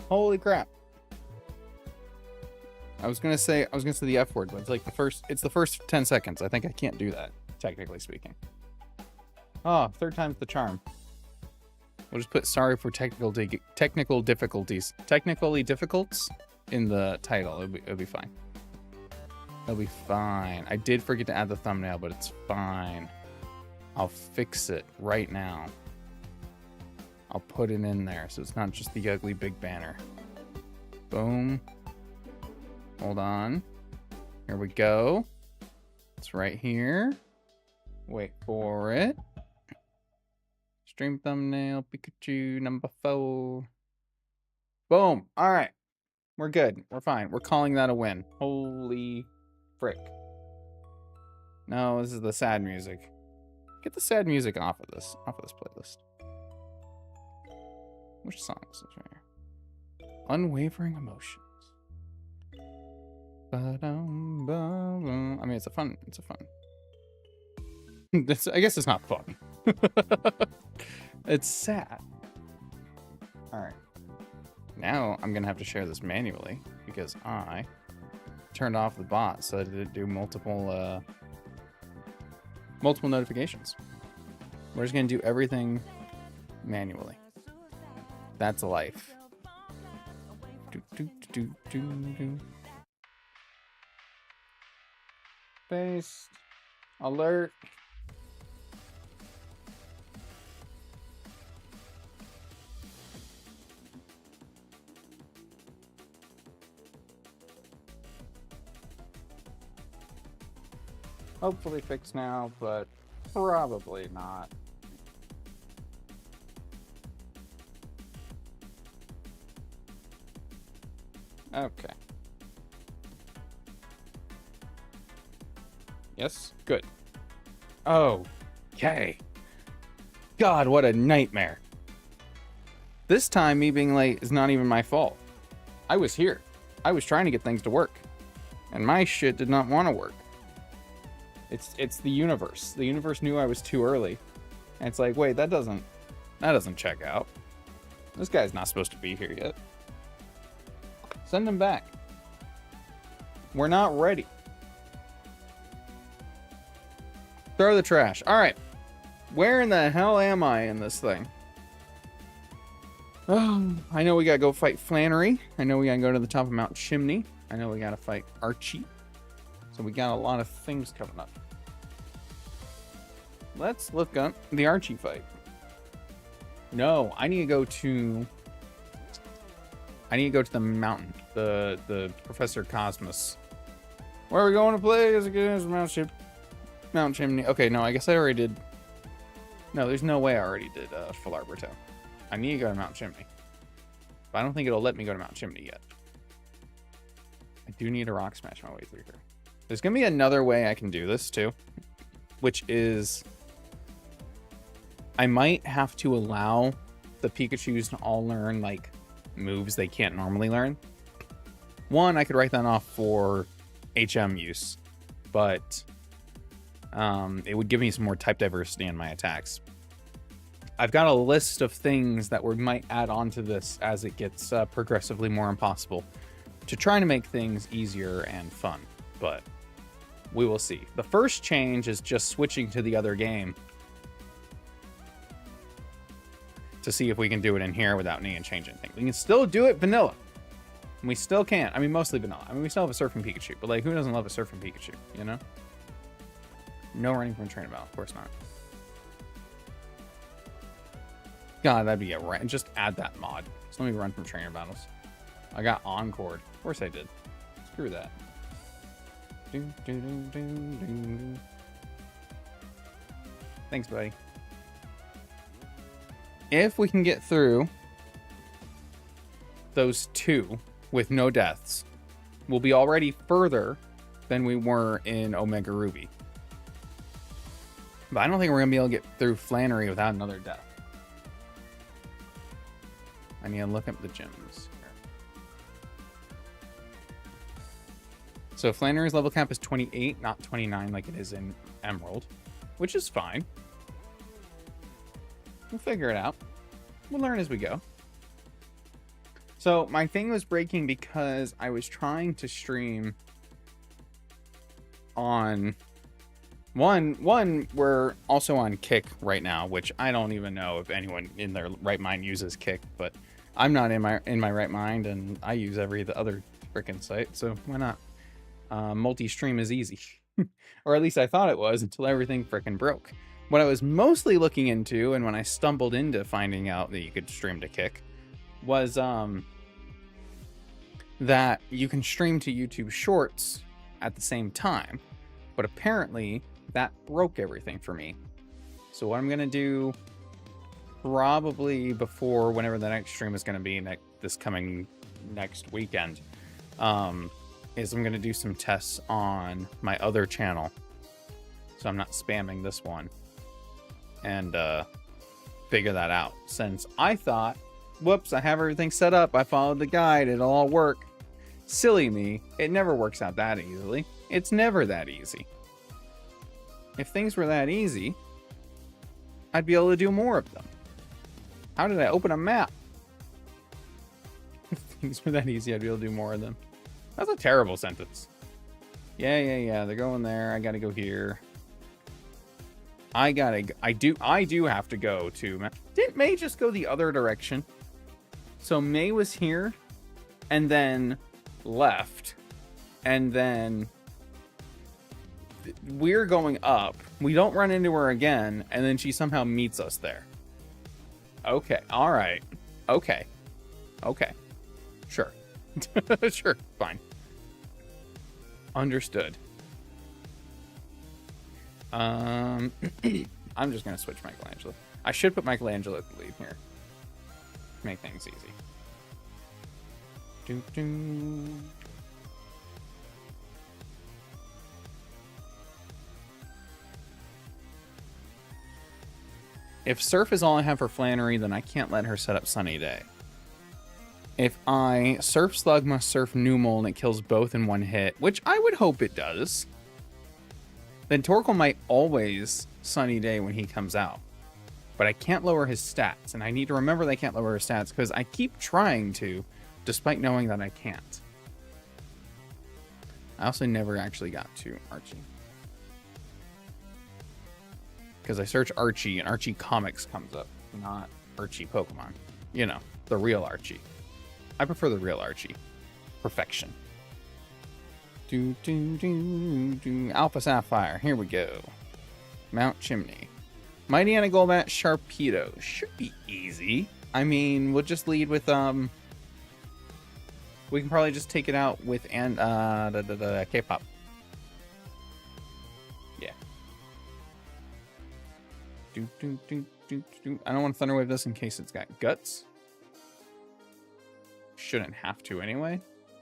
Holy crap. I was gonna say the F word, but it's like it's the first 10 seconds. I think I can't do that, technically speaking. Oh, third time's the charm. We'll just put sorry for technical difficulties. Technically difficults in the title. It'll be fine. It'll be fine. I did forget to add the thumbnail, but it's fine. I'll fix it right now. I'll put it in there so it's not just the ugly big banner. Boom. Hold on. Here we go. It's right here. Wait for it. Stream thumbnail, Pikachu, number 4. Boom. All right. We're good. We're fine. We're calling that a win. Holy frick. No, this is the sad music. Get the sad music off of this playlist. Which song is this right here? Unwavering Emotions. I mean, it's a fun. I guess it's not fun. It's sad. All right. Now I'm gonna have to share this manually because I turned off the bot so that it do multiple notifications. We're just gonna do everything manually. That's life. Paste. Alert. Hopefully fixed now, but probably not. Okay. Yes? Good. Okay. God, what a nightmare. This time, me being late is not even my fault. I was here. I was trying to get things to work. And my shit did not want to work. It's the universe. The universe knew I was too early. And it's like, wait, that doesn't check out. This guy's not supposed to be here yet. Send him back. We're not ready. Throw the trash. All right. Where in the hell am I in this thing? Oh, I know we gotta go fight Flannery. I know we gotta go to the top of Mount Chimney. I know we gotta fight Archie. So we got a lot of things coming up. Let's look up the Archie fight. No, I need to go to the mountain. The Professor Cosmos. Where are we going to play? Is it good? Mount Chimney. Okay, no, I guess I already did. No, there's no way I already did Full Arbor Town. I need to go to Mount Chimney. But I don't think it'll let me go to Mount Chimney yet. I do need to rock smash my way through here. There's going to be another way I can do this too, which is I might have to allow the Pikachus to all learn like moves they can't normally learn. One, I could write that off for HM use, but it would give me some more type diversity in my attacks. I've got a list of things that we might add on to this as it gets progressively more impossible to try to make things easier and fun, but we will see. The first change is just switching to the other game to see if we can do it in here without needing to change anything. We can still do it vanilla. We still can. I mean, mostly vanilla. I mean, we still have a surfing Pikachu, but like, who doesn't love a surfing Pikachu, you know? No running from train battle, of course not. God, that'd be a just add that mod. Just let me run from trainer battles. I got Encore. Of course I did. Screw that. Thanks, buddy. If we can get through those two with no deaths, we'll be already further than we were in Omega Ruby. But I don't think we're going to be able to get through Flannery without another death. I need to look up the gyms. So Flannery's level cap is 28, not 29 like it is in Emerald, which is fine. We'll figure it out. We'll learn as we go. So my thing was breaking because I was trying to stream on one we're also on Kick right now, which I don't even know if anyone in their right mind uses Kick, but I'm not in my right mind, and I use every the other freaking site, so why not? Multi-stream is easy. Or at least I thought it was until everything freaking broke. What I was mostly looking into, and when I stumbled into finding out that you could stream to Kick, was that you can stream to YouTube Shorts at the same time. But apparently that broke everything for me. So what I'm gonna do, probably before whenever the next stream is gonna be this coming next weekend, is I'm gonna do some tests on my other channel, so I'm not spamming this one, and figure that out. Since I thought, whoops, I have everything set up, I followed the guide, it'll all work. Silly me, it never works out that easily. It's never that easy. If things were that easy, I'd be able to do more of them. How did I open a map? If things were that easy, I'd be able to do more of them. That's a terrible sentence. Yeah, they're going there. I gotta go here. I do have to go to... Didn't May just go the other direction? So May was here, and then left, and then we're going up. We don't run into her again, and then she somehow meets us there. Okay, all right. Okay. Sure. Sure, fine. Understood. I'm just gonna switch Michelangelo. I should put Michelangelo at the lead here. Make things easy. If Surf is all I have for Flannery, then I can't let her set up Sunny Day. If I Surf Slugma, Surf Numel, and it kills both in one hit, which I would hope it does, then Torkoal might always Sunny Day when he comes out. But I can't lower his stats, and I need to remember that I can't lower his stats because I keep trying to, despite knowing that I can't. I also never actually got to Archie. Because I search Archie, and Archie Comics comes up, not Archie Pokemon. You know, the real Archie. I prefer the real Archie. Perfection. Alpha Sapphire, here we go. Mount Chimney. Mightyena Golbat, Sharpedo. Should be easy. I mean, we'll just lead with, we can probably just take it out with, K-pop. Yeah. I don't want to Thunder Wave this in case it's got guts. Shouldn't have to anyway.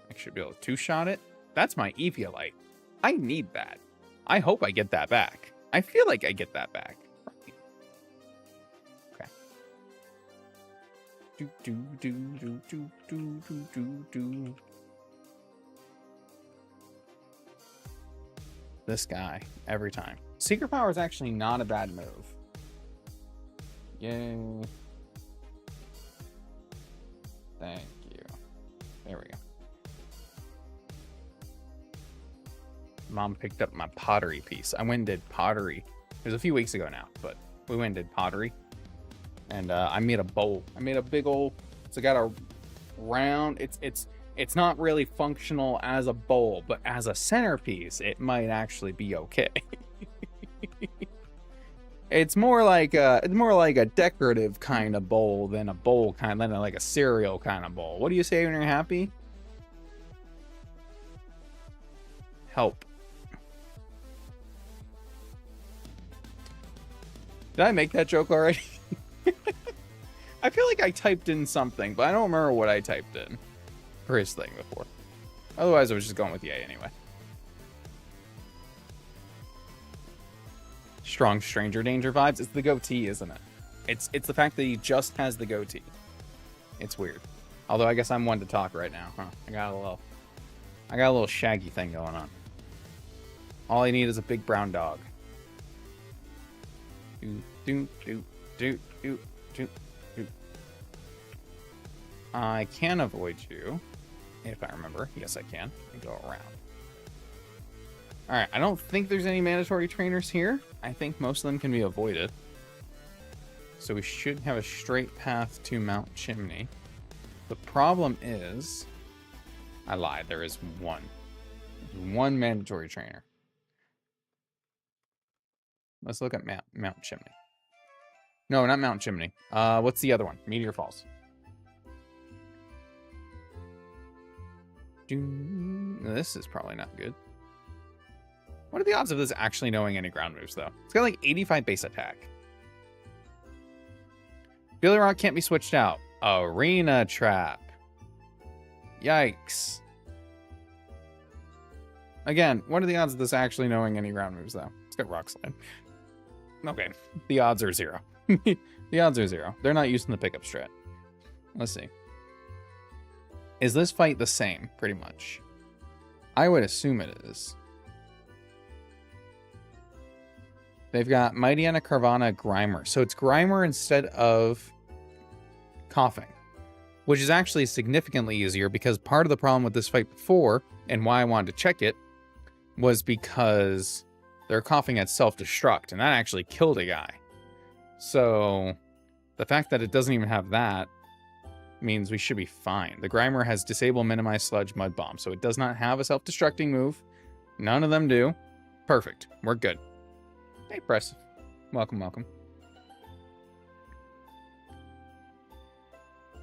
I should be able to two-shot it. That's my Eviolite. I need that. I hope I get that back. I feel like I get that back. Okay. This guy, every time. Secret Power is actually not a bad move. Yay. Thank you. There we go. Mom picked up my pottery piece. I went and did pottery. It was a few weeks ago now, but we went and did pottery. And I made a bowl. I made a big old... It's got a round... It's not really functional as a bowl, but as a centerpiece, it might actually be okay. It's more like a decorative kind of bowl than a bowl kind, than like a cereal kind of bowl. What do you say when you're happy? Help. Did I make that joke already? I feel like I typed in something, but I don't remember what I typed in for his thing before. Otherwise, I was just going with yay anyway. Strong stranger danger vibes. It's the goatee, isn't it? It's the fact that he just has the goatee. It's weird. Although I guess I'm one to talk right now, huh? I got a little shaggy thing going on. All I need is a big brown dog. I can avoid you, if I remember. Yes, I can. And go around. Alright, I don't think there's any mandatory trainers here. I think most of them can be avoided. So we should have a straight path to Mount Chimney. The problem is... I lied, there is one. One mandatory trainer. Let's look at Mount Chimney. No, not Mount Chimney. What's the other one? Meteor Falls. This is probably not good. What are the odds of this actually knowing any ground moves, though? It's got like 85 base attack. Billy Rock can't be switched out. Arena Trap. Yikes. Again, what are the odds of this actually knowing any ground moves, though? It's got Rock Slide. Okay, the odds are 0. The odds are 0. They're not using the pickup strat. Let's see. Is this fight the same, pretty much? I would assume it is. They've got Mightyena, Carvanha, Grimer. So it's Grimer instead of Coughing, which is actually significantly easier because part of the problem with this fight before, and why I wanted to check it, was because their Coughing had self-destruct, and that actually killed a guy. So the fact that it doesn't even have that means we should be fine. The Grimer has Disable, Minimize, Sludge, Mud Bomb, so it does not have a self-destructing move. None of them do. Perfect. We're good. Hey, Press. Welcome, welcome.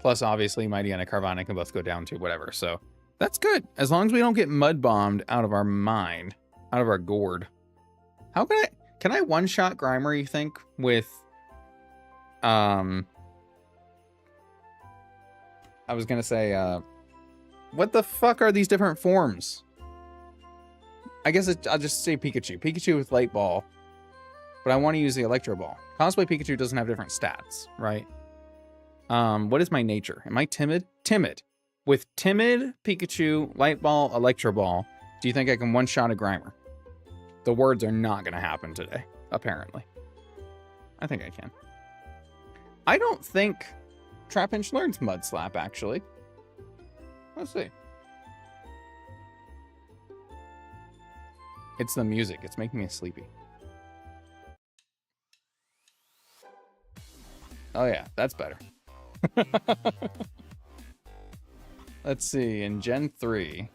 Plus, obviously, Mightyena and Carvanha can both go down to whatever, so that's good. As long as we don't get Mud Bombed out of our mind, out of our gourd. How can I one-shot Grimer, you think, with, I was gonna say, what the fuck are these different forms? I guess I'll just say Pikachu. Pikachu with Light Ball. But I want to use the Electro Ball. Cosplay Pikachu doesn't have different stats, right? What is my nature? Am I timid? Timid. With Timid, Pikachu, Light Ball, Electro Ball, do you think I can one-shot a Grimer? The words are not going to happen today, apparently. I think I can. I don't think Trapinch learns Mud Slap, actually. Let's see. It's the music. It's making me sleepy. Oh yeah, that's better. Let's see, in Gen 3.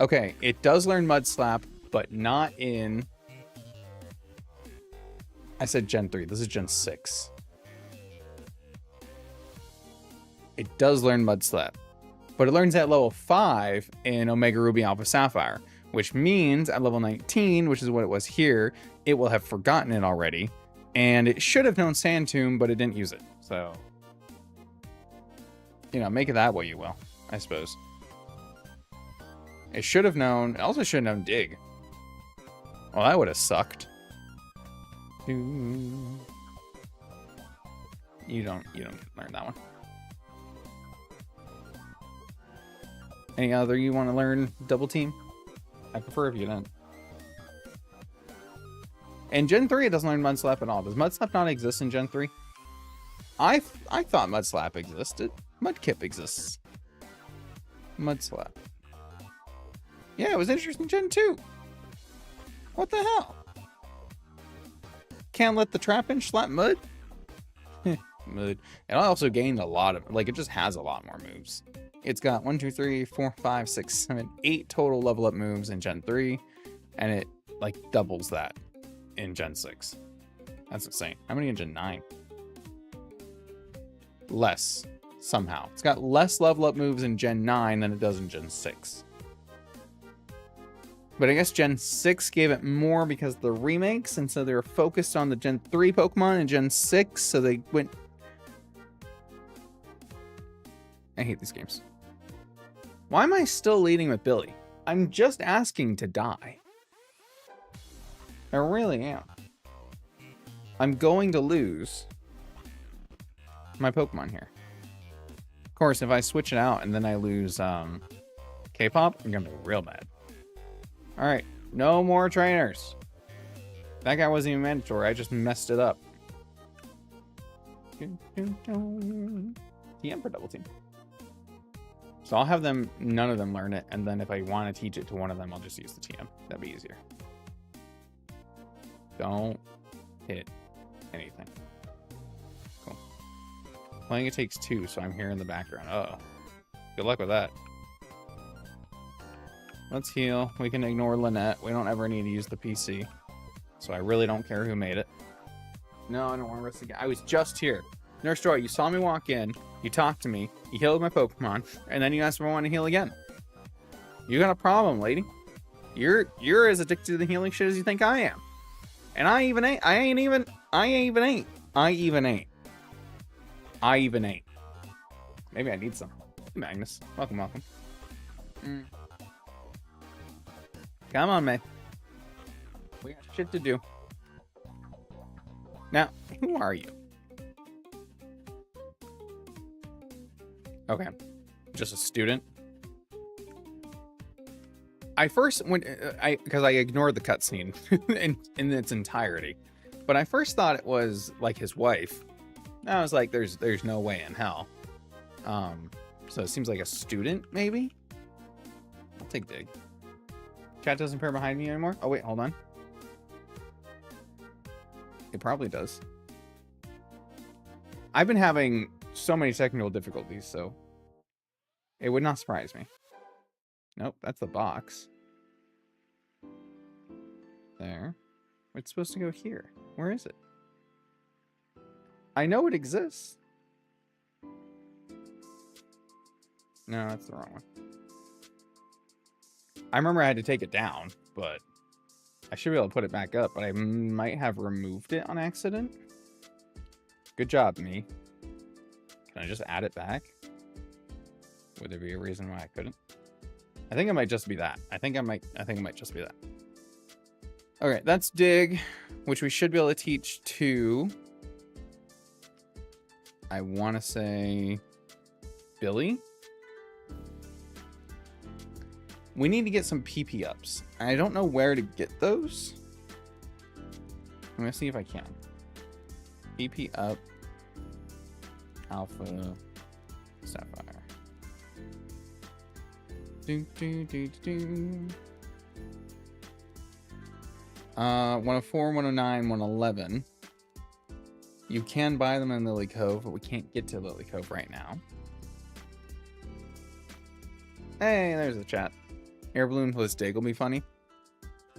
Okay, it does learn Mud Slap, but not in... I said Gen 3, this is Gen 6. It does learn Mud Slap, but it learns at level 5 in Omega Ruby Alpha Sapphire, which means at level 19, which is what it was here, it will have forgotten it already. And it should have known Sand Tomb, but it didn't use it. So, you know, make it that way you will, I suppose. It should have known, it also should have known Dig. Well, that would have sucked. You don't learn that one. Any other you want to learn Double Team? I prefer if you didn't. In Gen 3, it doesn't learn Mud Slap at all. Does Mud Slap not exist in Gen 3? I thought Mud Slap existed. Mudkip exists. Mud Slap. Yeah, it was introduced in Gen 2. What the hell? Can't let the Trapinch slap mud? Mud. It also gained a lot of... Like, it just has a lot more moves. It's got 1, 2, 3, 4, 5, 6, 7, 8 total level up moves in Gen 3. And it, like, doubles that in Gen 6. That's insane. How many in Gen 9? Less. Somehow. It's got less level up moves in Gen 9 than it does in Gen 6. But I guess Gen 6 gave it more because of the remakes, and so they were focused on the Gen 3 Pokemon and Gen 6, so they went... I hate these games. Why am I still leading with Billy? I'm just asking to die. I really am. I'm going to lose my Pokemon here. Of course, if I switch it out and then I lose K-pop, I'm going to be real mad. Alright, no more trainers. That guy wasn't even mandatory, I just messed it up. TM for Double Team. So I'll have them, none of them learn it, and then if I want to teach it to one of them, I'll just use the TM. That'd be easier. Don't hit anything. Cool. Playing it takes 2, so I'm here in the background. Uh-oh. Good luck with that. Let's heal. We can ignore Lynette. We don't ever need to use the PC. So I really don't care who made it. No, I don't want to risk again. I was just here. Nurse Joy, you saw me walk in, you talked to me, you healed my Pokemon, and then you asked if I want to heal again. You got a problem, lady. You're as addicted to the healing shit as you think I am. And I even ain't. Maybe I need some. Hey, Magnus. Welcome. Come on, May. We got shit to do. Now, who are you? Okay. Just a student. I first went, because I ignored the cutscene in its entirety, but I first thought it was like his wife. I was like, there's no way in hell. So it seems like a student, maybe? I'll take dig. Chat doesn't appear behind me anymore? Oh, wait, hold on. It probably does. I've been having so many technical difficulties, so it would not surprise me. Nope, that's the box. There. It's supposed to go here. Where is it? I know it exists. No, that's the wrong one. I remember I had to take it down, but I should be able to put it back up, but I might have removed it on accident. Good job, me. Can I just add it back? Would there be a reason why I couldn't? I think it might just be that. I think it might just be that. Okay, that's dig, which we should be able to teach to, I want to say, Billy. We need to get some PP ups. I don't know where to get those. I'm gonna see if I can. PP up, Alpha, Sapphire. 104, 109, 111. You can buy them in Lily Cove, but we can't get to Lily Cove right now. Hey, there's the chat. Air balloon plus dig will be funny.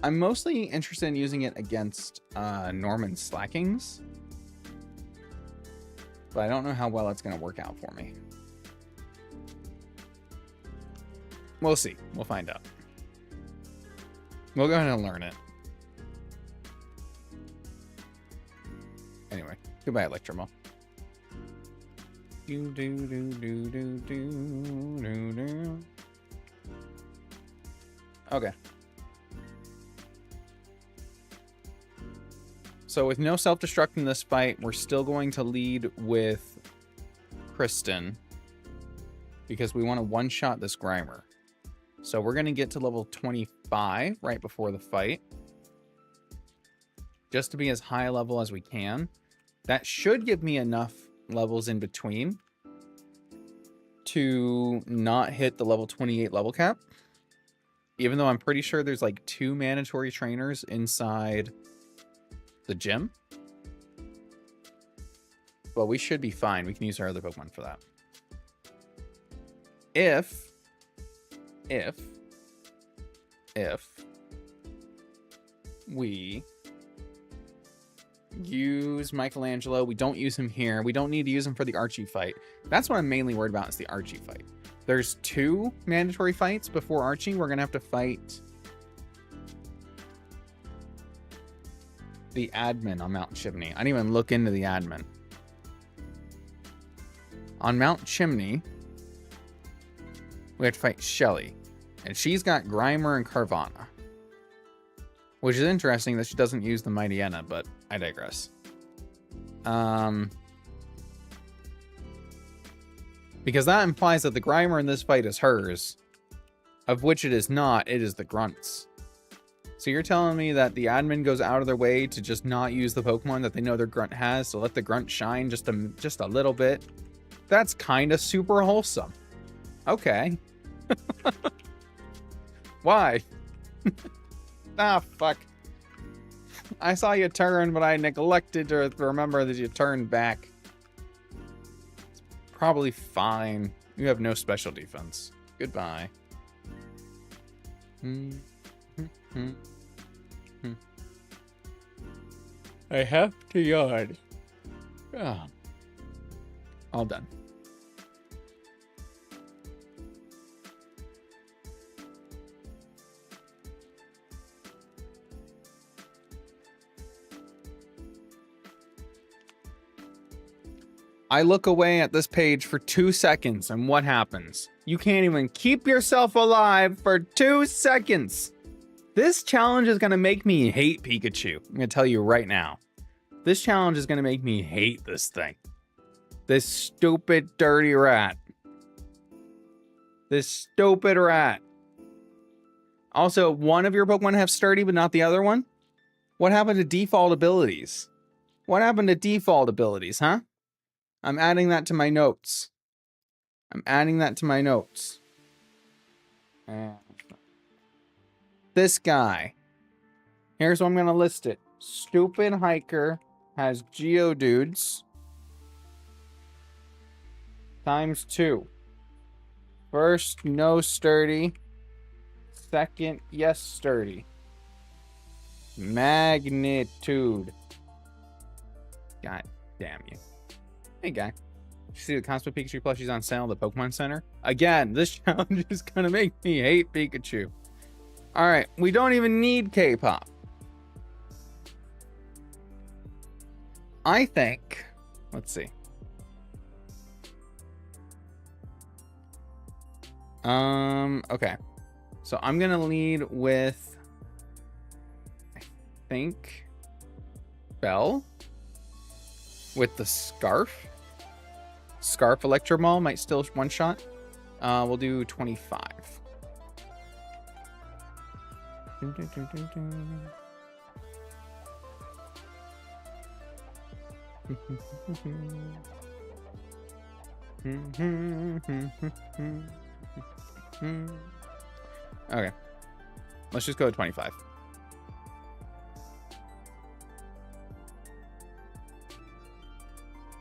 I'm mostly interested in using it against Norman Slackings, but I don't know how well it's going to work out for me. We'll see. We'll find out. We'll go ahead and learn it. Anyway, goodbye, Electromall. Okay. So with no self-destruct in this fight, we're still going to lead with Kristen because we want to one-shot this Grimer. So we're going to get to level 25 right before the fight, just to be as high level as we can. That should give me enough levels in between to not hit the level 28 level cap, even though I'm pretty sure there's like 2 mandatory trainers inside the gym. But we should be fine. We can use our other Pokemon for that. If we use Michelangelo, we don't use him here. We don't need to use him for the Archie fight. That's what I'm mainly worried about, is the Archie fight. There's 2 mandatory fights before Archie. We're gonna have to fight the admin on Mount Chimney. I didn't even look into the admin. On Mount Chimney, we have to fight Shelly. And she's got Grimer and Carvana. Which is interesting that she doesn't use the Mightyena, but I digress. Because that implies that the Grimer in this fight is hers. Of which it is not, it is the Grunt's. So you're telling me that the admin goes out of their way to just not use the Pokemon that they know their Grunt has, so let the Grunt shine just a little bit? That's kind of super wholesome. Okay. Why? Ah, fuck. I saw you turn, but I neglected to remember that you turned back. It's probably fine. You have no special defense. Goodbye. I have to yawn. Oh. All done. I look away at this page for 2 seconds, and what happens? You can't even keep yourself alive for 2 seconds. This challenge is going to make me hate Pikachu. I'm going to tell you right now. This challenge is going to make me hate this thing. This stupid, dirty rat. This stupid rat. Also, one of your Pokemon have sturdy, but not the other one? What happened to default abilities? What happened to default abilities, huh? I'm adding that to my notes. I'm adding that to my notes. This guy. Here's what I'm going to list it. Stupid Hiker has Geodudes. Times 2. First, no sturdy. Second, yes sturdy. Magnitude. God damn you. Hey, guy. You see the Cosmo Pikachu plushies on sale at the Pokemon Center? Again, this challenge is going to make me hate Pikachu. Alright, we don't even need K-pop. I think... Let's see. Okay. So I'm going to lead with... I think... Bell? With the Scarf? Scarf Electro Ball might still one-shot. We'll do 25. Okay. Let's just go to 25.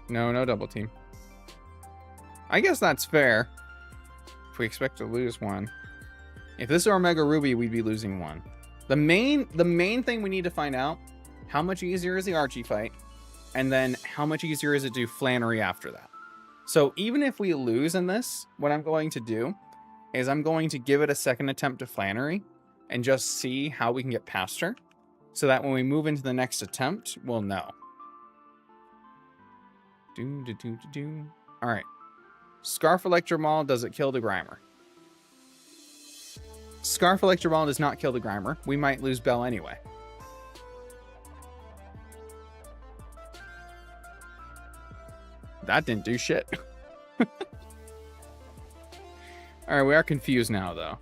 No double team. I guess that's fair. If we expect to lose one. If this were Omega Ruby, we'd be losing one. The main thing we need to find out, how much easier is the Archie fight? And then how much easier is it to do Flannery after that? So even if we lose in this, what I'm going to do is I'm going to give it a second attempt to Flannery and just see how we can get past her. So that when we move into the next attempt, we'll know. Alright. Scarf Electro Ball, does it kill the Grimer? Scarf Electro Ball does not kill the Grimer. We might lose Bell anyway. That didn't do shit. Alright, we are confused now, though.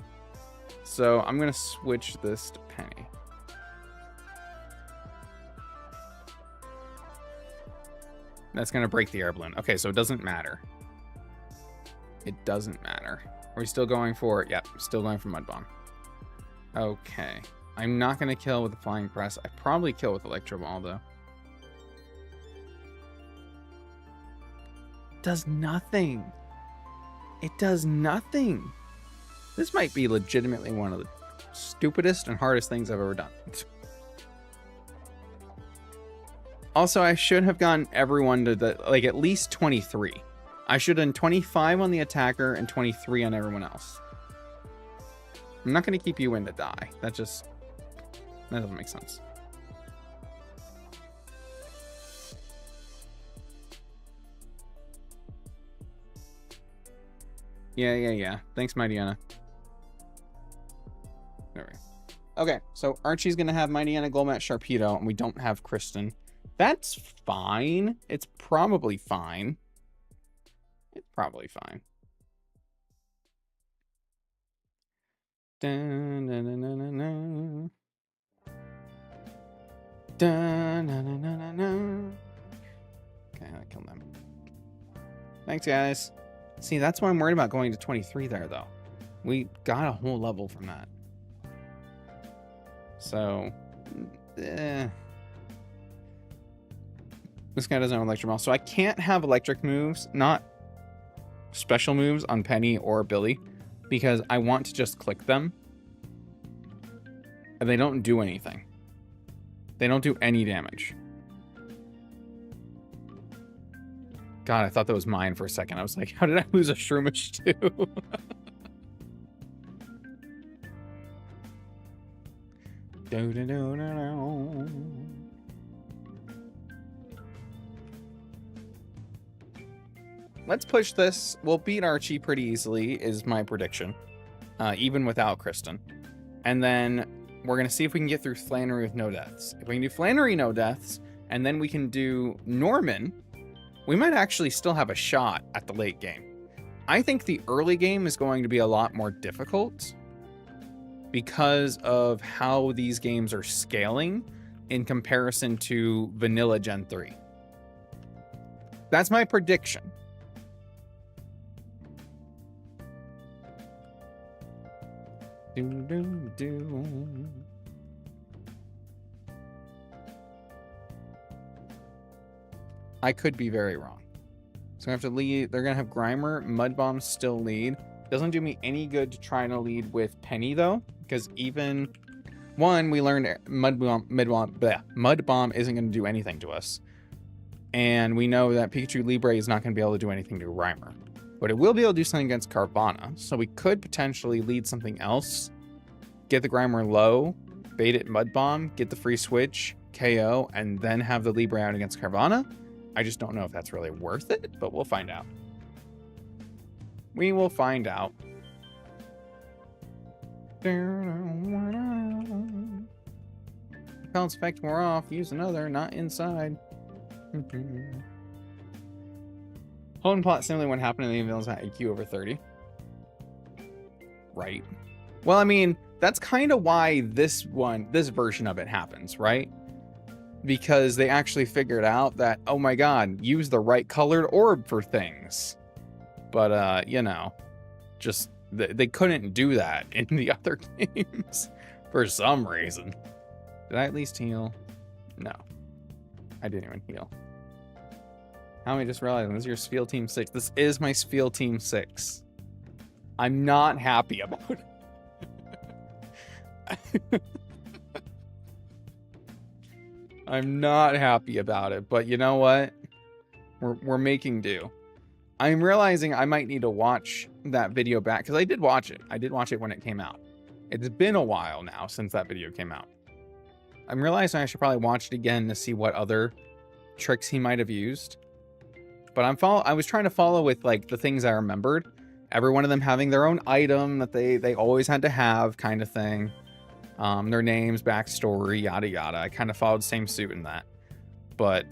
So, I'm going to switch this to Penny. That's going to break the air balloon. Okay, so it doesn't matter. It doesn't matter. Are we still going for it? Yep, still going for Mud Bomb. Okay. I'm not going to kill with the Flying Press. I probably kill with Electro Ball, though. Does nothing. It does nothing. This might be legitimately one of the stupidest and hardest things I've ever done. Also, I should have gotten everyone to the, like, at least 23. I should have done 25 on the attacker and 23 on everyone else. I'm not going to keep you in to die. That doesn't make sense. Yeah. Thanks, Mightyana. There we go. Okay, so Archie's going to have Mightyana, Golbat, Sharpedo, and we don't have Kristen. That's fine. It's probably fine. It's probably fine. Dun-na-na-na-na-na. Dun-na-na-na-na-na. Okay, I killed them. Thanks, guys. See, that's why I'm worried about going to 23 there, though. We got a whole level from that. So, this guy doesn't have electric ball. So I can't have electric moves, not special moves on Penny or Billy, because I want to just click them. And they don't do anything. They don't do any damage. God, I thought that was mine for a second. I was like, how did I lose a Shroomish too? Let's push this. We'll beat Archie pretty easily, is my prediction. Even without Kristen. And then we're going to see if we can get through Flannery with no deaths. If we can do Flannery no deaths, and then we can do Norman, we might actually still have a shot at the late game. I think the early game is going to be a lot more difficult because of how these games are scaling in comparison to vanilla Gen 3. That's my prediction. I could be very wrong. So I have to lead. They're going to have Grimer. Mudbomb still lead. Doesn't do me any good to try to lead with Penny, though. Because even... One, we learned Mudbomb isn't going to do anything to us. And we know that Pikachu Libre is not going to be able to do anything to Grimer. But it will be able to do something against Carvana. So we could potentially lead something else. Get the Grimer low. Bait it Mudbomb. Get the free switch. KO. And then have the Libre out against Carvana. I just don't know if that's really worth it. But we'll find out. We will find out. Repellent's effect wore off. Use another. Not inside. Hone plot simply what happened in the villains at IQ over 30. Right. Well, I mean, that's kind of why this version of it happens, right? Because they actually figured out that, oh my god, use the right colored orb for things. But, you know, just, they couldn't do that in the other games for some reason. Did I at least heal? No. I didn't even heal. How am I just realizing this is your Spiel Team 6? This is my Spiel Team 6. I'm not happy about it. I'm not happy about it, but you know what? We're making do. I'm realizing I might need to watch that video back, because I did watch it. I did watch it when it came out. It's been a while now since that video came out. I'm realizing I should probably watch it again to see what other tricks he might have used. But I was trying to follow with like the things I remembered. Every one of them having their own item that they always had to have, kind of thing. Their names, backstory, yada yada. I kind of followed the same suit in that. But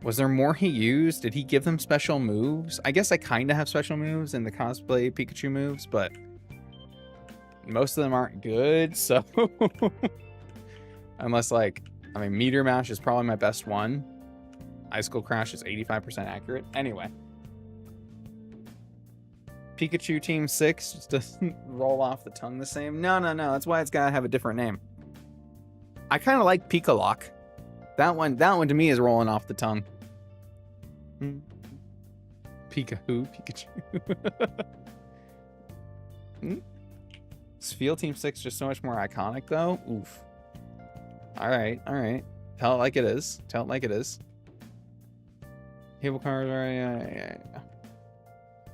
was there more he used? Did he give them special moves? I guess I kind of have special moves in the cosplay Pikachu moves, but most of them aren't good, so... Unless, like, I mean, Meteor Mash is probably my best one. Icicle Crash is 85% accurate. Anyway. Pikachu Team 6 just doesn't roll off the tongue the same. No. That's why it's got to have a different name. I kind of like Pikalockke. That one to me is rolling off the tongue. Pikachu. Spiel Team 6 just so much more iconic, though. Oof. All right. Tell it like it is. Cable cars,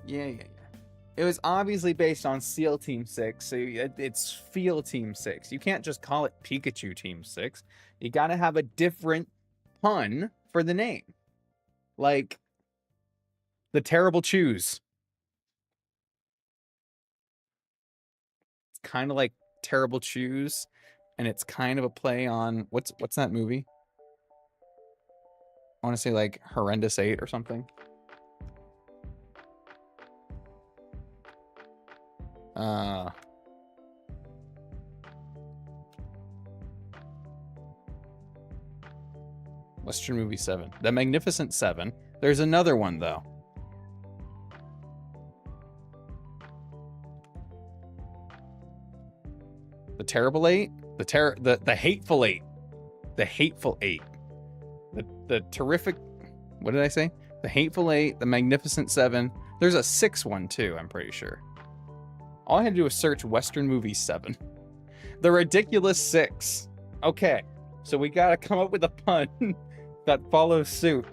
yeah. It was obviously based on Seal Team 6, so it's Feel Team 6. You can't just call it Pikachu Team 6. You gotta have a different pun for the name. Like, the Terrible Chews. It's kind of like Terrible Chews. And it's kind of a play on what's that movie? I want to say like Horrendous 8 or something. Western Movie 7. The Magnificent 7. There's another one though. the Terrible Eight, the Hateful Eight, the Hateful Eight, the Terrific, what did I say? The Hateful Eight, the Magnificent Seven. There's a sixth one too, I'm pretty sure. All I had to do was search Western Movie 7. The Ridiculous Six. Okay, so we gotta come up with a pun that follows suit.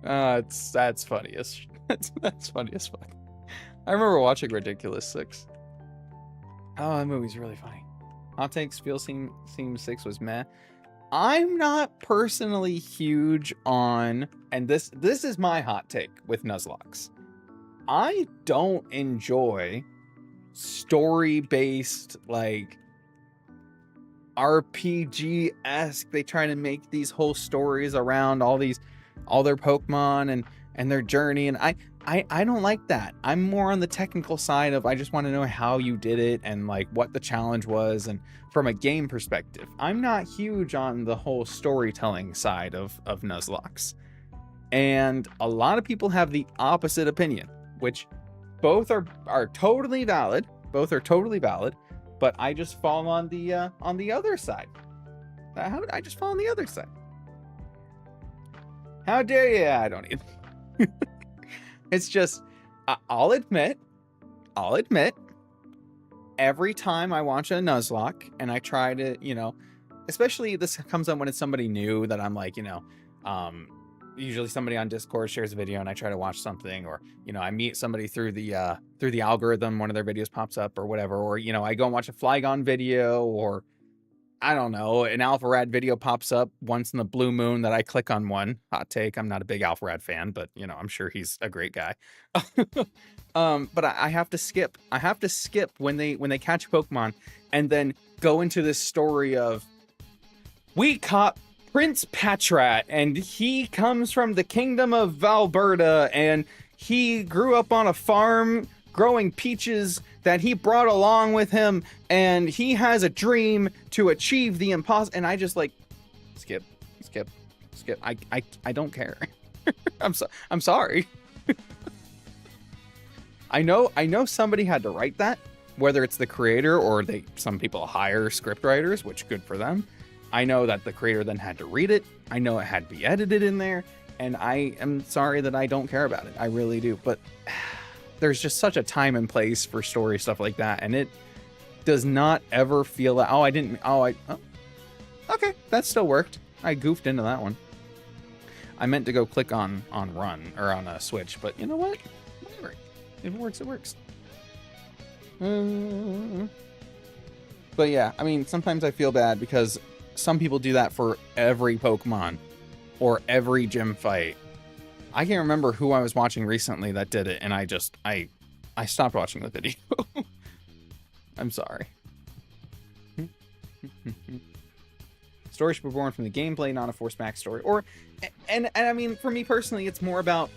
That's funny as that's funny as fuck. I remember watching Ridiculous Six. Oh, that movie's really funny. Hot takes feel Scene 6 was meh. I'm not personally huge on, and this is my hot take with Nuzlocke. I don't enjoy story-based, like, RPG-esque. They try to make these whole stories around all their Pokemon and their journey, and I don't like that. I'm more on the technical side of, I just want to know how you did it and like what the challenge was, and from a game perspective. I'm not huge on the whole storytelling side of Nuzlocke. And a lot of people have the opposite opinion, which both are totally valid. Both are totally valid, but I just fall on the other side. How did I just fall on the other side? How dare you? I don't even. It's just, I'll admit, every time I watch a Nuzlocke and I try to, you know, especially this comes up when it's somebody new that I'm like, you know, usually somebody on Discord shares a video and I try to watch something, or, you know, I meet somebody through the algorithm, one of their videos pops up or whatever, or, you know, I go and watch a Flygon video, or I don't know, an Alpharad video pops up once in the blue moon that I click on one. Hot take, I'm not a big Alpharad fan, but, you know, I'm sure he's a great guy. But I have to skip. I have to skip when they catch Pokemon and then go into this story of, we caught Prince Patrat, and he comes from the kingdom of Valberta, and he grew up on a farm growing peaches that he brought along with him, and he has a dream to achieve the impossible. And I just like skip. I don't care. I'm sorry. I know somebody had to write that, whether it's the creator or some people hire script writers, which good for them. I know that the creator then had to read it. I know it had to be edited in there, and I am sorry that I don't care about it. I really do. But there's just such a time and place for story stuff like that, and it does not ever feel like, okay, that still worked. I goofed into that one. I meant to go click on run, or on a switch, but you know what? Whatever. If it works, it works. But yeah, I mean, sometimes I feel bad because some people do that for every Pokemon or every gym fight. I can't remember who I was watching recently that did it, and I stopped watching the video. I'm sorry. Story should be born from the gameplay, not a forced backstory. And I mean, for me personally, it's more about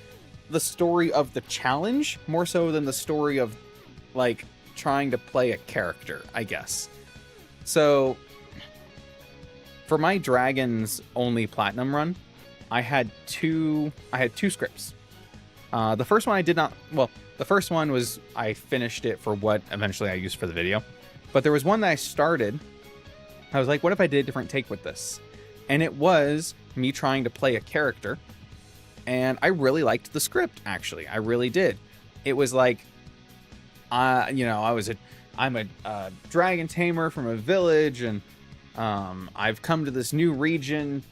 the story of the challenge, more so than the story of, like, trying to play a character, I guess. So, for my Dragons only Platinum run, I had two scripts. The first one the first one was I finished it for what eventually I used for the video. But there was one that I started. I was like, what if I did a different take with this? And it was me trying to play a character. And I really liked the script, actually. I really did. It was like, you know, I'm a dragon tamer from a village, and I've come to this new region,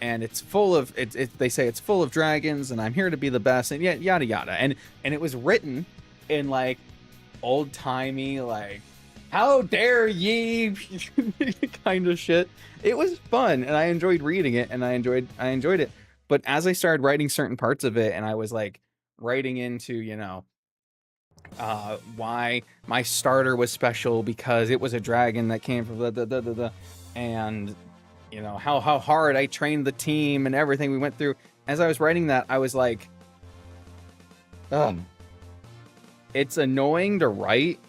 and it's full of they say it's full of dragons, and I'm here to be the best, and yada yada. And it was written in like old-timey, like, how dare ye kind of shit. It was fun, and I enjoyed reading it, and I enjoyed it. But as I started writing certain parts of it, and I was like writing into, you know, why my starter was special because it was a dragon that came from and, you know, how hard I trained the team and everything we went through. As I was writing that, I was like, it's annoying to write.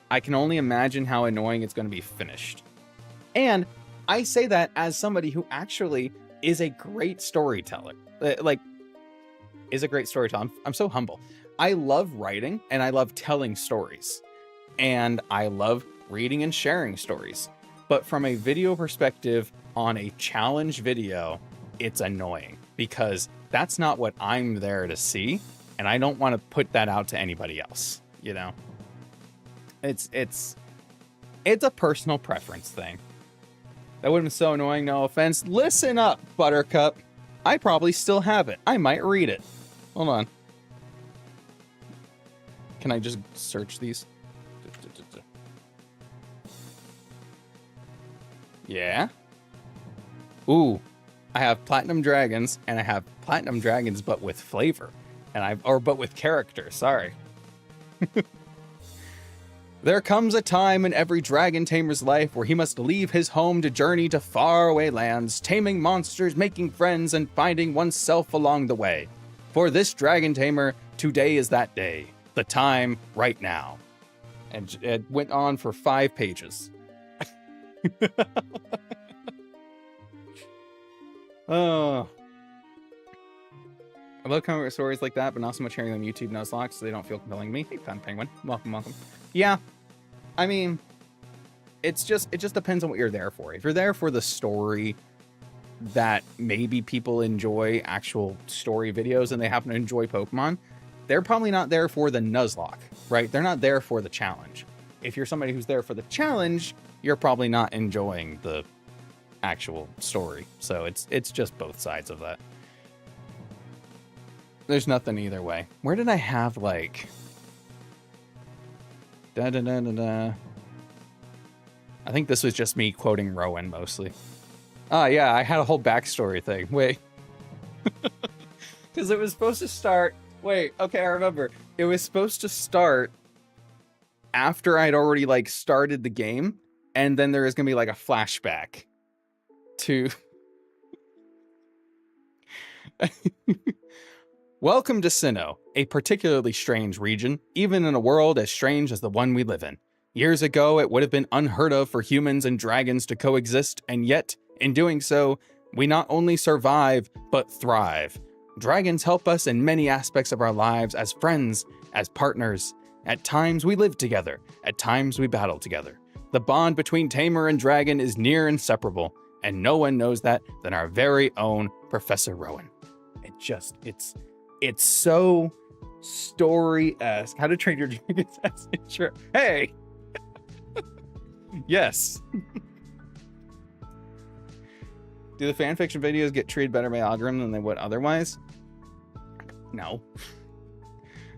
I can only imagine how annoying it's going to be finished. And I say that as somebody who actually is a great storyteller. I'm so humble. I love writing and I love telling stories. And I love reading and sharing stories. But from a video perspective on a challenge video, it's annoying because that's not what I'm there to see. And I don't want to put that out to anybody else, you know? It's a personal preference thing. That would have been so annoying, no offense. Listen up, Buttercup. I probably still have it. I might read it. Hold on. Can I just search these? Yeah. Ooh, I have Platinum Dragons, and I have Platinum Dragons, but with flavor. But with character, sorry. There comes a time in every dragon tamer's life where he must leave his home to journey to faraway lands, taming monsters, making friends, and finding oneself along the way. For this dragon tamer, today is that day. The time right now. And it went on for 5 pages. Oh. I love coming with stories like that, but not so much hearing them YouTube Nuzlocke, so they don't feel compelling to me. Hey, Fun Penguin. Welcome, welcome. Yeah. I mean, it just depends on what you're there for. If you're there for the story that maybe people enjoy actual story videos and they happen to enjoy Pokemon, they're probably not there for the Nuzlocke, right? They're not there for the challenge. If you're somebody who's there for the challenge, you're probably not enjoying the actual story. So it's just both sides of that. There's nothing either way. Where did I have like I think this was just me quoting Rowan mostly. Oh yeah, I had a whole backstory thing. Wait. Because it was supposed to start. Wait, okay, I remember. It was supposed to start after I'd already like started the game, and then there was gonna be like a flashback to Welcome to Sinnoh, a particularly strange region, even in a world as strange as the one we live in. Years ago, it would have been unheard of for humans and dragons to coexist, and yet, in doing so, we not only survive, but thrive. Dragons help us in many aspects of our lives as friends, as partners. At times we live together, at times we battle together. The bond between tamer and dragon is near inseparable, and no one knows that than our very own Professor Rowan. It's so story-esque. How to Train Your Dragon intro. Hey! Yes. Do the fanfiction videos get treated better by algorithm than they would otherwise? No.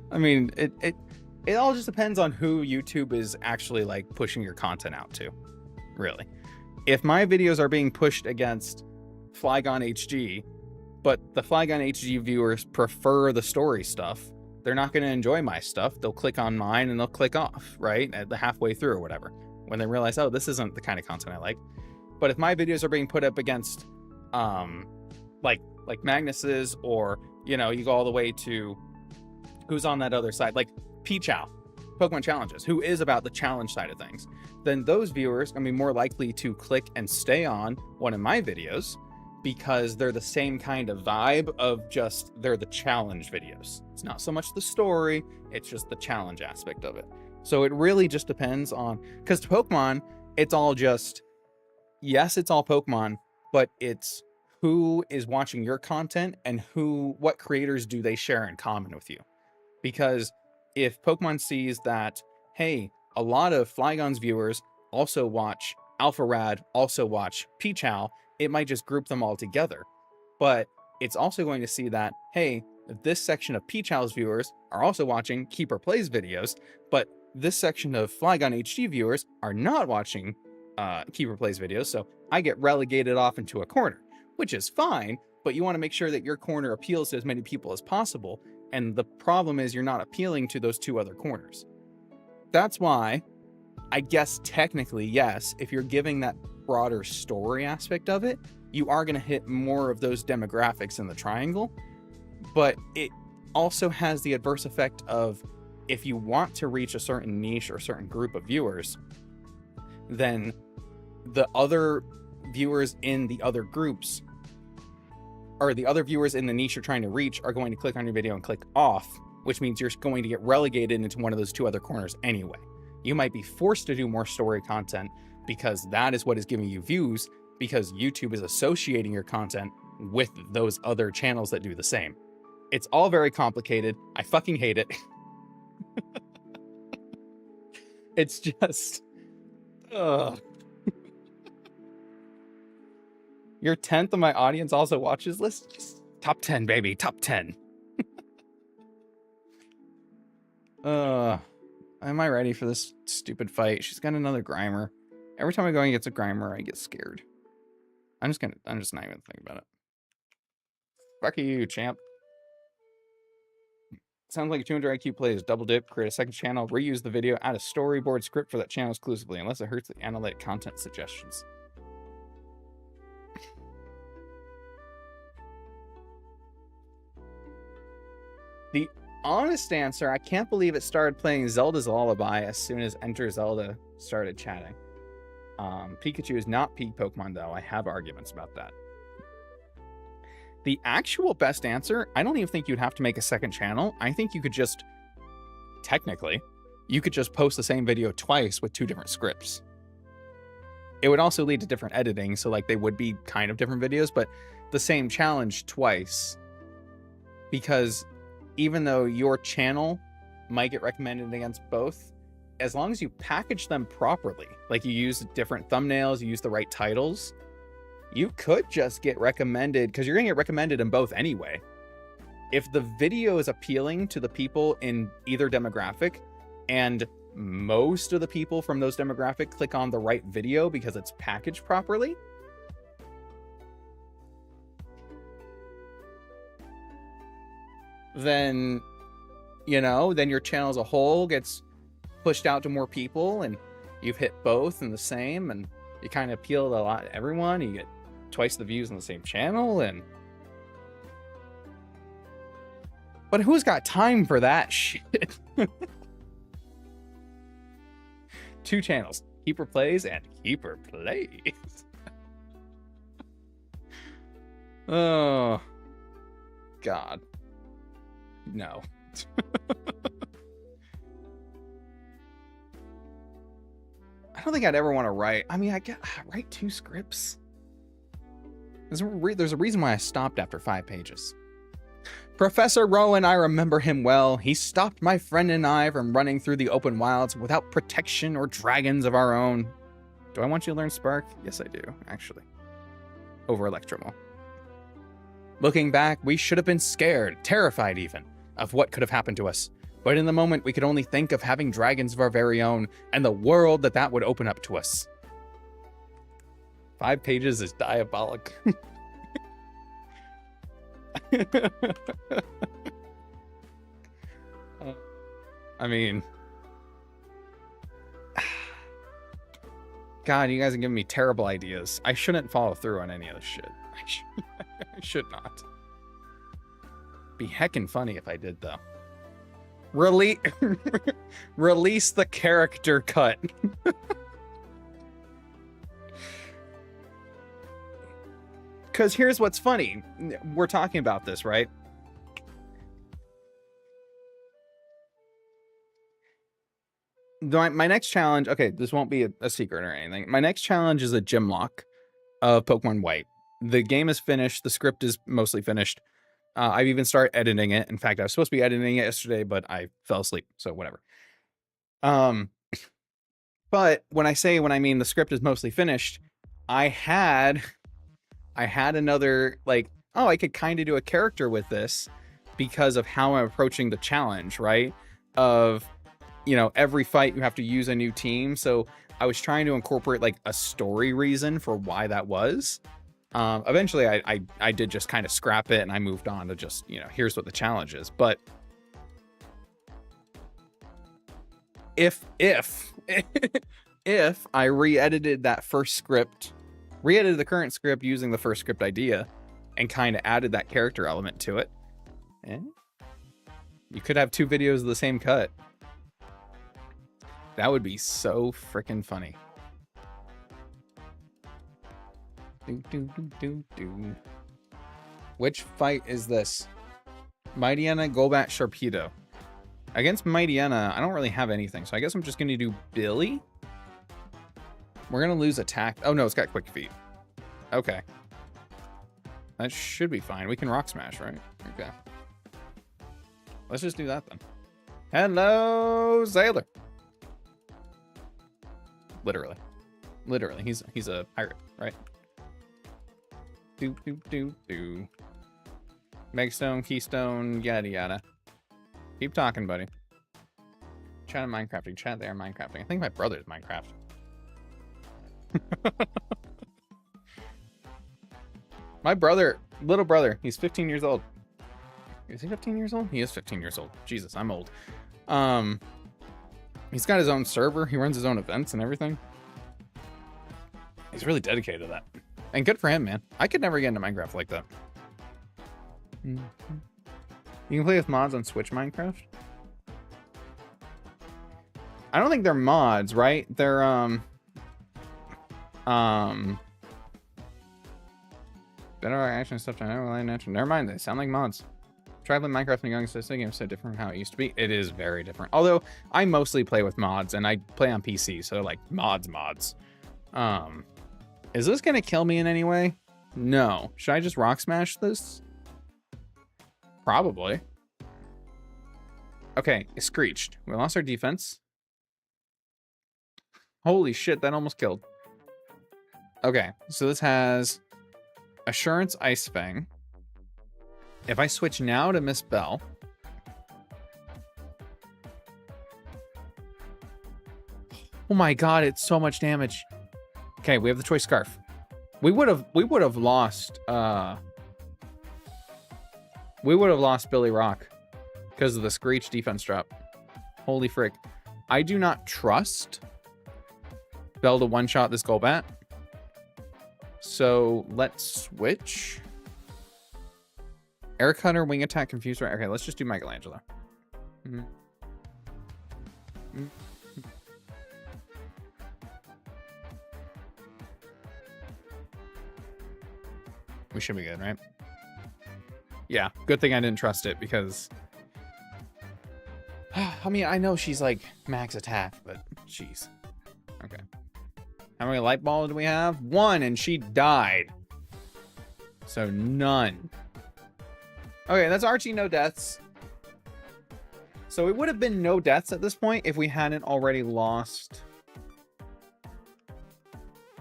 I mean, it all just depends on who YouTube is actually like pushing your content out to. Really. If my videos are being pushed against Flygon HG, but the Flygon HG viewers prefer the story stuff, they're not going to enjoy my stuff. They'll click on mine and they'll click off, right? At the halfway through or whatever. When they realize, oh, this isn't the kind of content I like. But if my videos are being put up against, like Magnus's, or, you know, you go all the way to who's on that other side, like Pichao, Pokemon Challenges, who is about the challenge side of things, then those viewers are going to be more likely to click and stay on one of my videos because they're the same kind of vibe of just, they're the challenge videos. It's not so much the story, it's just the challenge aspect of it. So it really just depends on, because to Pokemon, it's all just, yes, it's all Pokemon, but it's who is watching your content and what creators do they share in common with you. Because if Pokemon sees that, hey, a lot of Flygon's viewers also watch AlphaRad, also watch Pichao, it might just group them all together. But it's also going to see that, hey, this section of Pichao's viewers are also watching Keeper Plays videos, but this section of Flygon HG viewers are not watching Keeper Plays videos, so I get relegated off into a corner, which is fine, but you want to make sure that your corner appeals to as many people as possible, and the problem is you're not appealing to those 2 other corners. That's why, I guess technically, yes, if you're giving that broader story aspect of it, you are going to hit more of those demographics in the triangle, but it also has the adverse effect of, if you want to reach a certain niche or a certain group of viewers, then the other viewers in the other groups, or the other viewers in the niche you're trying to reach, are going to click on your video and click off which means you're going to get relegated into one of those two other corners anyway. You might be forced to do more story content because that is what is giving you views, because YouTube is associating your content with those other channels that do the same. It's all very complicated. I fucking hate it. It's just... Ugh. Your 10th of my audience also watches list? Just top 10, baby. Top 10. Am I ready for this stupid fight? She's got another Grimer. Every time I go and get a Grimer, I get scared. I'm just not even thinking about it. Fuck you, champ. Sounds like a 200 IQ plays. Double dip, create a second channel, reuse the video, add a storyboard script for that channel exclusively, unless it hurts the analytic content suggestions. The honest answer, I can't believe it started playing Zelda's Lullaby as soon as Enter Zelda started chatting. Pikachu is not peak Pokemon, though. I have arguments about that. The actual best answer, I don't even think you'd have to make a second channel. I think you could just, technically, you could just post the same video twice with 2 different scripts. It would also lead to different editing, so like they would be kind of different videos, but the same challenge twice. Because even though your channel might get recommended against both, as long as you package them properly, like you use different thumbnails, you use the right titles, you could just get recommended, because you're going to get recommended in both anyway. If the video is appealing to the people in either demographic, and most of the people from those demographics click on the right video because it's packaged properly, then, you know, then your channel as a whole gets pushed out to more people, and you've hit both in the same, and you kind of appeal to a lot of everyone. You get twice the views on the same channel, and but who's got time for that shit? 2 channels, Keeper Plays and Keeper Plays. Oh God, no. I don't think I'd ever want to write. I mean, write 2 scripts. There's a reason why I stopped after 5 pages. Professor Rowan, I remember him well. He stopped my friend and I from running through the open wilds without protection or dragons of our own. Do I want you to learn Spark? Yes, I do, actually. Over Electromol. Looking back, we should have been scared, terrified even, of what could have happened to us. But in the moment, we could only think of having dragons of our very own and the world that would open up to us. 5 pages is diabolic. I mean, God, you guys are giving me terrible ideas. I shouldn't follow through on any of this shit. I should not. Be heckin' funny if I did, though. Release the character cut. Because here's what's funny. We're talking about this, right? My next challenge... Okay, this won't be a secret or anything. My next challenge is a gym lock of Pokemon White. The game is finished. The script is mostly finished. I've even started editing it. In fact, I was supposed to be editing it yesterday, but I fell asleep, so whatever. But when I mean the script is mostly finished, I had another, like, oh, I could kind of do a character with this because of how I'm approaching the challenge, right? Of, you know, every fight you have to use a new team. So I was trying to incorporate like a story reason for why that was. Eventually I did just kind of scrap it and I moved on to just, you know, here's what the challenge is. But if I re-edited that first script, re-edited the current script using the first script idea and kind of added that character element to it, you could have 2 videos of the same cut. That would be so freaking funny. Which fight is this? Mightyena, Golbat, Sharpedo. Against Mightyena, I don't really have anything, so I guess I'm just going to do Billy. We're going to lose attack. Oh, no, it's got quick feet. Okay. That should be fine. We can rock smash, right? Okay. Let's just do that then. Hello, Sailor. Literally. Literally. He's a pirate, right? Do, do, do, do. Megstone, Keystone, yada, yada. Keep talking, buddy. Chat in Minecrafting. Chat there, Minecrafting. I think my brother's Minecraft. My brother, little brother, he's 15 years old. Is he 15 years old? He is 15 years old. Jesus, I'm old. He's got his own server. He runs his own events and everything. He's really dedicated to that. And good for him, man. I could never get into Minecraft like that. You can play with mods on Switch Minecraft? I don't think they're mods, right? They're, better action stuff to never mind, they sound like mods. Traveling Minecraft and Young System game is so different from how it used to be. It is very different. Although I mostly play with mods and I play on PC, so like mods. Is this gonna kill me in any way? No. Should I just rock smash this? Probably. Okay, it screeched. We lost our defense. Holy shit, that almost killed. Okay, so this has Assurance Ice Fang. If I switch now to Miss Bell. Oh my god, it's so much damage. Okay, we have the Choice Scarf. We would have lost Billy Rock because of the Screech defense drop. Holy frick. I do not trust Bell to one-shot this Golbat. So let's switch. Air Cutter, Wing Attack, Confuser. Okay, let's just do Michelangelo. We should be good, right? Yeah, good thing I didn't trust it because... I mean, I know she's like max attack, but jeez. Okay. How many light balls do we have? 1, and she died. So none. Okay, that's Archie, no deaths. So it would have been no deaths at this point if we hadn't already lost.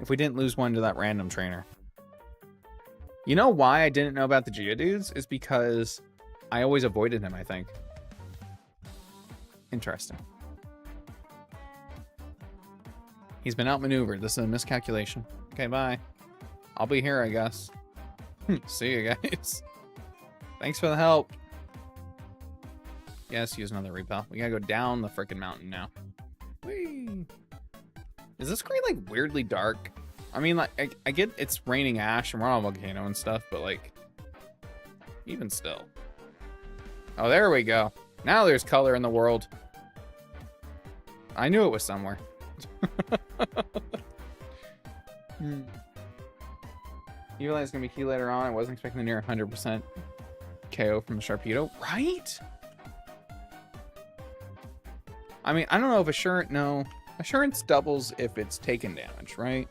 If we didn't lose one to that random trainer. You know why I didn't know about the Geodudes? Is because I always avoided him, I think. Interesting. He's been outmaneuvered. This is a miscalculation. Okay, bye. I'll be here, I guess. See you guys. Thanks for the help. Yes, use another repel. We gotta go down the frickin' mountain now. Whee! Is this screen like weirdly dark? I mean, like, I get it's raining ash and we're on a volcano and stuff, but like, even still. Oh, there we go. Now there's color in the world. I knew it was somewhere. You realize it's gonna be key later on. I wasn't expecting the near 100% KO from the Sharpedo, right? I mean, I don't know if Assurance doubles if it's taken damage, right?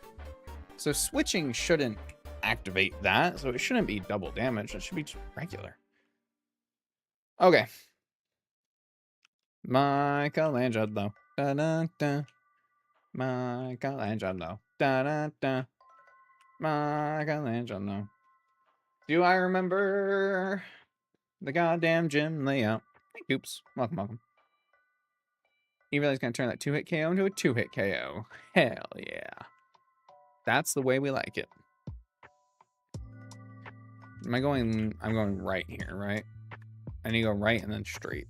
So switching shouldn't activate that, so it shouldn't be double damage. It should be regular. Okay. Michelangelo. Da da da. Michelangelo. Da da da. Michelangelo. Do I remember the goddamn gym layout? Hey, oops. Welcome. You realize gonna turn that 2-hit KO into a 2-hit KO. Hell yeah. That's the way we like it. I'm going right here, right? I need to go right and then straight.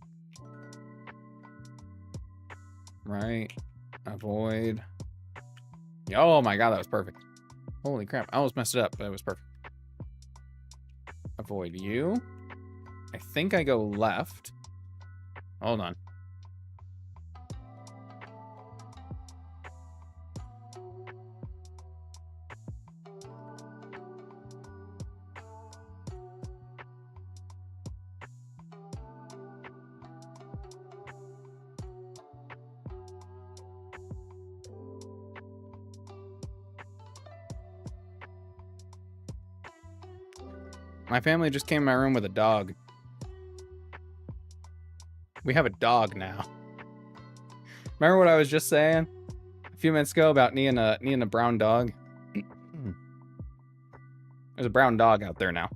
Right. Avoid. Oh my god, that was perfect. Holy crap. I almost messed it up, but it was perfect. Avoid you. I think I go left. Hold on. My family just came in my room with a dog. We have a dog now. Remember what I was just saying a few minutes ago about needing a brown dog? There's a brown dog out there now.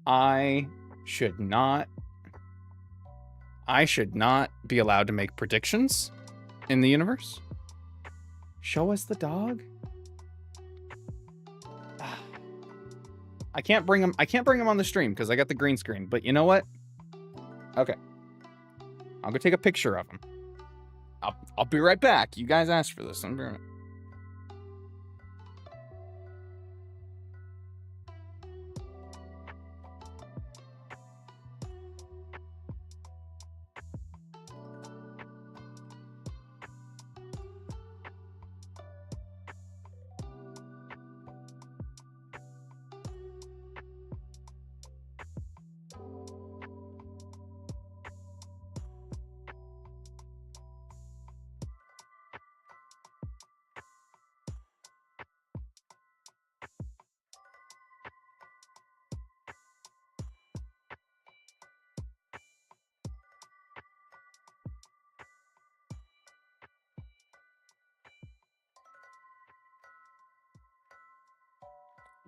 I should not be allowed to make predictions in the universe. Show us the dog. I can't bring him on the stream because I got the green screen, but you know what? Okay. I'll go take a picture of him. I'll be right back. You guys asked for this. I'm doing it.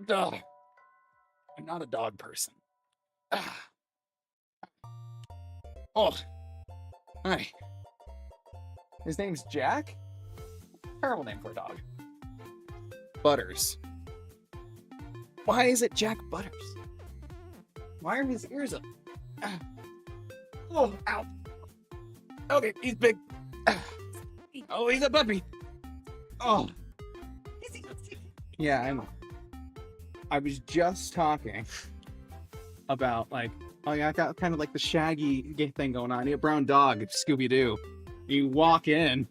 Ugh. I'm not a dog person. Oh. Hi. His name's Jack? Terrible name for a dog. Butters. Why is it Jack Butters? Why are his ears up? Oh, ow. Okay, he's big. Oh, he's a puppy. Oh. Yeah, I know. I was just talking about, like, oh yeah, I got kind of like the Shaggy thing going on. I need a brown dog, Scooby-Doo. You walk in,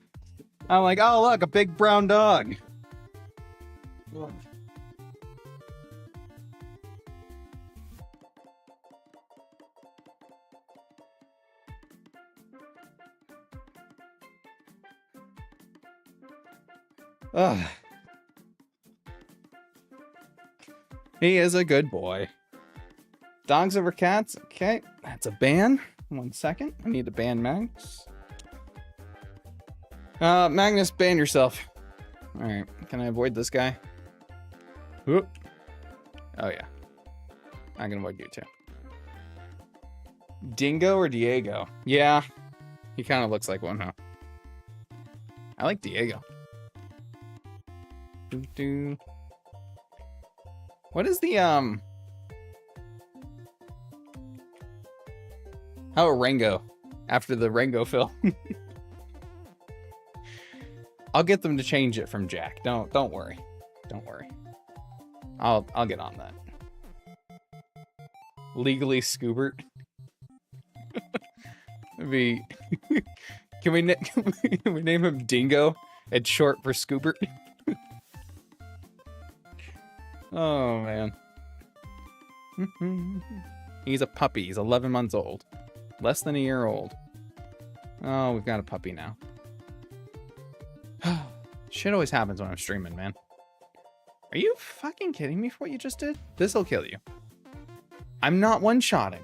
I'm like, oh look, a big brown dog. Ugh. He is a good boy. Dogs over cats. Okay, that's a ban. 1 second. I need to ban Magnus. Magnus, ban yourself. All right. Can I avoid this guy? Whoop. Oh yeah. I can avoid you too. Dingo or Diego? Yeah. He kind of looks like one, huh? I like Diego. Doo-doo. What is the, Oh, Rango. After the Rango film. I'll get them to change it from Jack. Don't worry. Don't worry. I'll get on that. Legally Scoobert. Be can we name him Dingo? It's short for Scoobert. Oh, man. He's a puppy. He's 11 months old. Less than a year old. Oh, we've got a puppy now. Shit always happens when I'm streaming, man. Are you fucking kidding me for what you just did? This'll kill you. I'm not one-shotting.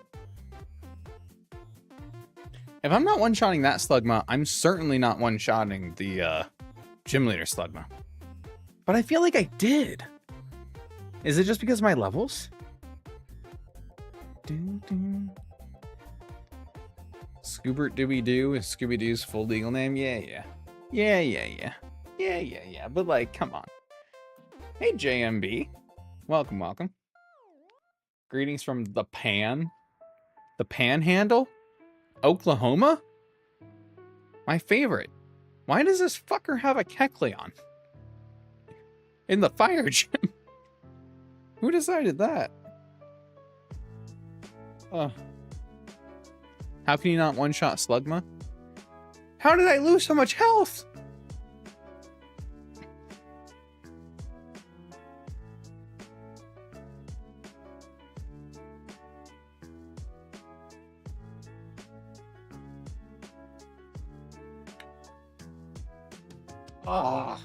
If I'm not one-shotting that Slugma, I'm certainly not one-shotting the gym leader Slugma. But I feel like I did. Is it just because of my levels? Scoobert Dooby-Doo is Scooby-Doo's full legal name? Yeah. But like, come on. Hey, JMB. Welcome. Greetings from the Pan. The Panhandle? Oklahoma? My favorite. Why does this fucker have a Kecleon? In the fire gym? Who decided that? How can you not one-shot Slugma? How did I lose so much health? Ah. Oh.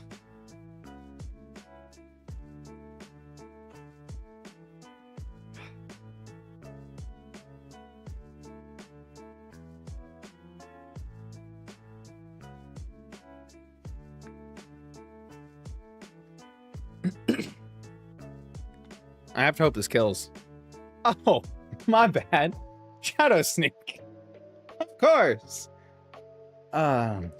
I have to hope this kills. Oh, my bad. Shadow Sneak. Of course. I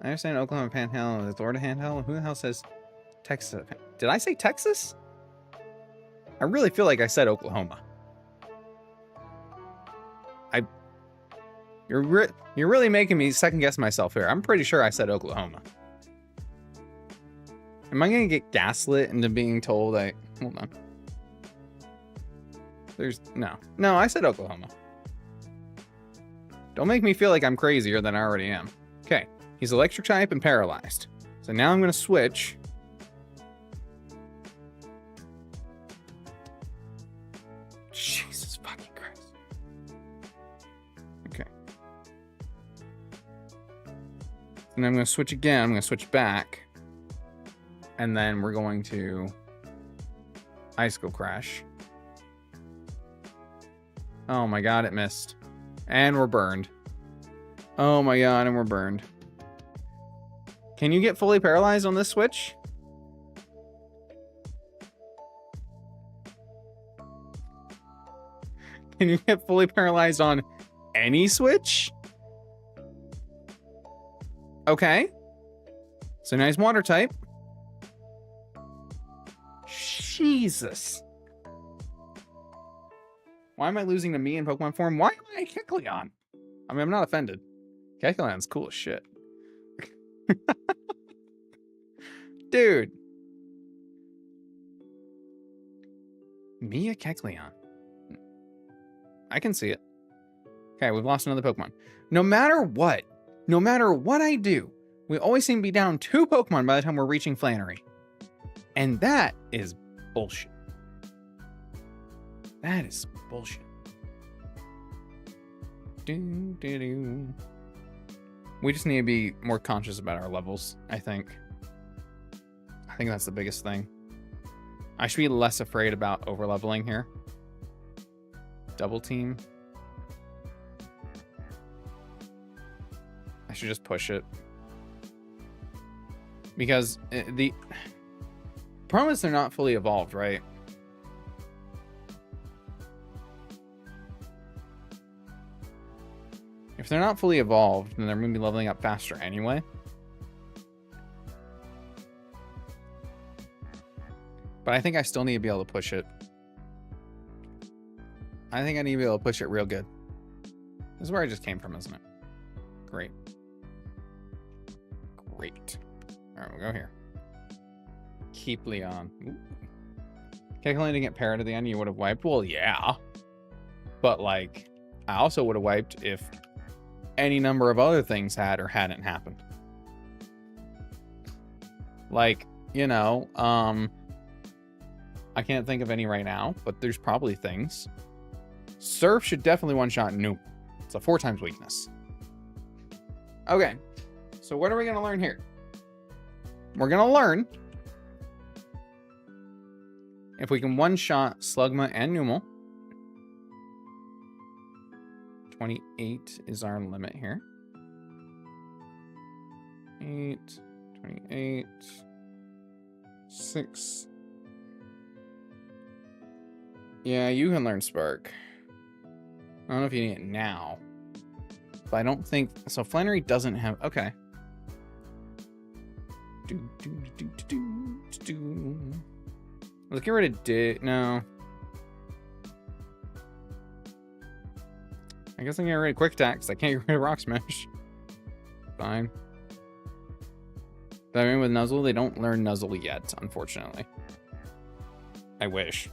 understand Oklahoma Panhandle and Florida Handheld. Who the hell says Texas? Did I say Texas? I really feel like I said Oklahoma. You're really making me second guess myself here. I'm pretty sure I said Oklahoma. Am I gonna get gaslit into being told I... Hold on. There's... No, I said Oklahoma. Don't make me feel like I'm crazier than I already am. Okay, he's electric type and paralyzed. So now I'm gonna switch. Jesus fucking Christ. Okay. And I'm gonna switch again. I'm gonna switch back. And then we're going to Icicle Crash. Oh my god, it missed. And we're burned. Oh my god, and we're burned. Can you get fully paralyzed on this switch? Can you get fully paralyzed on any switch? Okay. So now he's water type. Jesus. Why am I losing to me in Pokemon form? Why am I Kecleon? I mean, I'm not offended. Kecleon's cool as shit. Dude. Me a Kecleon. I can see it. Okay, we've lost another Pokemon. No matter what I do, we always seem to be down 2 Pokemon by the time we're reaching Flannery. And that is bullshit. That is bullshit. We just need to be more conscious about our levels, I think. I think that's the biggest thing. I should be less afraid about overleveling here. Double team. I should just push it. Because the problem is they're not fully evolved, right? If they're not fully evolved, then they're going to be leveling up faster anyway. But I think I still need to be able to push it. I think I need to be able to push it real good. This is where I just came from, isn't it? Great. Great. All right, we'll go here. Keep Leon. Kecleon didn't get parried at the end. You would have wiped. Well, yeah. But, like, I also would have wiped if any number of other things had or hadn't happened. Like, you know, I can't think of any right now, but there's probably things. Surf should definitely one-shot Nope. It's a 4 times weakness. Okay. So what are we going to learn here? We're going to learn if we can one-shot Slugma and Numel. 28 is our limit here. 8, 28, 6. Yeah, you can learn Spark. I don't know if you need it now. But I don't think... So Flannery doesn't have... Okay. Let's get rid of... No. I guess I'm getting rid of Quick Attack because I can't get rid of Rock Smash. Fine. But I mean, with Nuzzle, they don't learn Nuzzle yet, unfortunately. I wish.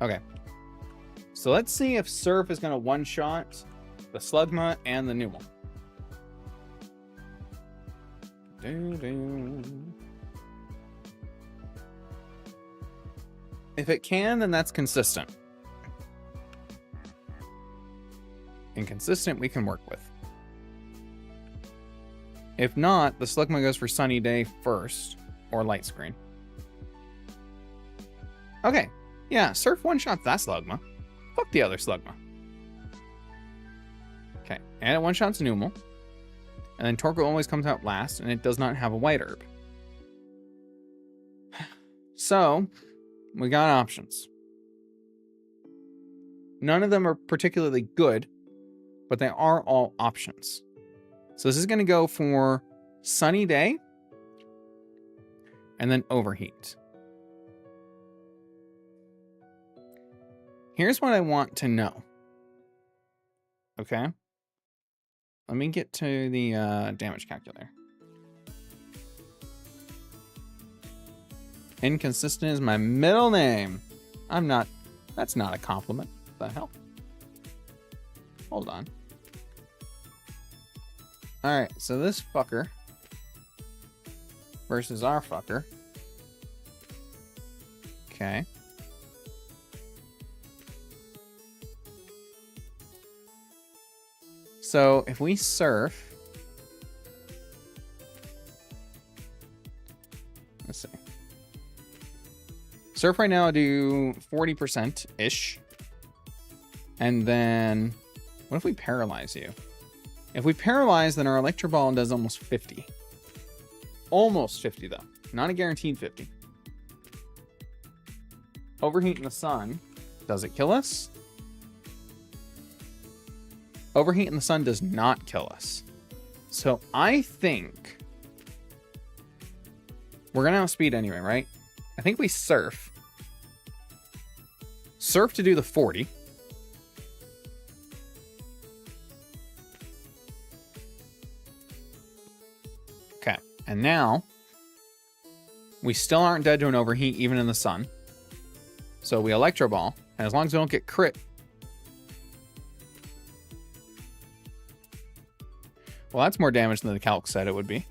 Okay. So let's see if Surf is going to one-shot the Slugma and the Numel. If it can, then that's consistent. Inconsistent, we can work with. If not, the Slugma goes for Sunny Day first, or Light Screen. Okay, yeah, Surf one-shots that Slugma. Fuck the other Slugma. Okay, and it one-shots Numel. And then Torkoal always comes out last, and it does not have a White Herb. So, we got options. None of them are particularly good, but they are all options. So this is going to go for Sunny Day, and then Overheat. Here's what I want to know. Okay? Let me get to the damage calculator. Inconsistent is my middle name. I'm not... That's not a compliment. What the hell? Hold on. Alright, so this fucker versus our fucker. Okay. So if we surf, let's see. Surf right now, I do 40%-ish. And then, what if we paralyze you? If we paralyze, then our Electro Ball does almost 50. Almost 50, though. Not a guaranteed 50. Overheat in the Sun. Does it kill us? Overheat in the Sun does not kill us. So I think we're going to outspeed anyway, right? I think we surf. Surf to do the 40. Okay. And now we still aren't dead to an overheat even in the Sun. So we Electro Ball. And as long as we don't get crit, well, that's more damage than the calc said it would be.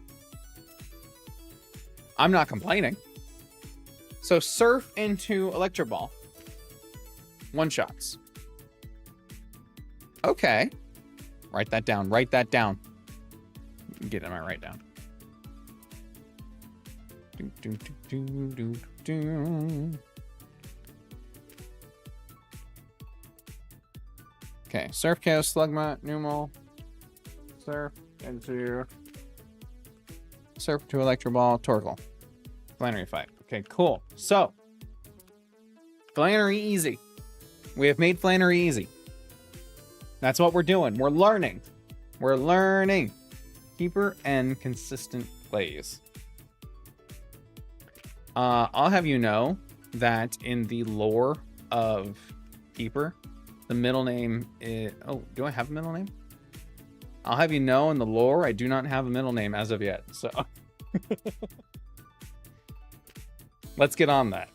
I'm not complaining. So surf into Electro Ball. One shots. Okay. Write that down. Write that down. Get in my write down. Okay. Surf Chaos Slugma, Numel. Surf into Surf to Electro Ball, Torkoal. Flannery fight. Okay, cool. So, Flannery easy. We have made Flannery easy. That's what we're doing. We're learning. We're learning. Keeper and consistent plays. I'll have you know that in the lore of Keeper, the middle name is... Oh, do I have a middle name? I'll have you know in the lore, I do not have a middle name as of yet, so... Let's get on that.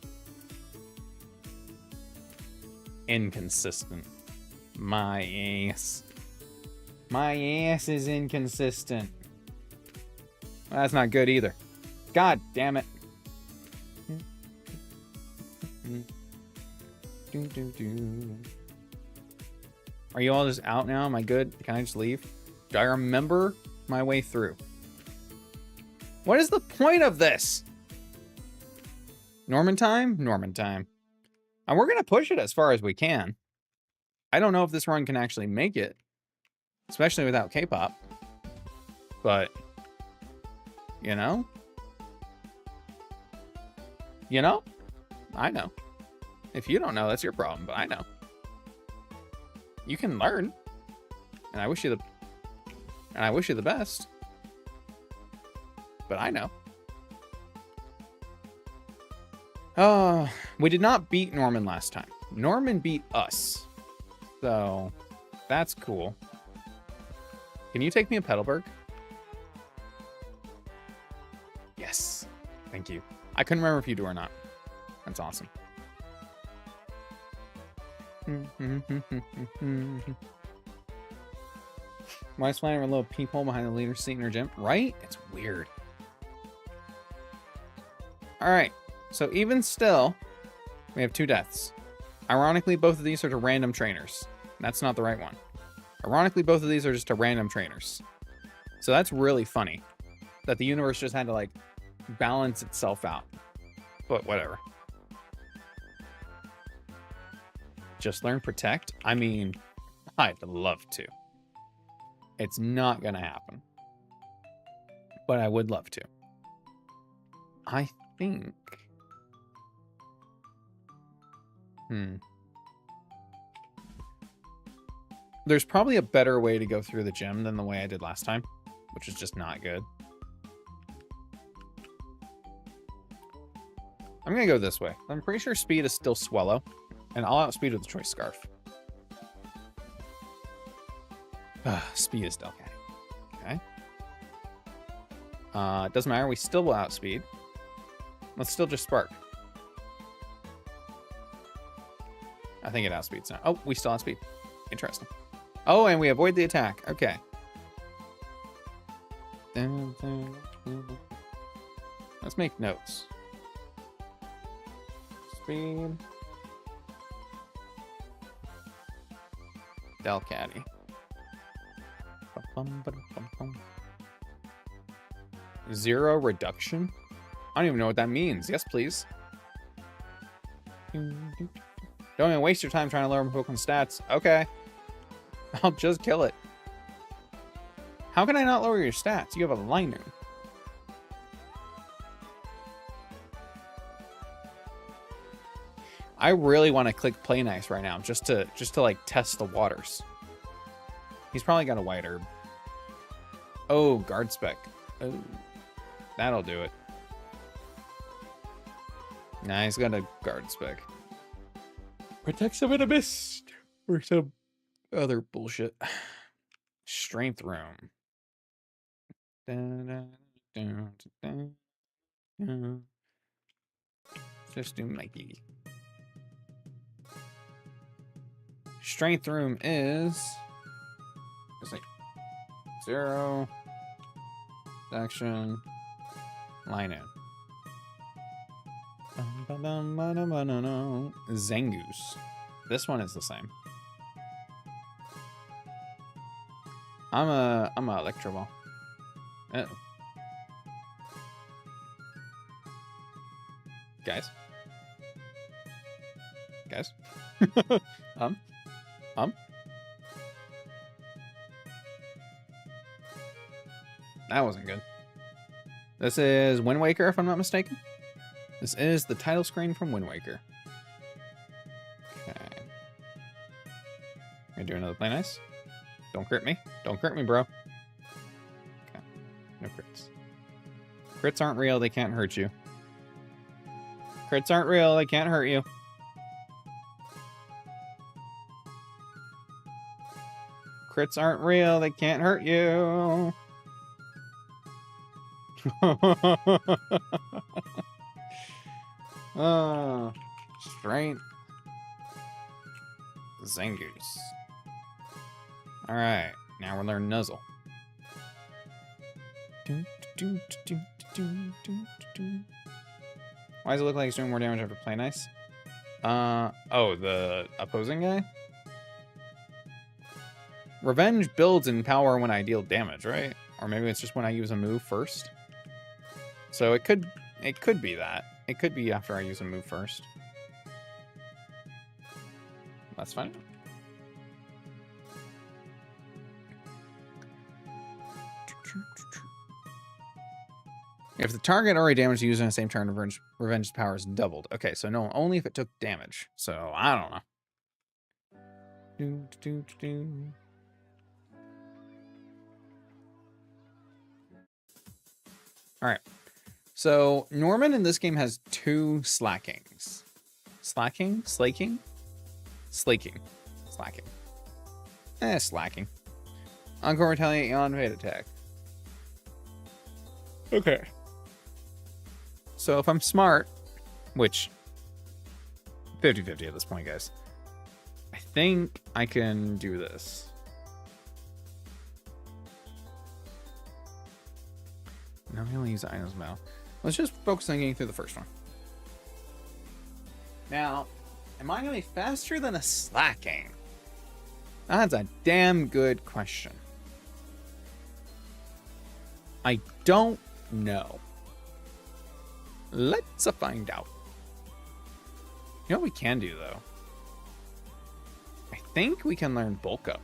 Inconsistent. My ass. My ass is inconsistent. That's not good either. God damn it. Are you all just out now? Am I good? Can I just leave? Do I remember my way through? What is the point of this? Norman time? Norman time. And we're going to push it as far as we can. I don't know if this run can actually make it. Especially without K-pop. But, you know? You know? I know. If you don't know, that's your problem, but I know. You can learn. And I wish you the best. But I know. Oh, we did not beat Norman last time. Norman beat us. So, that's cool. Can you take me a Petalburg? Yes. Thank you. I couldn't remember if you do or not. That's awesome. Why is Flannery a little peephole behind the leader's seat in her gym? Right? It's weird. Alright. So even still, we have 2 deaths. Ironically, both of these are to random trainers. That's not the right one. Ironically, both of these are just to random trainers. So that's really funny. That the universe just had to, like, balance itself out. But whatever. Just learn Protect? I mean, I'd love to. It's not gonna happen. But I would love to. I think... There's probably a better way to go through the gym than the way I did last time, which is just not good. I'm gonna go this way. I'm pretty sure speed is still Swellow, and I'll outspeed with the Choice Scarf. Speed is Delcat. Okay. It doesn't matter. We still will outspeed. Let's still just Spark. I think it outspeeds now. Oh, we still outspeed. Interesting. Oh, and we avoid the attack. Okay. Let's make notes. Speed. Delcatty. 0 reduction? I don't even know what that means. Yes, please. Don't even waste your time trying to lower Pokemon stats. Okay. I'll just kill it. How can I not lower your stats? You have a Linoon. I really want to click Play Nice right now, just to like test the waters. He's probably got a White Herb. Oh, Guard Spec. Oh, that'll do it. Nah, he's got a Guard Spec. Protect some in a mist or some other bullshit. Strength Room. Just do Mikey. Strength Room is like 0 action line in. Zangoose. This one is the same. I'm a Electro Ball. Uh-oh. Guys. That wasn't good. This is Wind Waker, if I'm not mistaken. This is the title screen from Wind Waker. Okay. Gonna do another Play Nice. Don't crit me. Don't crit me, bro. Okay. No crits. Crits aren't real. They can't hurt you. Crits aren't real. They can't hurt you. Crits aren't real. They can't hurt you. Oh, strength. Zangoose. All right, now we're learning Nuzzle. Why does it look like it's doing more damage after Play Nice? Oh, the opposing guy? Revenge builds in power when I deal damage, right? Or maybe it's just when I use a move first. So it could be that. It could be after I use a move first. That's fine. If the target already damaged used in the same turn, Revenge's power is doubled. Okay, so no, only if it took damage. So I don't know. All right. So Norman in this game has 2 slackings. Slacking? Slaking? Slaking. Slacking. Slacking. Encore Retaliate, Yawn, Fade Attack. Okay. So if I'm smart, which 50-50 at this point, guys, I think I can do this. Now we only use items now. Let's just focus on getting through the first one. Now, am I going to be faster than a slacking? That's a damn good question. I don't know. Let's find out. You know what we can do, though? I think we can learn Bulk Up.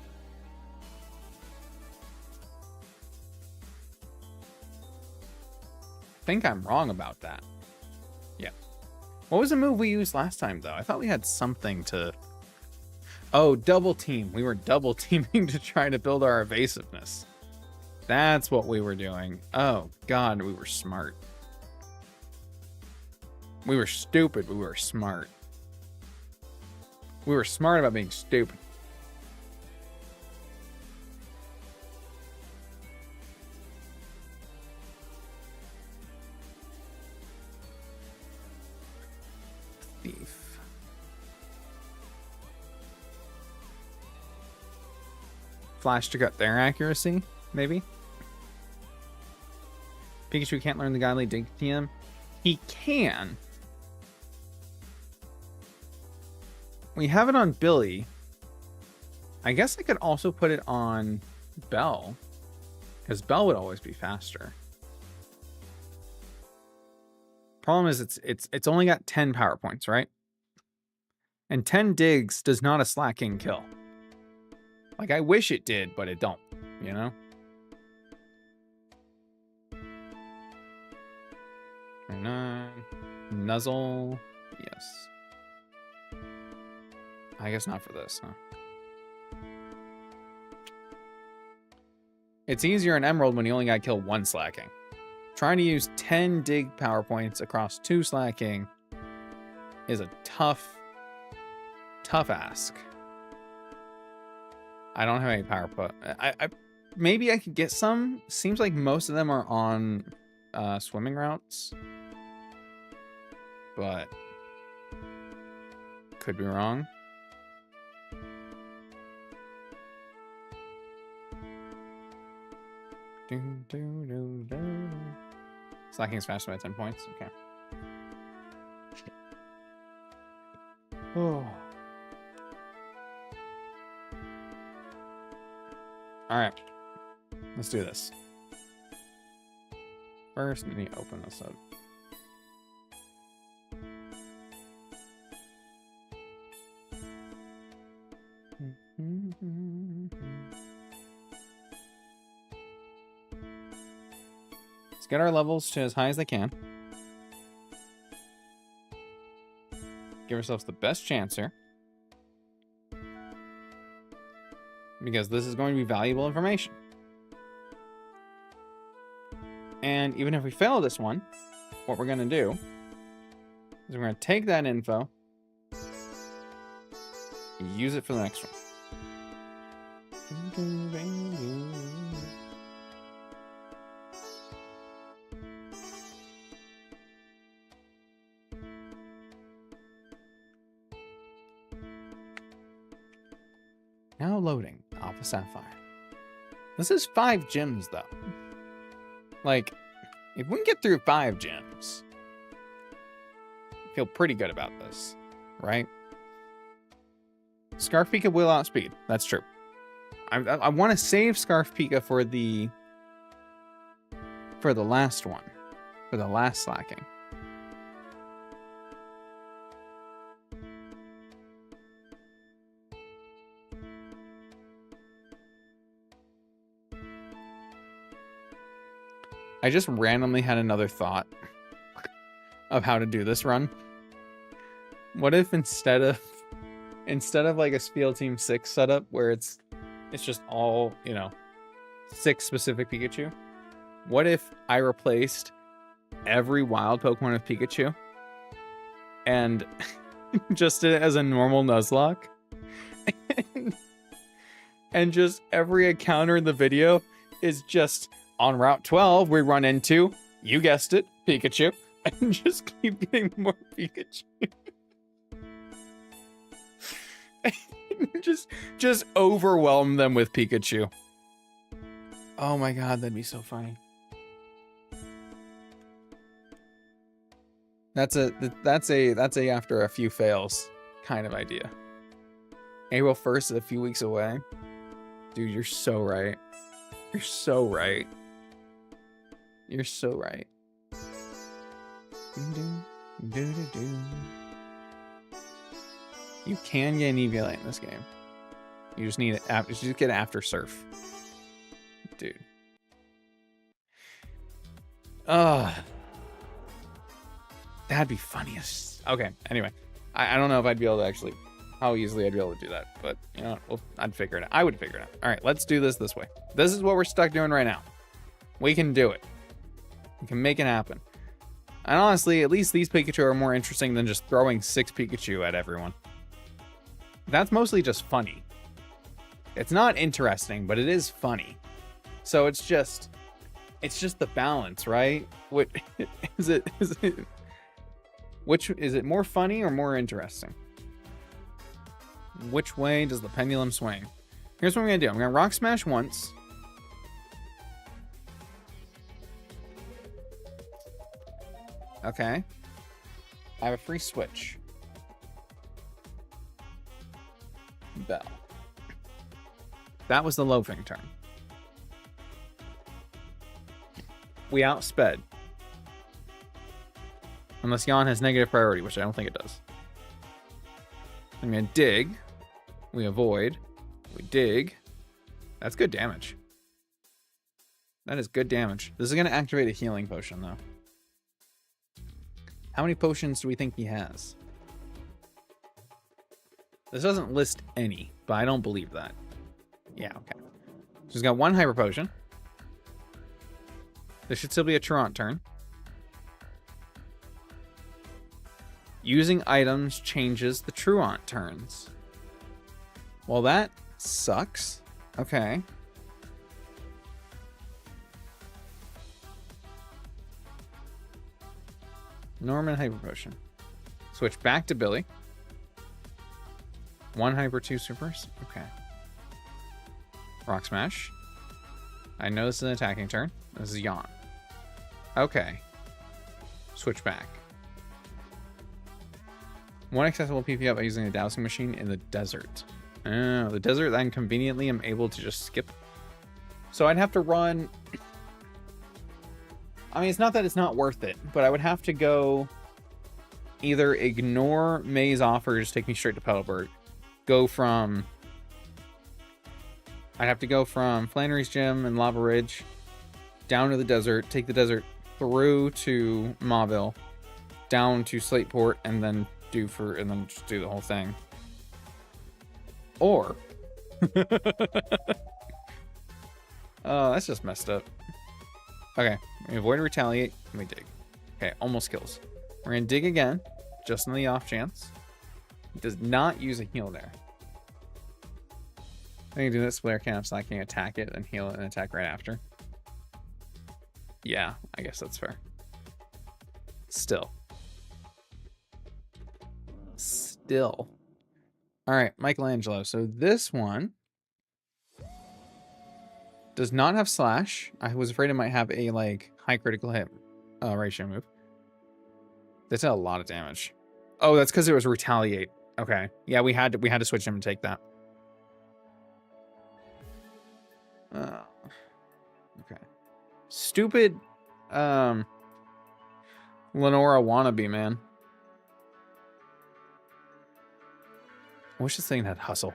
think I'm wrong about that. Yeah. What was the move we used last time, though? I thought we had something to... Oh, double team. We were double teaming to try to build our evasiveness. That's what we were doing. Oh, God, we were smart. We were stupid. We were smart. We were smart about being stupid. Thief. Flash to cut their accuracy, maybe? Pikachu can't learn the godly dig TM. He can. We have it on Billy. I guess I could also put it on Bell, because Bell would always be faster. Problem is it's only got 10 power points, right? And 10 digs does not a slacking kill. Like, I wish it did, but it don't, you know? Nuzzle, yes. I guess not for this, huh? It's easier in Emerald when you only gotta kill 1 slacking. Trying to use 10 dig power points across 2 slacking is a tough ask. I don't have any power put. Maybe I could get some. Seems like most of them are on swimming routes, but could be wrong. Slacking is faster by 10 points. Okay. Oh. All right. Let's do this. First, let me open this up. Let's get our levels to as high as they can. Give ourselves the best chance here, because this is going to be valuable information. And even if we fail this one, what we're going to do is we're going to take that info, use it for the next one. Now loading Alpha Sapphire. This is 5 gems, though. Like, if we can get through 5 gems, I feel pretty good about this, right? Scarf Pika will outspeed. That's true. I want to save Scarf Pika for the last one, for the last slacking. I just randomly had another thought of how to do this run. What if instead of like a Spiel Team 6 setup where it's just all, you know, 6 specific Pikachu, what if I replaced every wild Pokemon with Pikachu and just did it as a normal Nuzlocke? And just every encounter in the video is just on Route 12, we run into, you guessed it, Pikachu, and just keep getting more Pikachu. just overwhelm them with Pikachu. Oh my god, that'd be so funny. That's a after a few fails kind of idea. April 1st is a few weeks away. Dude, you're so right. You're so right. You're so right. You can get an Eviolite in this game. You just need it. You just get After Surf, dude. That'd be funniest. Okay, anyway. I don't know if I'd be able to actually, how easily I'd be able to do that. But, you know, well, I'd figure it out. I would figure it out. All right, let's do this way. This is what we're stuck doing right now. We can do it. We can make it happen. And honestly, at least these Pikachu are more interesting than just throwing 6 Pikachu at everyone. That's mostly just funny. It's not interesting, but it is funny. So it's just the balance, right? What is it? Which is it more funny or more interesting? Which way does the pendulum swing? Here's what I'm gonna do. I'm gonna Rock Smash once. Okay. I have a free switch. Bell. That was the loafing turn. We outsped. Unless Yon has negative priority, which I don't think it does. I'm gonna dig. We avoid. We dig. That's good damage. That is good damage. This is gonna activate a healing potion, though. How many potions do we think he has? This doesn't list any, but I don't believe that. Yeah, okay. So he's got 1 Hyper Potion. This should still be a Truant turn. Using items changes the Truant turns. Well, that sucks. Okay. Norman Hyper Potion. Switch back to Billy. 1 Hyper, 2 Supers. Okay. Rock Smash. I know this is an attacking turn. This is Yawn. Okay. Switch back. 1 accessible PP up by using a dowsing machine in the desert. Oh, the desert I conveniently am able to just skip. So I'd have to run... I mean, it's not that it's not worth it, but I would have to go either ignore May's offers, take me straight to Petalburg, go from... I'd have to go from Flannery's Gym and Lava Ridge down to the desert, take the desert through to Mauville, down to Slateport, and then just do the whole thing. Or oh, that's just messed up. Okay, we avoid and retaliate, and we dig. Okay, almost kills. We're gonna dig again, just on the off chance. It does not use a heal there. I think do this player can so I can attack it and heal it and attack right after. Yeah, I guess that's fair. Still. All right, Michelangelo. So this one does not have slash. I was afraid it might have a like high critical hit ratio move. That's a lot of damage. Oh, that's because it was retaliate. Okay, yeah, we had to switch him and take that. Okay. Stupid Lenora wannabe, man. I wish this thing had hustle.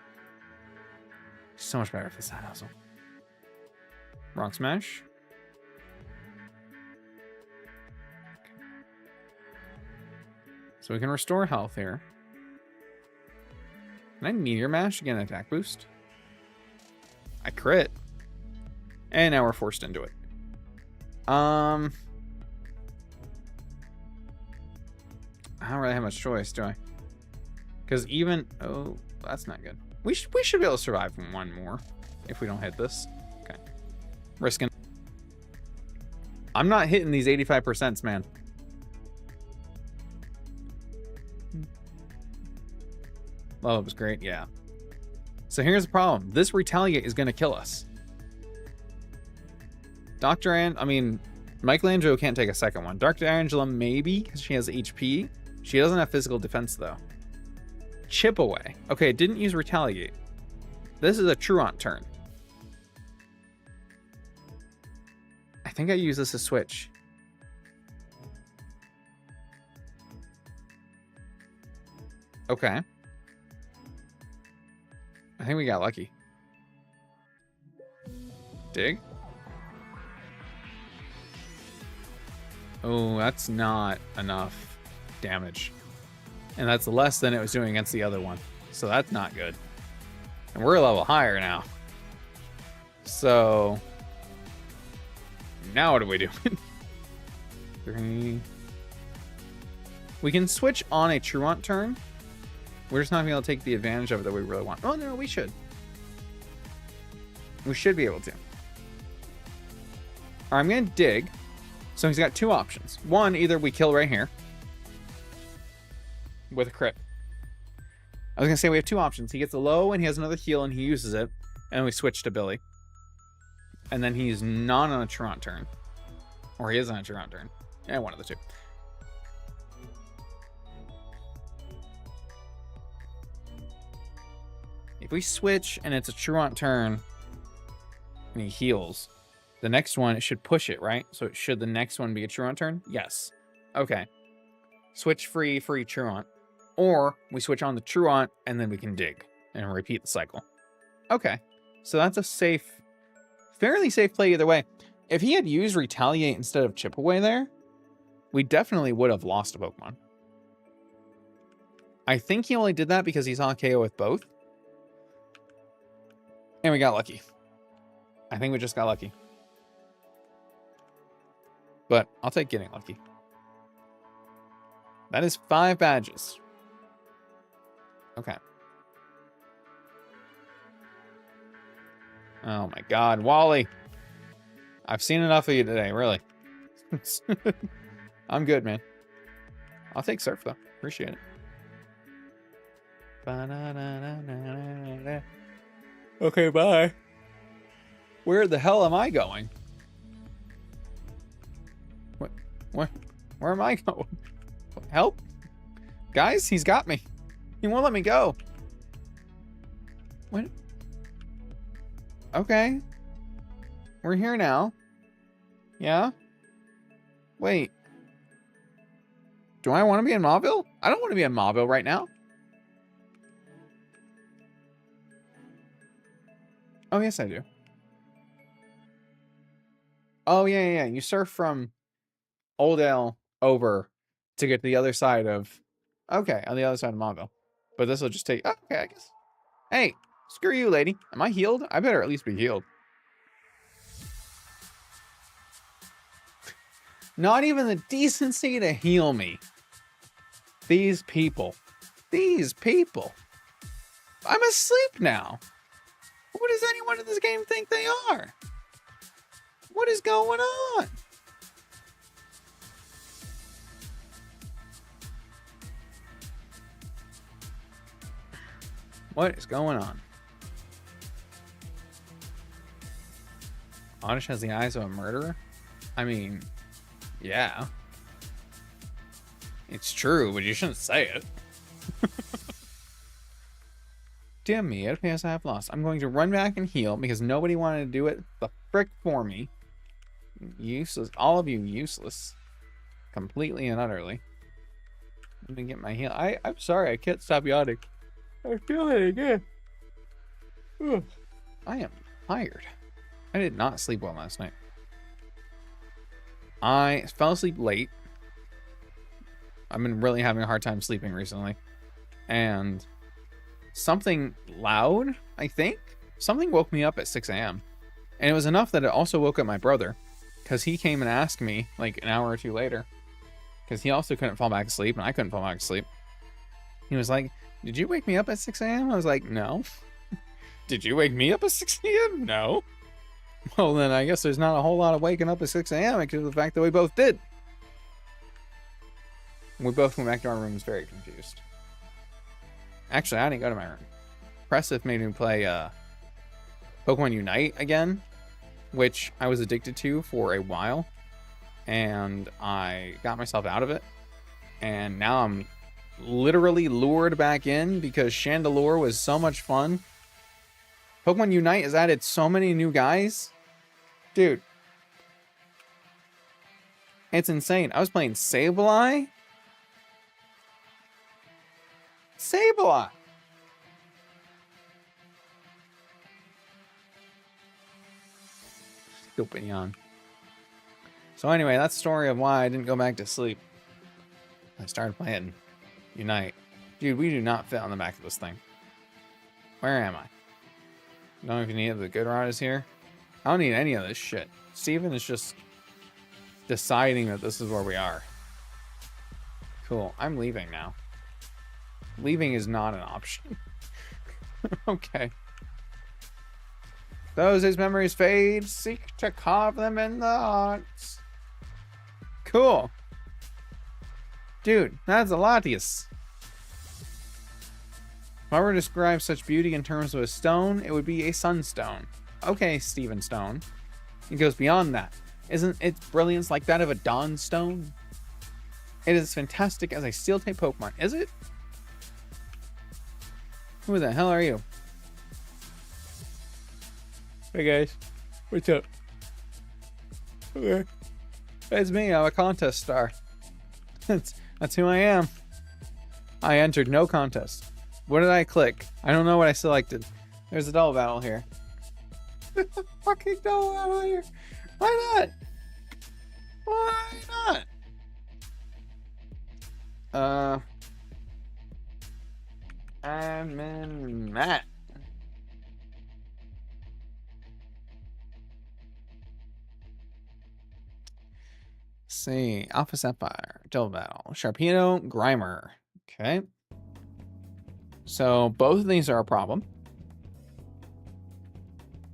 So much better if this had hustle. Rock Smash. Okay. So we can restore health here. Can I Meteor Mash to get an attack boost? I crit. And now we're forced into it. I don't really have much choice, do I? Because even... Oh, that's not good. We should be able to survive from one more if we don't hit this. Okay. Risking. I'm not hitting these 85%, man. Well, it was great, yeah. So here's the problem. This retaliate is going to kill us. Michelangelo can't take a second one. Dr. Angela maybe, because she has HP. She doesn't have physical defense, though. Chip away. Okay, it didn't use retaliate. This is a Truant turn. I think I use this as switch. Okay. I think we got lucky. Dig. Oh, that's not enough. damage. And that's less than it was doing against the other one. So that's not good. And we're a level higher now. So now what do we do? 3. We can switch on a Truant turn. We're just not going to be able to take the advantage of it that we really want. Oh, no, we should. We should be able to. All right, I'm going to dig. So he's got 2 options. One, either we kill right here with a crit. I was going to say we have 2 options. He gets a low and he has another heal and he uses it. And we switch to Billy. And then he's not on a Truant turn. Or he is on a Truant turn. Yeah, one of the 2. If we switch and it's a Truant turn and he heals, the next one, it should push it, right? So should the next one be a Truant turn? Yes. Okay. Switch free Truant. Or we switch on the Truant and then we can dig and repeat the cycle. Okay. So that's a safe, fairly safe play either way. If he had used Retaliate instead of Chip Away there, we definitely would have lost a Pokemon. I think he only did that because he saw KO with both. And we got lucky. I think we just got lucky. But I'll take getting lucky. That is 5 badges. Okay. Oh my God, Wally. I've seen enough of you today, really. I'm good, man. I'll take Surf, though. Appreciate it. Okay, bye. Where the hell am I going? Where am I going? Help? Guys, he's got me. He won't let me go. What? Okay. We're here now. Yeah? Wait. Do I want to be in Mauville? I don't want to be in Mauville right now. Oh, yes, I do. Oh, yeah. You surf from Oldale over to get to the other side of... Okay, on the other side of Mauville. But this will just take... Oh, okay, I guess. Hey, screw you, lady. Am I healed? I better at least be healed. Not even the decency to heal me. These people. These people. I'm asleep now. What does anyone in this game think they are? What is going on? What is going on? Oddish has the eyes of a murderer? I mean, yeah. It's true, but you shouldn't say it. Damn me, it appears I have lost. I'm going to run back and heal because nobody wanted to do it the frick for me. Useless. All of you useless. Completely and utterly. Let me get my heal. I'm sorry, I can't stop yawning. I feel it again. Ugh. I am tired. I did not sleep well last night. I fell asleep late. I've been really having a hard time sleeping recently. And something loud, I think? Something woke me up at 6 a.m. And it was enough that it also woke up my brother. Because he came and asked me like an hour or 2 later. Because he also couldn't fall back asleep and I couldn't fall back asleep. He was like, did you wake me up at 6 a.m.? I was like, no. Did you wake me up at 6 a.m.? No. Well, then I guess there's not a whole lot of waking up at 6 a.m. because of the fact that we both did. We both went back to our rooms very confused. Actually, I didn't go to my room. Presseth made me play Pokemon Unite again, which I was addicted to for a while. And I got myself out of it. And now I'm literally lured back in because Chandelure was so much fun. Pokemon Unite has added so many new guys. Dude. It's insane. I was playing Sableye. Sableye. Stupid yawn. So anyway, that's the story of why I didn't go back to sleep. I started playing Unite. Dude, we do not fit on the back of this thing. Where am I? Don't even need the good route is here. I don't need any of this shit. Steven is just deciding that this is where we are. Cool. I'm leaving now. Leaving is not an option. Okay. Those as memories fade, seek to carve them in the hearts. Cool. Dude, that's a Latias. If I were to describe such beauty in terms of a stone, it would be a sunstone. Okay, Steven Stone. It goes beyond that. Isn't its brilliance like that of a dawn stone? It is as fantastic as a steel type Pokemon. Is it? Who the hell are you? Hey guys, what's up? Okay. It's me, I'm a contest star. That's who I am. I entered no contest. What did I click? I don't know what I selected. There's a double battle here. Fucking double battle here. Why not? Why not? Admin Matt. See, Alpha Sapphire, double battle, Sharpedo, Grimer. Okay. So both of these are a problem.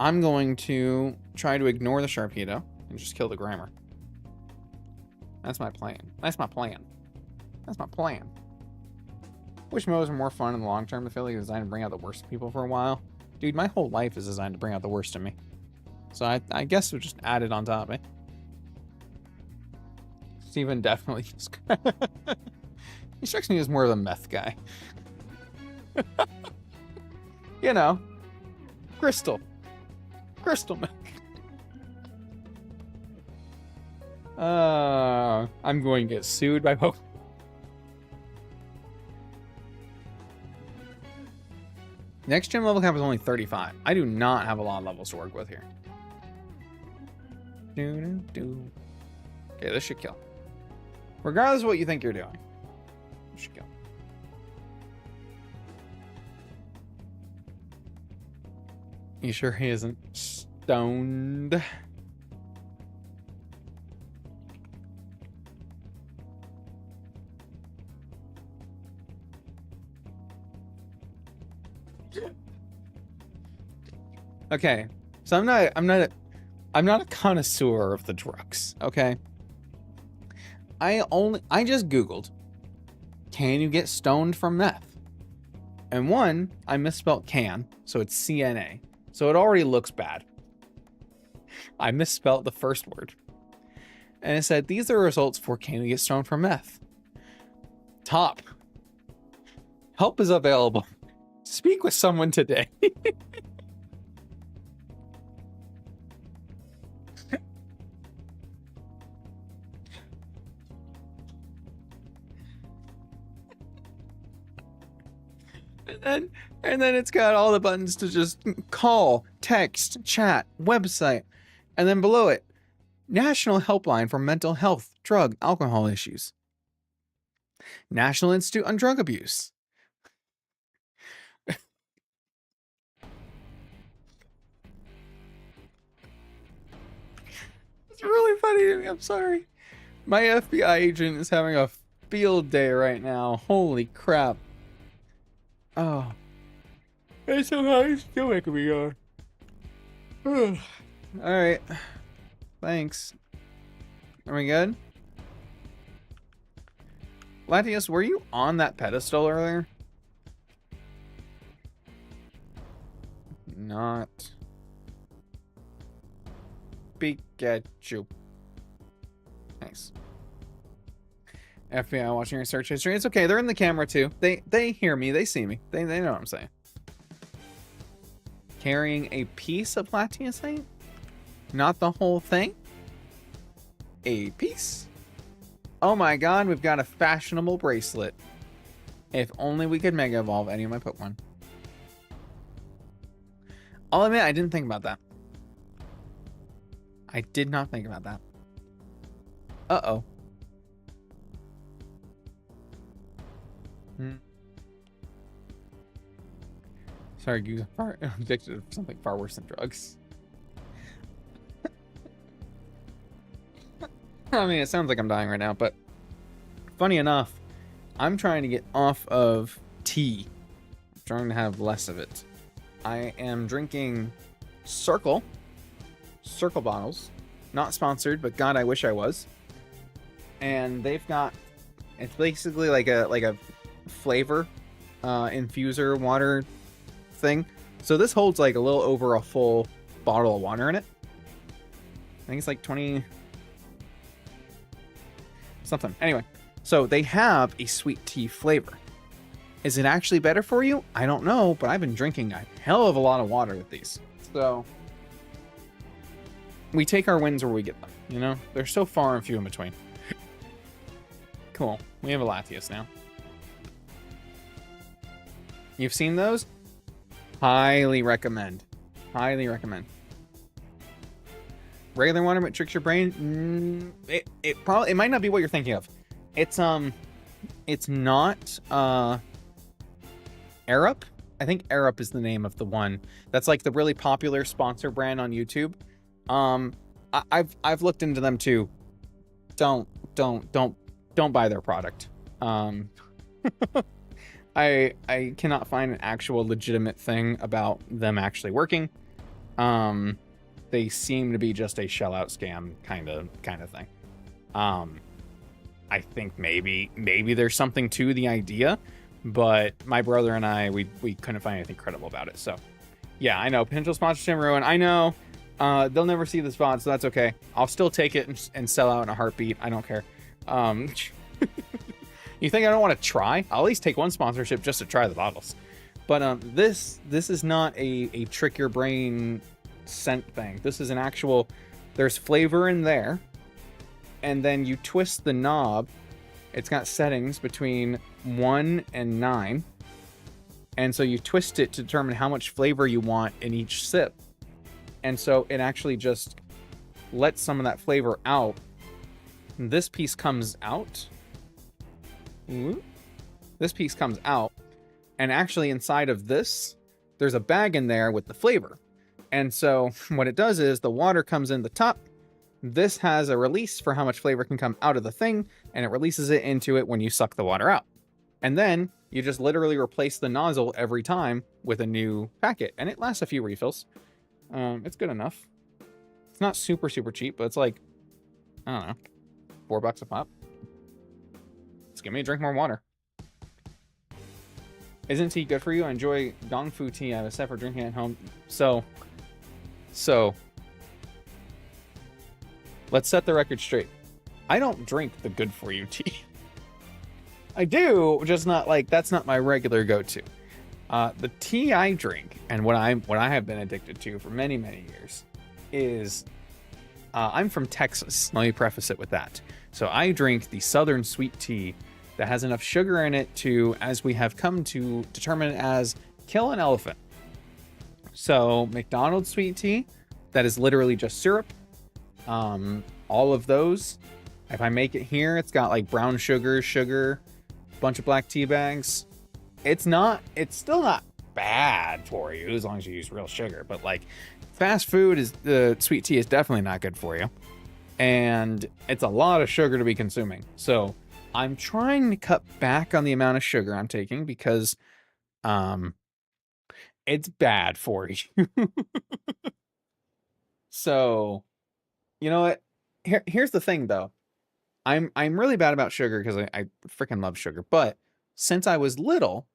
I'm going to try to ignore the Sharpedo and just kill the Grimer. That's my plan. That's my plan. That's my plan. Which modes are more fun in the long term? I feel like it's designed to bring out the worst in people for a while. Dude, my whole life is designed to bring out the worst in me. So I guess we'll just add it on top, eh? Steven definitely he strikes me as more of a meth guy. You know, crystal meth. I'm going to get sued by Pokemon. Next gym level cap is only 35. I do not have a lot of levels to work with here. Okay, this should kill. Regardless of what you think you're doing, this should kill. You sure he isn't stoned? Okay, so I'm not a connoisseur of the drugs, okay? I just Googled, can you get stoned from meth? And one, I misspelled can, so it's CNA. So it already looks bad. I misspelled the first word. And it said, these are results for can you get stoned from meth? Top. Help is available. Speak with someone today. And then it's got all the buttons to just call, text, chat, website, and then below it, National Helpline for Mental Health, Drug, Alcohol Issues. National Institute on Drug Abuse. It's really funny to me, I'm sorry. My FBI agent is having a field day right now. Holy crap. Oh. It's so hard, it's still making me go. Alright. Thanks. Are we good? Latias, were you on that pedestal earlier? Not. Pikachu. Nice. FBI watching your search history. It's okay. They're in the camera too. They hear me. They see me. They know what I'm saying. Carrying a piece of Latiasite? Not the whole thing? A piece? Oh my god, we've got a fashionable bracelet. If only we could Mega Evolve any of my Pokemon. I'll admit, I didn't think about that. I did not think about that. Uh-oh. Sorry, Goose, I'm addicted to something far worse than drugs. I mean, it sounds like I'm dying right now, but funny enough, I'm trying to get off of tea. I'm trying to have less of it. I am drinking Circle bottles. Not sponsored, but God, I wish I was. And they've got, it's basically like a flavor infuser water thing. So this holds like a little over a full bottle of water in it. I think it's like 20 something. Anyway, so they have a sweet tea flavor. Is it actually better for you? I don't know, but I've been drinking a hell of a lot of water with these. So we take our wins where we get them, you know? They're so far and few in between. Cool. We have a Latias now. You've seen those? Highly recommend. Highly recommend. Regular water but tricks your brain. It might not be what you're thinking of. It's not Arup. I think Arup is the name of the one. That's like the really popular sponsor brand on YouTube. I've looked into them too. Don't buy their product. I cannot find an actual legitimate thing about them actually working. They seem to be just a shell out scam kind of thing. I think maybe there's something to the idea, but my brother and I we couldn't find anything credible about it. So yeah, I know potential sponsorship ruin. I know they'll never see the spot, so that's okay. I'll still take it and sell out in a heartbeat. I don't care. You think I don't want to try? I'll at least take one sponsorship just to try the bottles. But this is not a trick your brain scent thing. This is an actual, there's flavor in there, and then you twist the knob. It's got settings between 1 and 9, and so you twist it to determine how much flavor you want in each sip, and so it actually just lets some of that flavor out. This piece comes out. This piece comes out, and actually inside of this there's a bag in there with the flavor. And so what it does is the water comes in the top. This has a release for how much flavor can come out of the thing, and it releases it into it when you suck the water out. And then you just literally replace the nozzle every time with a new packet, and it lasts a few refills. It's good enough. It's not super cheap, but it's like, I don't know, $4 a pop. Let's give me a drink more water. Isn't tea good for you? I enjoy Dong Fu tea. I have a set for drinking at home. So let's set the record straight. I don't drink the good for you tea. I do, just not like, that's not my regular go-to. The tea I drink, and what I have been addicted to for many years, is I'm from Texas. Let me preface it with that. So I drink the Southern sweet tea that has enough sugar in it to, as we have come to determine it as, kill an elephant. So McDonald's sweet tea, that is literally just syrup. All of those, if I make it here, it's got like brown sugar, bunch of black tea bags. It's still not bad for you as long as you use real sugar, but like fast food is, the sweet tea is definitely not good for you. And it's a lot of sugar to be consuming. So I'm trying to cut back on the amount of sugar I'm taking because it's bad for you. So, you know what? Here's the thing though. I'm really bad about sugar because I freaking love sugar. But since I was little,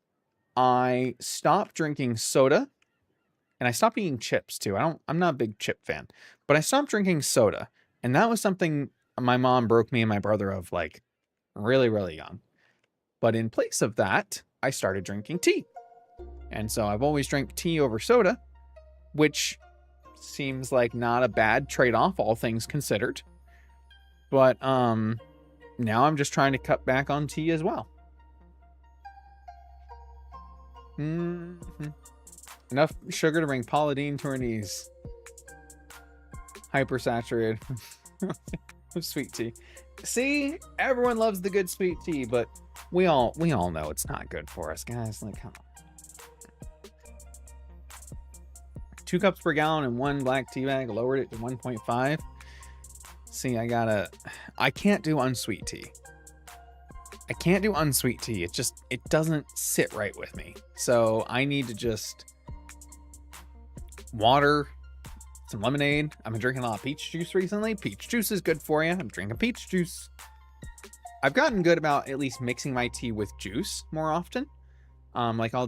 I stopped drinking soda and I stopped eating chips too. I'm not a big chip fan, but I stopped drinking soda. And that was something my mom broke me and my brother of like really young. But in place of that, I started drinking tea. And so I've always drank tea over soda, which seems like not a bad trade-off, all things considered. But now I'm just trying to cut back on tea as well. Enough sugar to bring Paula Deen to her knees. Hypersaturated sweet tea. See, everyone loves the good sweet tea, but We all know it's not good for us, guys. Like, come on. 2 cups per gallon and 1 black tea bag. Lowered it to 1.5. See, I can't do unsweet tea. I can't do unsweet tea. It doesn't sit right with me. So I need to just water, some lemonade. I've been drinking a lot of peach juice recently. Peach juice is good for you. I'm drinking peach juice. I've gotten good about at least mixing my tea with juice more often. Like I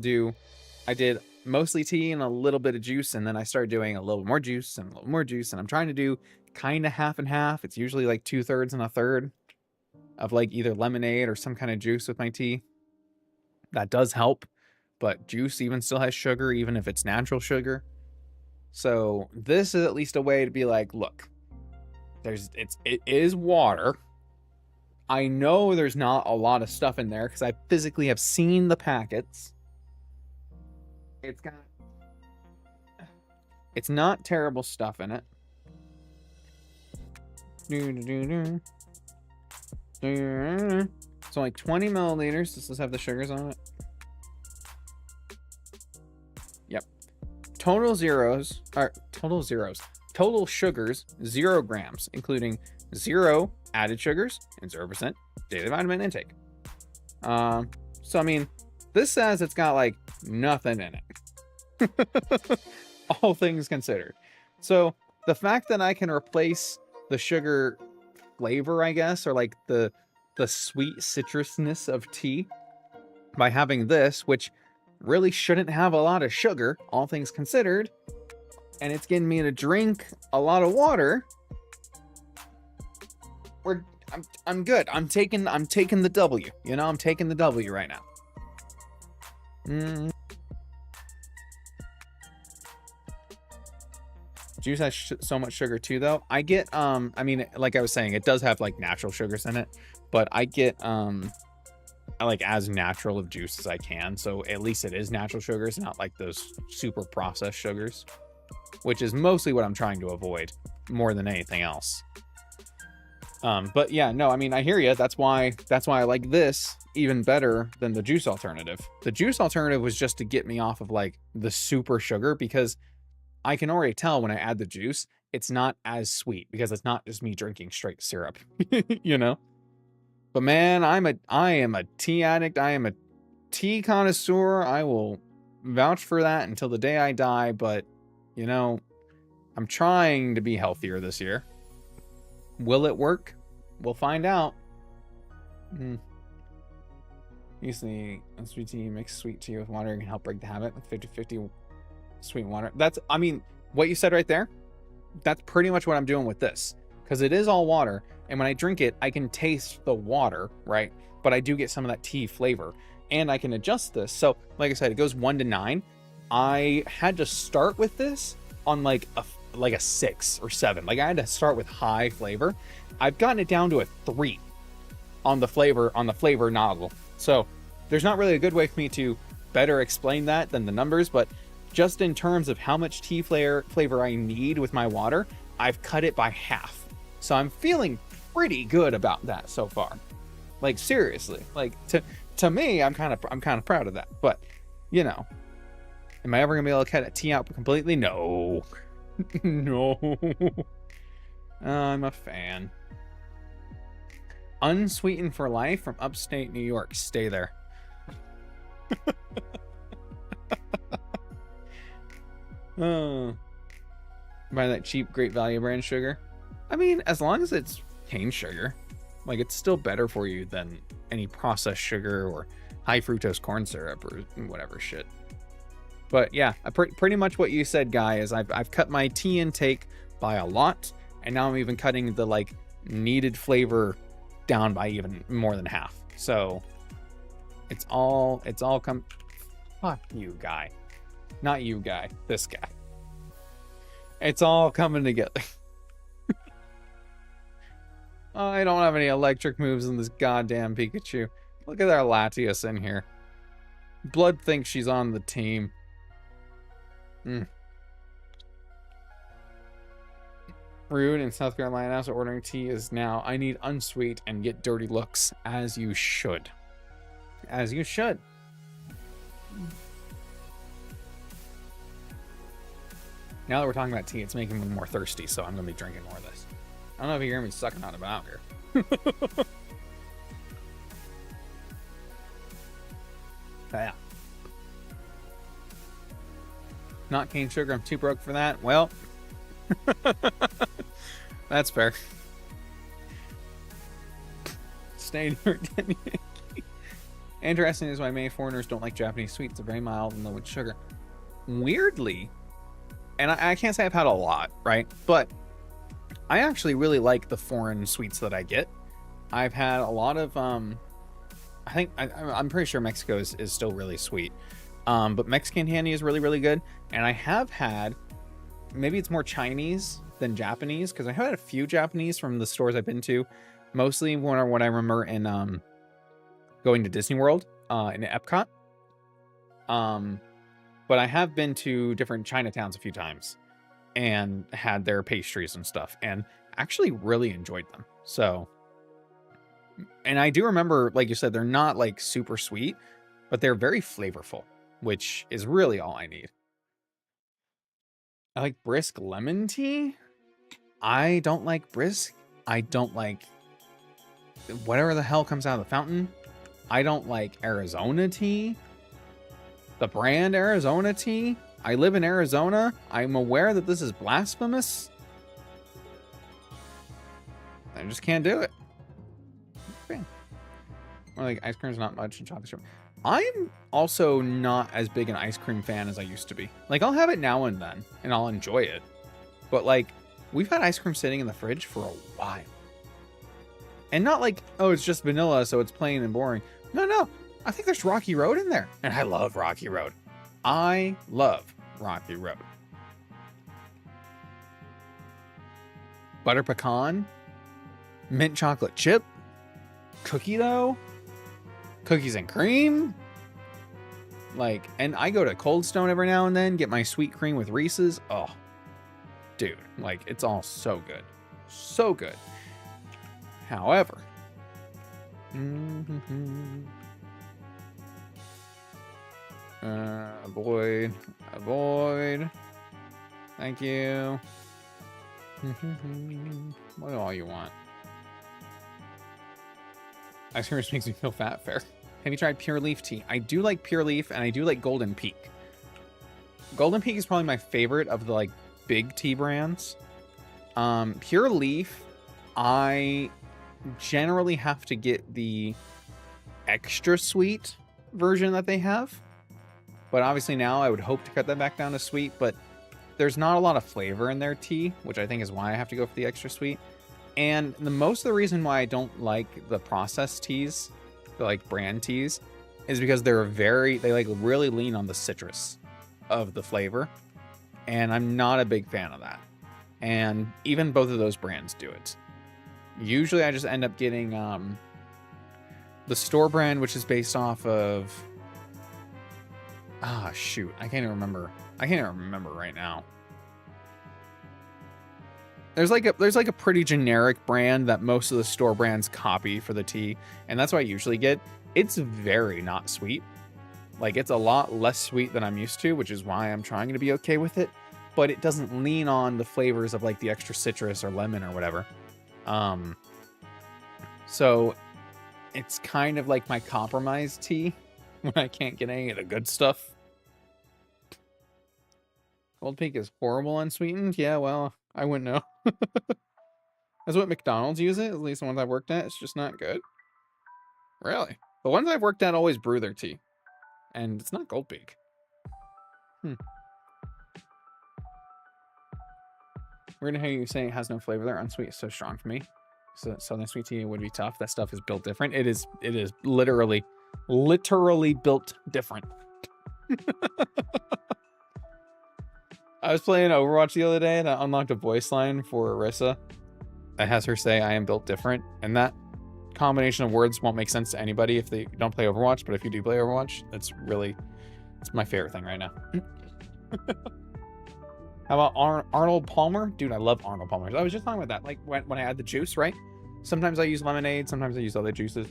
did mostly tea and a little bit of juice, and then I started doing a little more juice and a little more juice, and I'm trying to do kind of half and half. It's usually like 2/3 and 1/3 of like either lemonade or some kind of juice with my tea. That does help, but juice even still has sugar, even if it's natural sugar. So this is at least a way to be like, look, it is water. I know there's not a lot of stuff in there because I physically have seen the packets. It's not terrible stuff in it. It's only 20 milliliters. Does this have the sugars on it? Yep. Total sugars, 0 grams, including 0 added sugars and 0% daily vitamin intake. So I mean, this says it's got like nothing in it. All things considered. So the fact that I can replace the sugar flavor, I guess, or like the sweet citrusness of tea by having this, which really shouldn't have a lot of sugar, all things considered, and it's getting me to drink a lot of water. I'm good. I'm taking the W. You know, I'm taking the W right now. Juice has so much sugar too, though. I get I mean, like I was saying, it does have like natural sugars in it, but I get I like as natural of juice as I can, so at least it is natural sugars, not like those super processed sugars, which is mostly what I'm trying to avoid more than anything else. But yeah, no, I mean, I hear you. That's why I like this even better than the juice alternative. The juice alternative was just to get me off of like the super sugar, because I can already tell when I add the juice, it's not as sweet because it's not just me drinking straight syrup, you know? But man, I am a tea addict. I am a tea connoisseur. I will vouch for that until the day I die. But, you know, I'm trying to be healthier this year. Will it work? We'll find out. Usually, sweet tea, mix sweet tea with water can help break the habit with 50-50 sweet water. That's, I mean, what you said right there, that's pretty much what I'm doing with this. Because it is all water, and when I drink it, I can taste the water, right? But I do get some of that tea flavor, and I can adjust this. So, like I said, it goes 1 to 9. I had to start with this on like a 6 or 7. Like I had to start with high flavor. I've gotten it down to a 3 on the flavor nozzle. So there's not really a good way for me to better explain that than the numbers, but just in terms of how much tea flavor I need with my water, I've cut it by half. So I'm feeling pretty good about that so far. Like seriously, like to me, I'm kind of proud of that. But you know, am I ever gonna be able to cut a tea out completely? No. No. I'm a fan. Unsweetened for life from upstate New York. Stay there. Buy that cheap Great Value brand sugar. I mean, as long as it's cane sugar, like it's still better for you than any processed sugar or high fructose corn syrup or whatever shit. But yeah, pretty much what you said, Guy, is I've cut my tea intake by a lot, and now I'm even cutting the like needed flavor down by even more than half. So it's all come. Fuck you, Guy. Not you, Guy. This guy. It's all coming together. I don't have any electric moves in this goddamn Pikachu. Look at our Latias in here. Blood thinks she's on the team. Rude in South Carolina, so ordering tea is now, I need unsweet and get dirty looks, as you should. As you should. Now that we're talking about tea, it's making me more thirsty, so I'm going to be drinking more of this. I don't know if you hear me sucking on it, but I don't care. Yeah. Not cane sugar, I'm too broke for that. Well, that's fair. Stay near Interesting is why many foreigners don't like Japanese sweets. They're very mild and low in sugar. Weirdly, and I can't say I've had a lot, right? But I actually really like the foreign sweets that I get. I've had a lot of, I think, I'm pretty sure Mexico is still really sweet. But Mexican candy is really, really good. And I have had, maybe it's more Chinese than Japanese, because I have had a few Japanese from the stores I've been to. Mostly when I remember in going to Disney World in Epcot. But I have been to different Chinatowns a few times and had their pastries and stuff and actually really enjoyed them. So, and I do remember, like you said, they're not like super sweet, but they're very flavorful, which is really all I need. I like brisk lemon tea. I don't like brisk. I don't like whatever the hell comes out of the fountain. I don't like Arizona tea. The brand Arizona tea. I live in Arizona. I'm aware that this is blasphemous. I just can't do it. Okay. Well, like ice cream's not much and chocolate syrup. I'm also not as big an ice cream fan as I used to be. Like I'll have it now and then and I'll enjoy it. But like we've had ice cream sitting in the fridge for a while. And not like, oh, it's just vanilla, so it's plain and boring. No. I think there's Rocky Road in there. And I love Rocky Road. I love Rocky Road. Butter pecan. Mint chocolate chip. Cookie dough. Cookies and cream. Like, and I go to Cold Stone every now and then, get my sweet cream with Reese's. Oh, dude. Like, it's all so good. So good. However, avoid. Thank you. What all you want? Ice cream makes me feel fat. Fair. Have you tried Pure Leaf tea? I do like Pure Leaf, and I do like Golden Peak. Golden Peak is probably my favorite of the like big tea brands. Pure Leaf, I generally have to get the extra sweet version that they have, but obviously now I would hope to cut that back down to sweet, but there's not a lot of flavor in their tea, which I think is why I have to go for the extra sweet. And most of the reason why I don't like the processed teas, the like brand teas, is because they like really lean on the citrus of the flavor, and I'm not a big fan of that. And even both of those brands do it. Usually I just end up getting the store brand, which is based off of shoot, I can't even remember right now. There's like a pretty generic brand that most of the store brands copy for the tea, and that's what I usually get. It's very not sweet. Like it's a lot less sweet than I'm used to, which is why I'm trying to be okay with it, but it doesn't lean on the flavors of like the extra citrus or lemon or whatever. So it's kind of like my compromise tea when I can't get any of the good stuff. Cold Peak is horrible unsweetened. Yeah, well, I wouldn't know. That's what McDonald's use it. At least the ones I've worked at. It's just not good. Really? The ones I've worked at always brew their tea. And it's not Gold Peak. We're gonna hear you say it has no flavor there. Unsweet is so strong for me. So Southern sweet tea would be tough. That stuff is built different. It is literally built different. I was playing Overwatch the other day and I unlocked a voice line for Arissa that has her say, I am built different. And that combination of words won't make sense to anybody if they don't play Overwatch. But if you do play Overwatch, it's my favorite thing right now. How about Arnold Palmer? Dude, I love Arnold Palmer. I was just talking about that. Like when I add the juice, right? Sometimes I use lemonade. Sometimes I use other juices.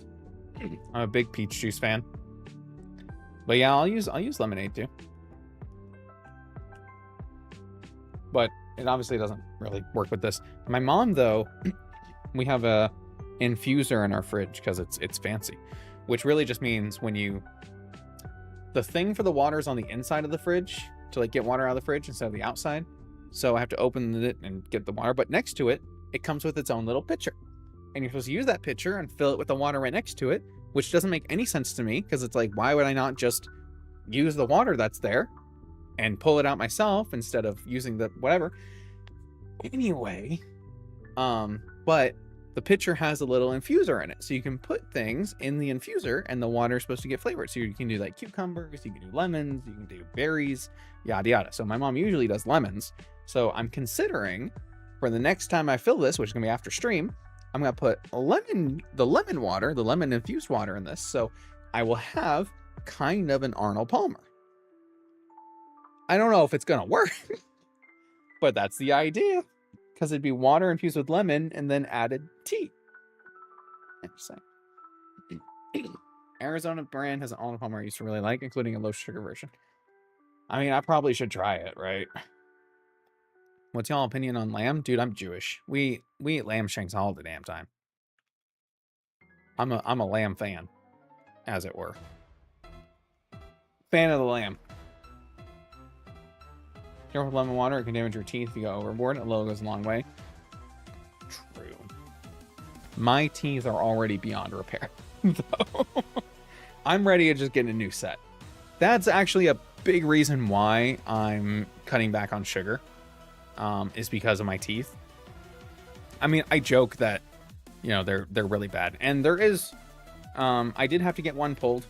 I'm a big peach juice fan. But yeah, I'll use lemonade too. But it obviously doesn't really work with this. My mom, though, we have a infuser in our fridge because it's fancy, which really just means when you, the thing for the water is on the inside of the fridge to like get water out of the fridge instead of the outside. So I have to open it and get the water. But next to it, it comes with its own little pitcher. And you're supposed to use that pitcher and fill it with the water right next to it, which doesn't make any sense to me because it's like, why would I not just use the water that's there and pull it out myself instead of using the whatever? Anyway, but the pitcher has a little infuser in it, so you can put things in the infuser and the water is supposed to get flavored. So you can do like cucumbers, you can do lemons, you can do berries, yada yada. So my mom usually does lemons, so I'm considering for the next time I fill this, which is gonna be after stream, I'm gonna put the lemon infused water in this, so I will have kind of an Arnold Palmer. I don't know if it's gonna work, but that's the idea, because it'd be water infused with lemon and then added tea. Interesting. Arizona brand has an Arnold Palmer I used to really like, including a low sugar version. I mean, I probably should try it, right? What's y'all opinion on lamb? Dude, I'm Jewish. We eat lamb shanks all the damn time. I'm a lamb fan, as it were. Fan of the lamb. Careful with lemon water, it can damage your teeth if you go overboard. A little goes a long way. True. My teeth are already beyond repair, though. I'm ready to just get a new set. That's actually a big reason why I'm cutting back on sugar, is because of my teeth. I mean, I joke that, you know, they're really bad, and there is, I did have to get one pulled,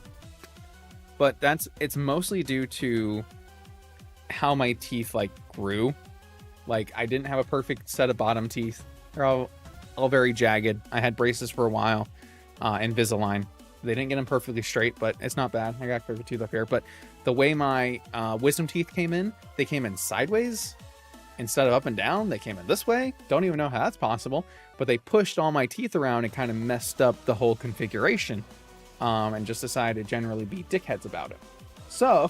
but it's mostly due to how my teeth like grew. Like, I didn't have a perfect set of bottom teeth. They're all very jagged. I had braces for a while, Invisalign. They didn't get them perfectly straight, but it's not bad. I got perfect tooth up here. But the way my wisdom teeth came in, they came in sideways instead of up and down. They came in this way. Don't even know how that's possible, but they pushed all my teeth around and kind of messed up the whole configuration, and just decided to generally be dickheads about it. So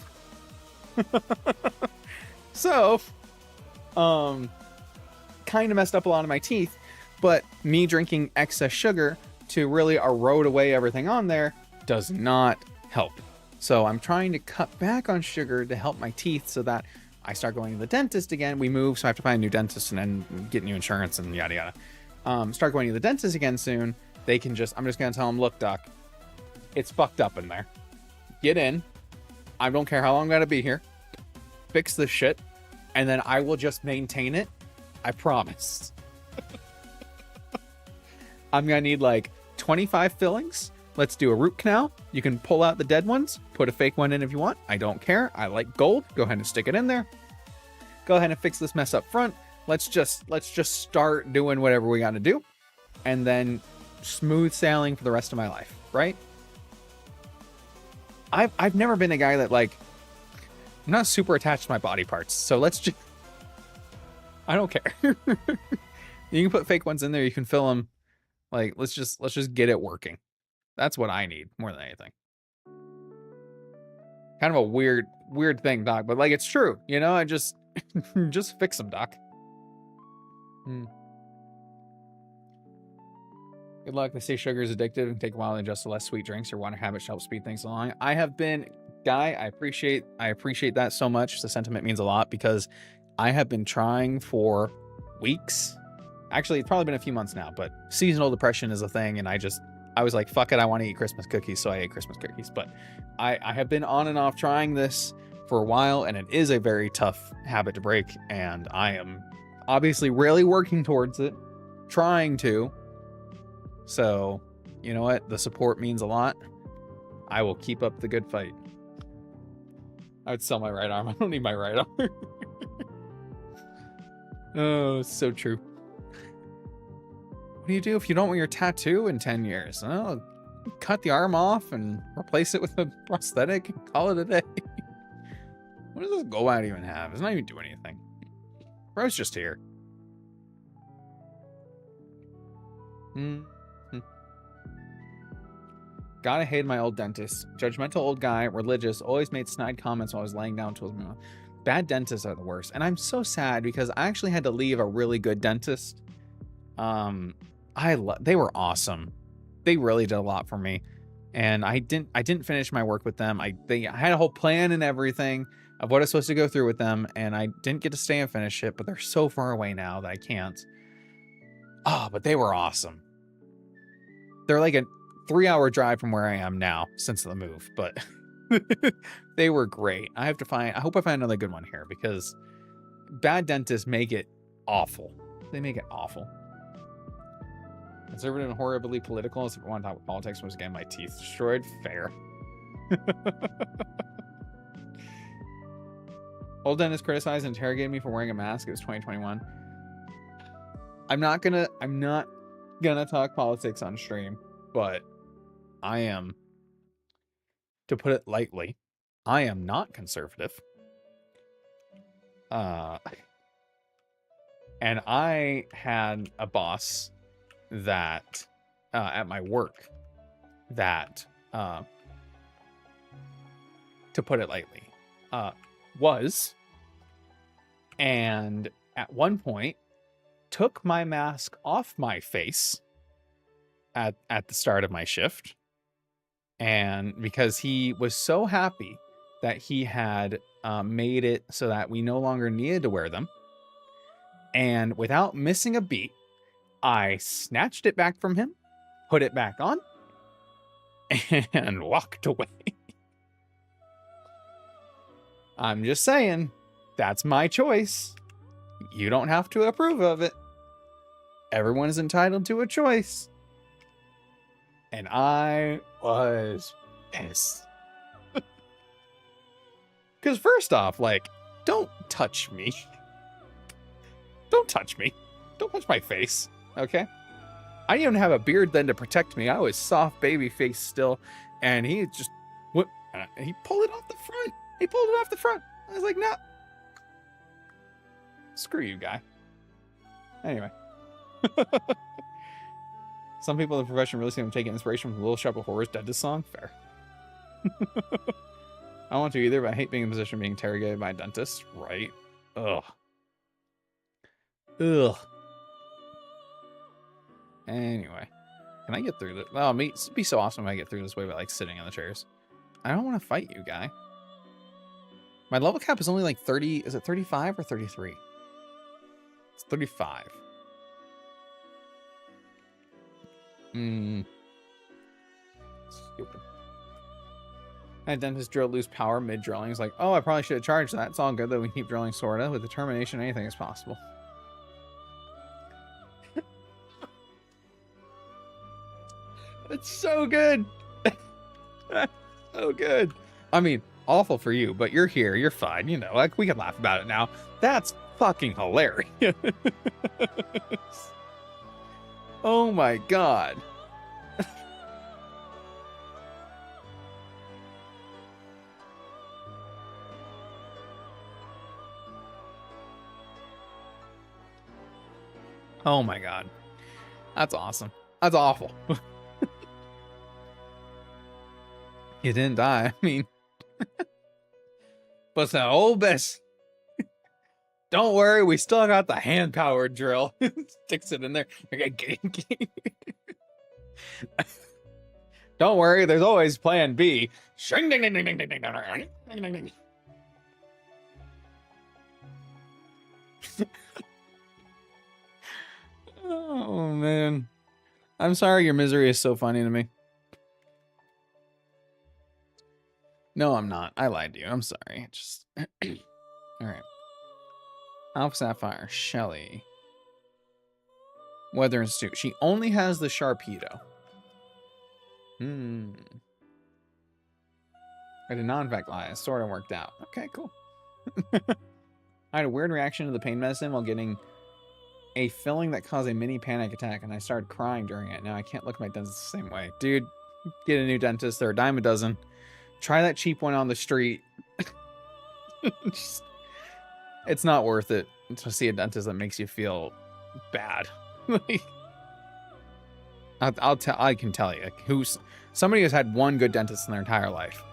kind of messed up a lot of my teeth, but me drinking excess sugar to really erode away everything on there does not help. So I'm trying to cut back on sugar to help my teeth so that I start going to the dentist again. We move, so I have to find a new dentist and then get new insurance and yada yada. Start going to the dentist again soon. They can I'm just gonna tell them, look, doc, it's fucked up in there. Get in. I don't care how long I'm gonna be here. Fix this shit, and then I will just maintain it. I promise. I'm gonna need like 25 fillings. Let's do a root canal. You can pull out the dead ones, put a fake one in if you want. I don't care. I like gold. Go ahead and stick it in there. Go ahead and fix this mess up front. Let's just start doing whatever we gotta do, and then smooth sailing for the rest of my life, right? I've never been a guy that, like, I'm not super attached to my body parts, so let's just, I don't care. You can put fake ones in there, you can fill them. Like, let's just get it working. That's what I need more than anything. Kind of a weird thing, doc, but like, it's true, you know. I just just fix them, doc. Good luck. They say sugar is addictive and take a while to adjust to less sweet drinks. Your water habit should help speed things along. I have been, Guy, I appreciate that so much. The sentiment means a lot because I have been trying for weeks. Actually, it's probably been a few months now, but seasonal depression is a thing, and I was like, fuck it, I want to eat Christmas cookies, so I ate Christmas cookies. But I have been on and off trying this for a while, and it is a very tough habit to break, and I am obviously really working towards it, trying to. So, you know what? The support means a lot. I will keep up the good fight. I would sell my right arm. I don't need my right arm. Oh, so true. What do you do if you don't want your tattoo in 10 years? Oh, cut the arm off and replace it with a prosthetic and call it a day. What does this go out even have? It's not even doing anything. Bro's just here. God, I hated my old dentist. Judgmental old guy, religious, always made snide comments while I was laying down tools in my mouth. Bad dentists are the worst. And I'm so sad because I actually had to leave a really good dentist. They were awesome. They really did a lot for me. And I didn't finish my work with them. I had a whole plan and everything of what I was supposed to go through with them, and I didn't get to stay and finish it, but they're so far away now that I can't. Oh, but they were awesome. They're like a 3-hour drive from where I am now since the move, but they were great. I hope I find another good one here because bad dentists make it awful. They make it awful. Conservative and horribly political. If I want to talk about politics, was getting my teeth destroyed. Fair. Old dentist criticized and interrogated me for wearing a mask. It was 2021. I'm not gonna talk politics on stream, but I am, to put it lightly, I am not conservative. And I had a boss that at my work that to put it lightly was, and at one point took my mask off my face at the start of my shift, and because he was so happy that he had made it so that we no longer needed to wear them, and without missing a beat, I snatched it back from him, put it back on, and walked away. I'm just saying, that's my choice. You don't have to approve of it. Everyone is entitled to a choice. And I was pissed. Because first off, like, don't touch me. Don't touch me. Don't touch my face. Okay? I didn't even have a beard then to protect me. I was soft baby face still. And he just he pulled it off the front. He pulled it off the front. I was like, nah. Screw you, guy. Anyway. Some people in the profession really seem to take inspiration from the Little Shop of Horrors dentist song. Fair. I don't want to either, but I hate being in a position of being interrogated by a dentist. Right? Ugh. Ugh. Anyway. Can I get through this? Oh, it'd be so awesome if I get through this way by, like, sitting in the chairs. I don't want to fight you, guy. My level cap is only like 30. Is it 35 or 33? It's 35. Stupid. And dentist drill lose power mid drilling. He's like, oh, I probably should have charged that. It's all good that we keep drilling, sorta. With determination, anything is possible. It's so good. So good. I mean, awful for you, but you're here. You're fine. You know, like, we can laugh about it now. That's fucking hilarious. Oh my god. Oh my god. That's awesome. That's awful. You didn't die. I mean, but the old best. Don't worry, we still got the hand-powered drill. Sticks it in there. Don't worry, there's always plan B. Oh, man. I'm sorry your misery is so funny to me. No, I'm not. I lied to you. I'm sorry. Just alright. Alpha Sapphire, Shelly. Weather Institute. She only has the Sharpedo. I did not in fact lie. It sort of worked out. Okay, cool. I had a weird reaction to the pain medicine while getting a filling that caused a mini panic attack, and I started crying during it. Now I can't look at my dentist the same way. Dude, get a new dentist. They're a dime a dozen. Try that cheap one on the street. It's not worth it to see a dentist that makes you feel bad. I can tell you. Somebody who's had one good dentist in their entire life.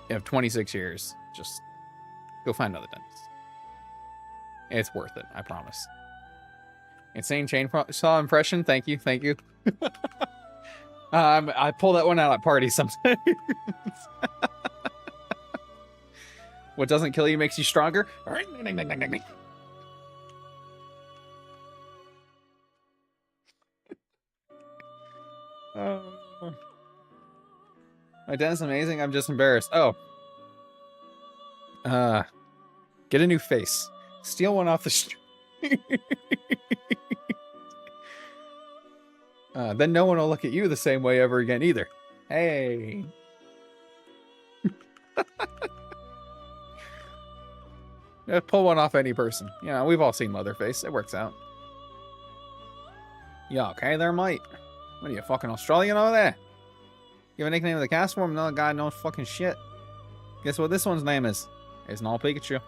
You have 26 years. Just go find another dentist. It's worth it. I promise. Insane chainsaw impression. Thank you. Thank you. I pull that one out at parties sometimes. What doesn't kill you makes you stronger. My dentist's amazing. I'm just embarrassed. Oh. Get a new face. Steal one off the street. Then no one will look at you the same way ever again either. Hey. Yeah, pull one off any person. You know, we've all seen Leatherface. It works out. Yeah, okay there, mate. What are you, fucking Australian over there? You have a nickname of the cast for him? No, God knows fucking shit. Guess what this one's name is? It's not Pikachu.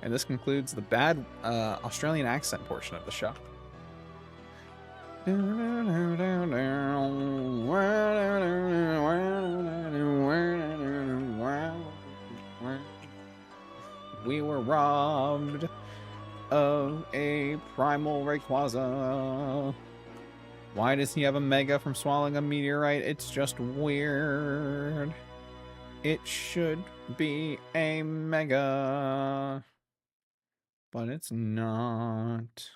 And this concludes the bad Australian accent portion of the show. We were robbed of a primal Rayquaza. Why does he have a mega from swallowing a meteorite? It's just weird. It should be a mega, but it's not.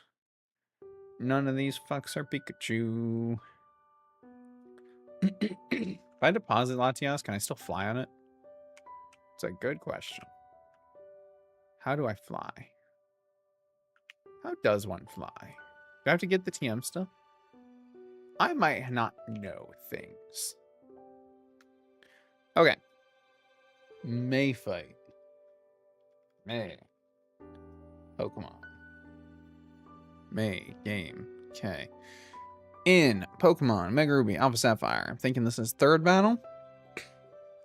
None of these fucks are Pikachu. If I deposit Latias, can I still fly on it? It's a good question. How do I fly? How does one fly? Do I have to get the TM still? I might not know things. Okay. May fight. May. Pokemon. May game. Okay. In Pokemon Mega Ruby Alpha Sapphire. I'm thinking this is third battle.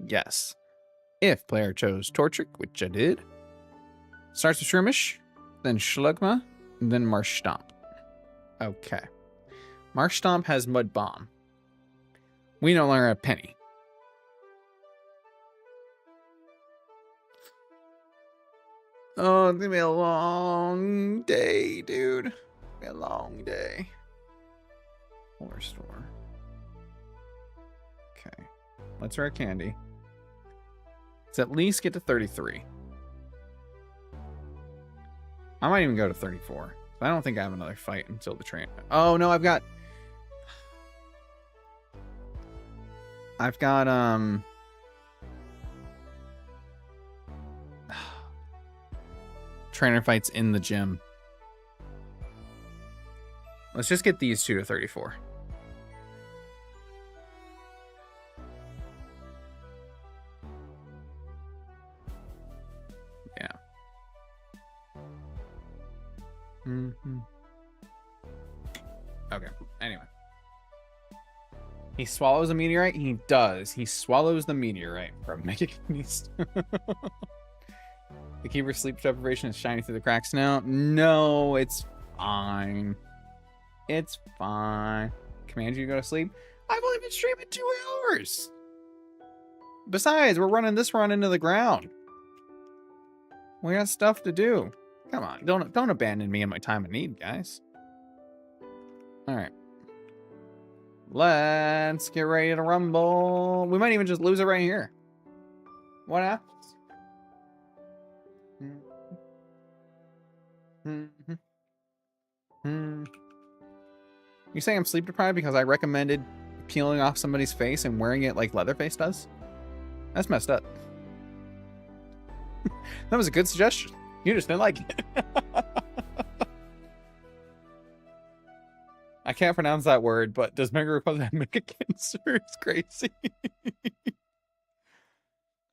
Yes. If player chose Torchic, which I did. Starts with Shroomish, then Slugma, then Marshtomp. Okay. Marshtomp has Mud Bomb. We no longer have Penny. Oh, it's gonna be a long day, dude. It's gonna be a long day. Or store. Okay. Let's rare candy. Let's at least get to 33. I might even go to 34. I don't think I have another fight until the train. Oh no, I've got trainer fights in the gym. Let's just get these two to 34. Yeah. Okay, anyway. He swallows a meteorite? He does. He swallows the meteorite from Mega Beast. The keeper's sleep deprivation is shining through the cracks now. No, it's fine. It's fine. Command you to go to sleep? I've only been streaming 2 hours. Besides, we're running this run into the ground. We got stuff to do. Come on, don't abandon me in my time of need, guys. All right. Let's get ready to rumble. We might even just lose it right here. What happens? You saying I'm sleep deprived because I recommended peeling off somebody's face and wearing it like Leatherface does? That's messed up. That was a good suggestion. You just didn't like it. I can't pronounce that word, but does Mega Rayquaza have Mega Cancer? It's crazy.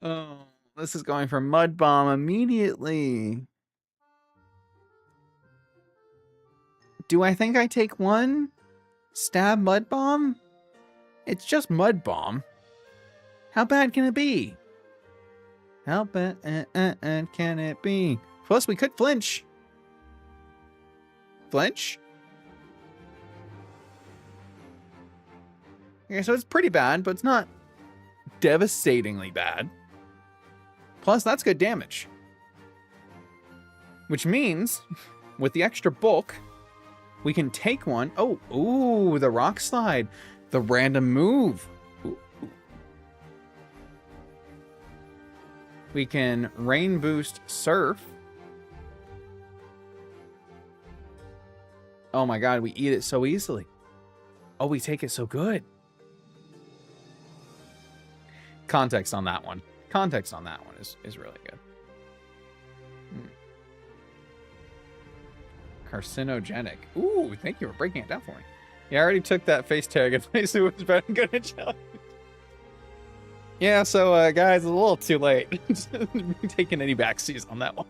Oh, this is going for Mud Bomb immediately. Do I think I take one? Stab Mud Bomb? It's just Mud Bomb. How bad can it be? How bad can it be? Plus, we could flinch. Flinch? Okay, so it's pretty bad, but it's not devastatingly bad. Plus, that's good damage. Which means, with the extra bulk, we can take one. Oh, ooh, the rock slide. The random move. Ooh, ooh. We can rain boost surf. Oh my god, we eat it so easily. Oh, we take it so good. Context on that one. Context on that one is really good. Carcinogenic. Ooh, thank you for breaking it down for me. Yeah, I already took that face tag and it was better than gonna challenge. Yeah, so guys, it's a little too late. Taking any backseas on that one.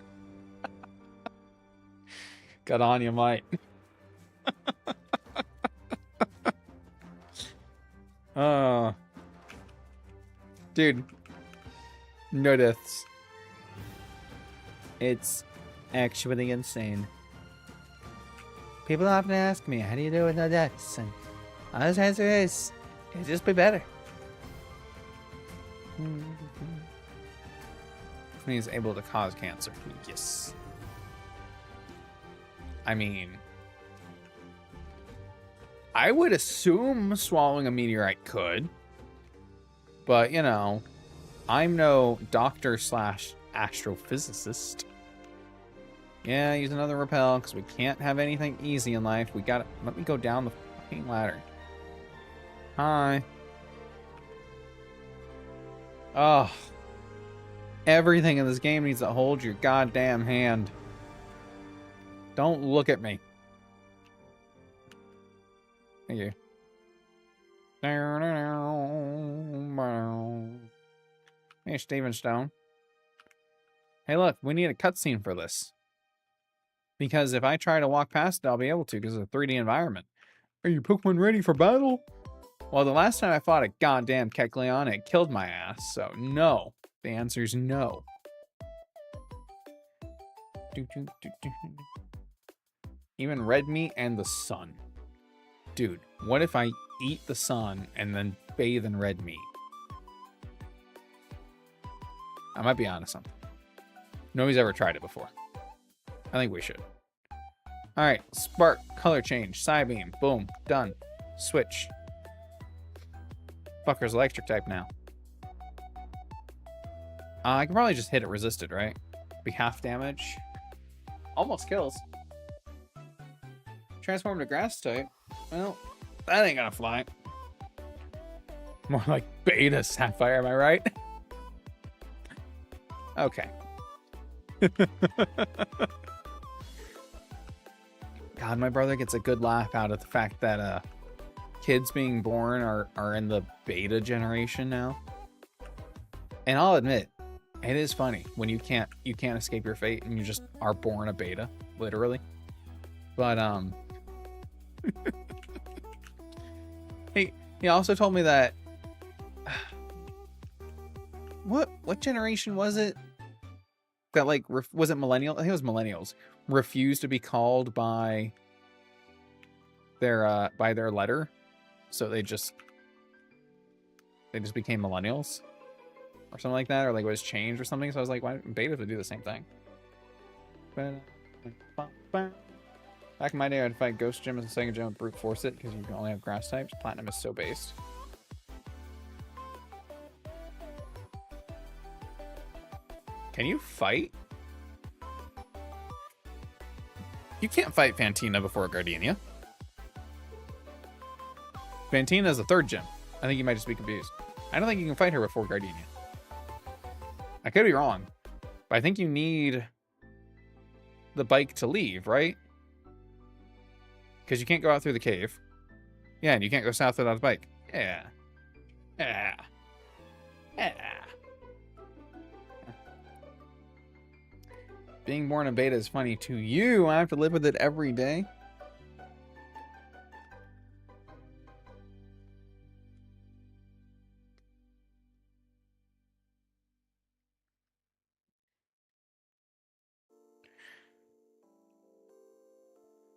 Got on you, might. Dude, no deaths. It's actually insane. People often ask me, how do you do it with no deaths? And honest answer is, it'd just be better. He's able to cause cancer. Yes. I mean, I would assume swallowing a meteorite could. But, you know, I'm no doctor slash astrophysicist. Yeah, use another repel, because we can't have anything easy in life. We gotta... Let me go down the fucking ladder. Hi. Oh. Everything in this game needs to hold your goddamn hand. Don't look at me. Thank you. Hey, Steven Stone. Hey, look, we need a cutscene for this. Because if I try to walk past it, I'll be able to because of the 3D environment. Are your Pokemon ready for battle? Well, the last time I fought a goddamn Kecleon, it killed my ass, so no. The answer's no. Even red meat and the sun. Dude, what if I eat the sun and then bathe in red meat? I might be onto something. Nobody's ever tried it before. I think we should. Alright, spark, color change, Psybeam, boom, done. Switch. Fucker's electric type now. I can probably just hit it resisted, right? Be half damage. Almost kills. Transform to grass type. Well, that ain't gonna fly. More like beta sapphire, am I right? Okay. God, my brother gets a good laugh out of the fact that kids being born are in the beta generation now. And I'll admit, it is funny when you can't escape your fate and you just are born a beta, literally. But he also told me that what generation was it that, like, was it millennial? I think it was millennials refused to be called by their letter, so they just became millennials or something like that, or like it was changed or something. So I was like, why don't beta to do the same thing? Back in my day, I'd fight Ghost Gym as a second gym and brute force it because you can only have grass types. Platinum is so based. Can you fight? You can't fight Fantina before Gardenia. Fantina is the third gym. I think you might just be confused. I don't think you can fight her before Gardenia. I could be wrong, but I think you need the bike to leave, right? Because you can't go out through the cave. Yeah, and you can't go south without the bike. Yeah. Yeah. Yeah. Being born in beta is funny to you. I have to live with it every day.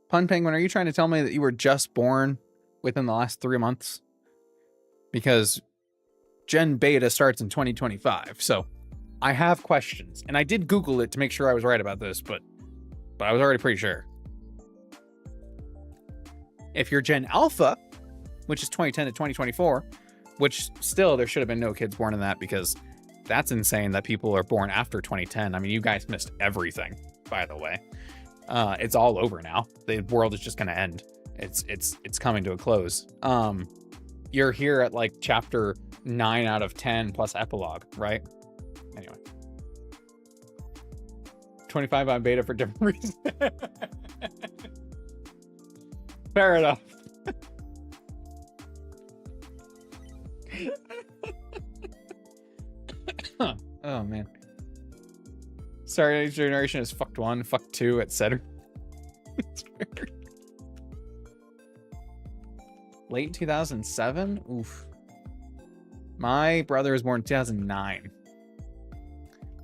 Pun Penguin, are you trying to tell me that you were just born within the last 3 months? because Gen Beta starts in 2025. So I have questions, and I did Google it to make sure I was right about this, but I was already pretty sure. If you're Gen Alpha, which is 2010 to 2024, which still there should have been no kids born in that, because that's insane that people are born after 2010. I mean, you guys missed everything, by the way. It's all over now. The world is just going to end. It's coming to a close. You're here at like chapter 9 out of 10 plus epilogue, right? Anyway. 25 on beta for different reasons. Fair enough. Oh man. Sorry, each generation is fucked 1, fucked 2, etc. It's weird. Late 2007? Oof. My brother was born in 2009.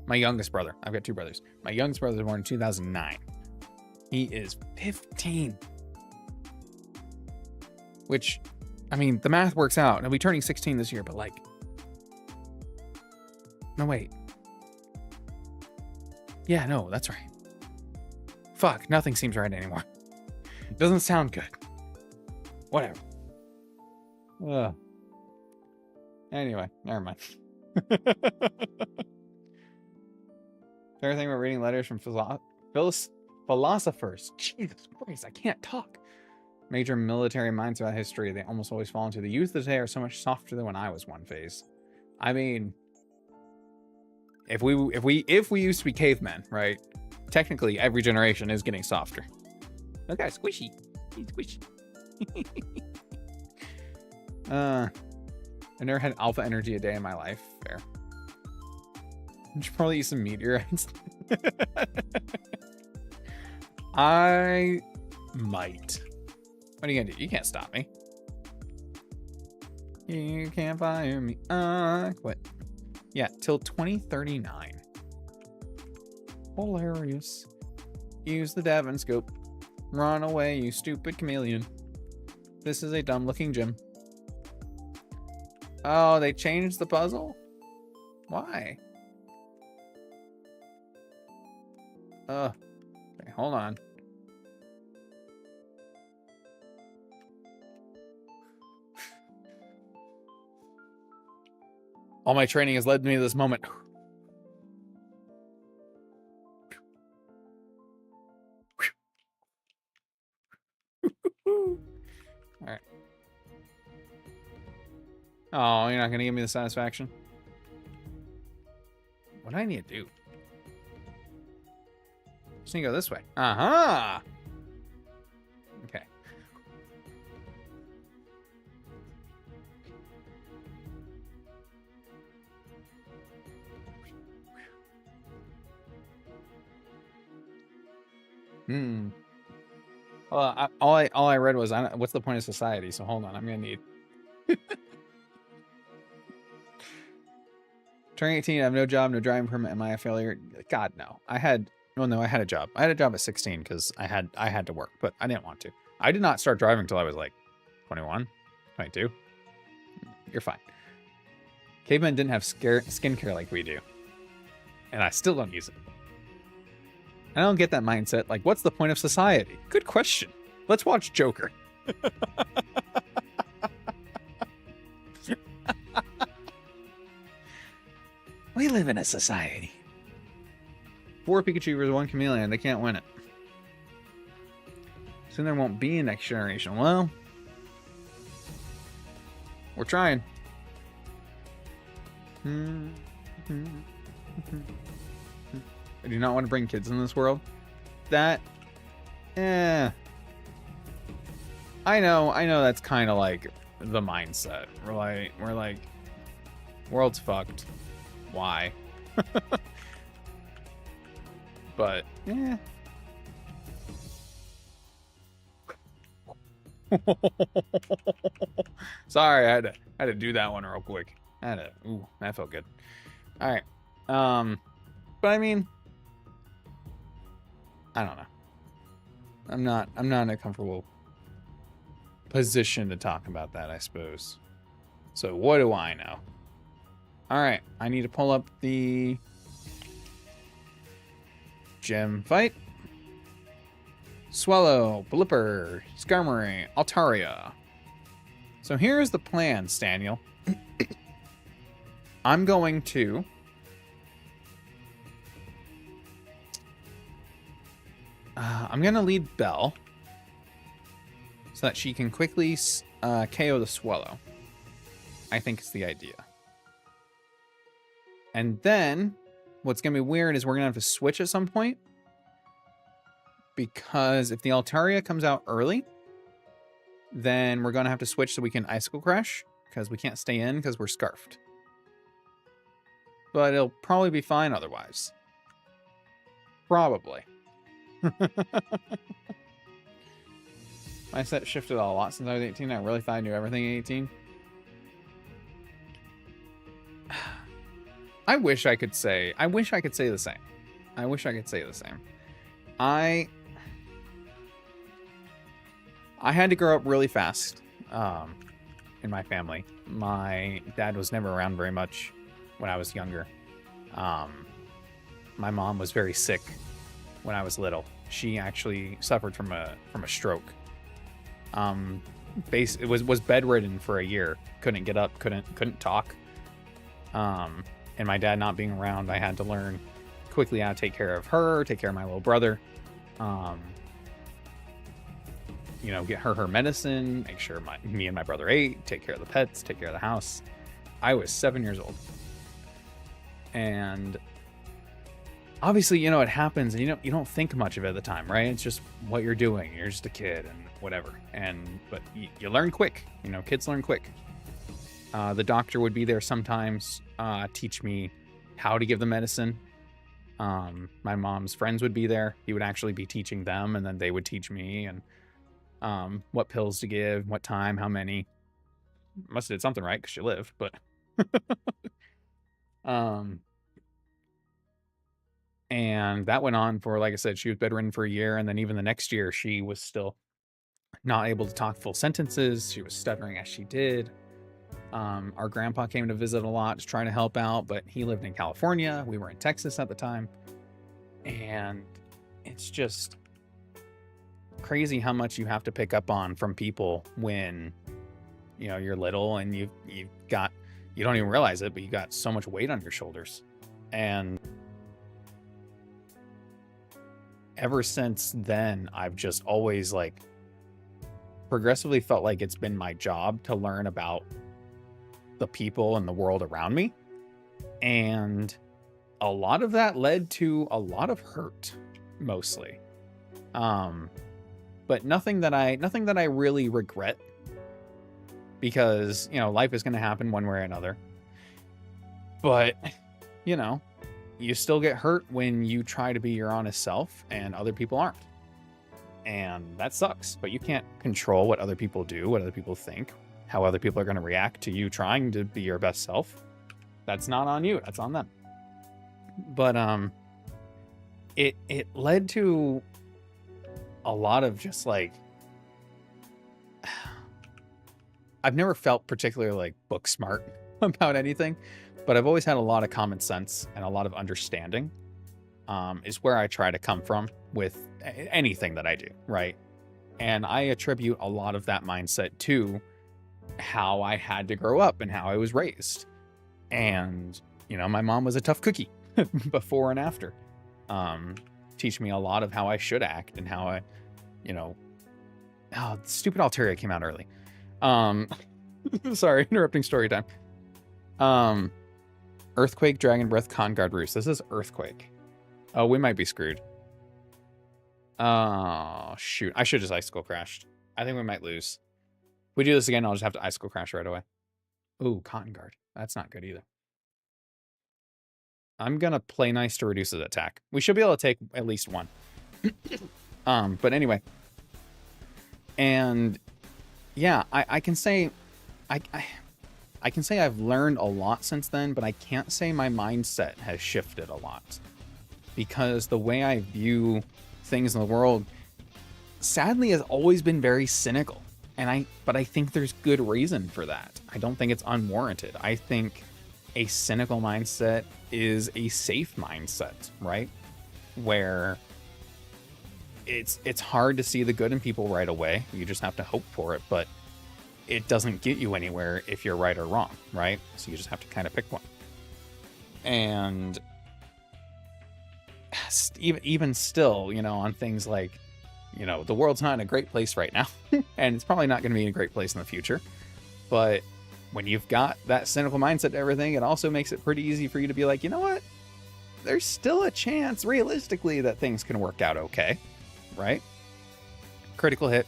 My youngest brother. I've got 2 brothers. My youngest brother was born in 2009. He is 15. Which, I mean, the math works out. He'll be turning 16 this year, but like... No, wait. Yeah, no, that's right. Fuck, nothing seems right anymore. It doesn't sound good. Whatever. Ugh. Anyway, never mind. Favorite thing about reading letters from philosophers. Jesus Christ, I can't talk. Major military minds about history. They almost always fall into the youth of today are so much softer than when I was one phase. I mean, if we used to be cavemen, right? Technically, every generation is getting softer. Look how squishy. He's squishy. I never had alpha energy a day in my life. Fair. I should probably use some meteorites. I might. What are you gonna do? You can't stop me. You can't fire me. Quit. Yeah, till 2039. Hilarious. Use the Davin scope. Run away, you stupid chameleon. This is a dumb-looking gym. Oh, they changed the puzzle? Why? Okay, hold on. All my training has led me to this moment. All right. Oh, you're not gonna give me the satisfaction? What do I need to do? Just need to go this way. Aha! Okay. Well, all I read was, what's the point of society? So hold on, I'm gonna need. Turning 18, I have no job, no driving permit. Am I a failure? God, no. I had a job. I had a job at 16 because I had to work, but I didn't want to. I did not start driving until I was like 21, 22. You're fine. Cavemen didn't have skincare like we do, and I still don't use it. I don't get that mindset. Like, what's the point of society? Good question. Let's watch Joker. We live in a society. 4 Pikachu versus 1 Chameleon. They can't win it. Soon there won't be a next generation. Well, we're trying. I do not want to bring kids in this world. That, I know that's kind of like the mindset. We're like, world's fucked. Why? But, yeah. Sorry, I had to do that one real quick. Ooh, that felt good. All right. But I mean, I don't know. I'm not in a comfortable position to talk about that, I suppose. So what do I know? All right, I need to pull up the gem fight. Swallow, Blipper, Skarmory, Altaria. So here's the plan, Staniel. I'm going to... I'm going to lead Belle so that she can quickly KO the Swallow. I think it's the idea. And then what's going to be weird is we're going to have to switch at some point. Because if the Altaria comes out early, then we're going to have to switch so we can Icicle Crash. Because we can't stay in because we're Scarfed. But it'll probably be fine otherwise. Probably. My set shifted a lot since I was 18. I really thought I knew everything in 18. I wish I could say the same. I wish I could say the same. I had to grow up really fast in my family. My dad was never around very much when I was younger. My mom was very sick when I was little. She actually suffered from a stroke. It was bedridden for a year. Couldn't get up, couldn't talk. And my dad not being around, I had to learn quickly how to take care of her, take care of my little brother. You know, get her medicine, make sure me and my brother ate, take care of the pets, take care of the house. I was 7 years old. And obviously, you know, it happens and you don't think much of it at the time, right? It's just what you're doing. You're just a kid and whatever. But you learn quick. You know, kids learn quick. The doctor would be there sometimes, teach me how to give the medicine. My mom's friends would be there. He would actually be teaching them, and then they would teach me and what pills to give, what time, how many. Must have did something right because she lived, but and that went on for, like I said, she was bedridden for a year, and then even the next year she was still not able to talk full sentences. She was stuttering as she did. Our grandpa came to visit a lot to try to help out, but he lived in California. We were in Texas at the time. And it's just crazy how much you have to pick up on from people when, you know, you're little and you don't even realize it, but you got so much weight on your shoulders. And ever since then, I've just always like progressively felt like it's been my job to learn about the people and the world around me. And a lot of that led to a lot of hurt, mostly. But nothing that I really regret, because, you know, life is going to happen one way or another. But, you know, you still get hurt when you try to be your honest self and other people aren't. And that sucks, but you can't control what other people do, what other people think, how other people are going to react to you trying to be your best self. That's not on you, that's on them. But it led to a lot of just like, I've never felt particularly like book smart about anything, but I've always had a lot of common sense and a lot of understanding, is where I try to come from with anything that I do, right? And I attribute a lot of that mindset to how I had to grow up and how I was raised. And, you know, my mom was a tough cookie before and after. Teach me a lot of how I should act and how I, you know, oh, stupid Altaria came out early. Sorry, interrupting story time. Earthquake, Dragon Breath, Con Guard Roost. This is Earthquake. Oh, we might be screwed. Oh, shoot. I should have just Icicle Crashed. I think we might lose. If we do this again, I'll just have to Icicle Crash right away. Ooh, Cotton Guard. That's not good either. I'm going to play nice to reduce his attack. We should be able to take at least one. But anyway. And yeah, I can say I can say I've learned a lot since then, but I can't say my mindset has shifted a lot. Because the way I view things in the world, sadly, has always been very cynical. But I think there's good reason for that. I don't think it's unwarranted. I think a cynical mindset is a safe mindset, right? Where it's hard to see the good in people right away. You just have to hope for it, but it doesn't get you anywhere if you're right or wrong, right? So you just have to kind of pick one. And even still, on things like, the world's not in a great place right now, and it's probably not going to be in a great place in the future. But when you've got that cynical mindset to everything, it also makes it pretty easy for you to be like, you know what? There's still a chance, realistically, that things can work out okay, right? Critical hit.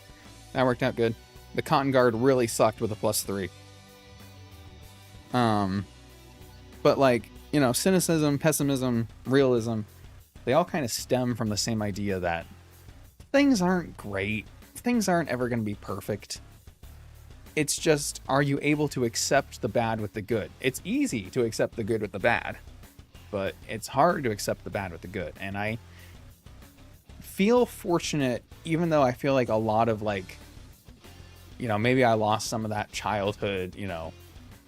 That worked out good. The Cotton Guard really sucked with a +3. But like, cynicism, pessimism, realism, they all kind of stem from the same idea that things aren't great. Things aren't ever going to be perfect. It's just, are you able to accept the bad with the good? It's easy to accept the good with the bad, but it's hard to accept the bad with the good. And I feel fortunate, even though I feel like a lot of like, maybe I lost some of that childhood,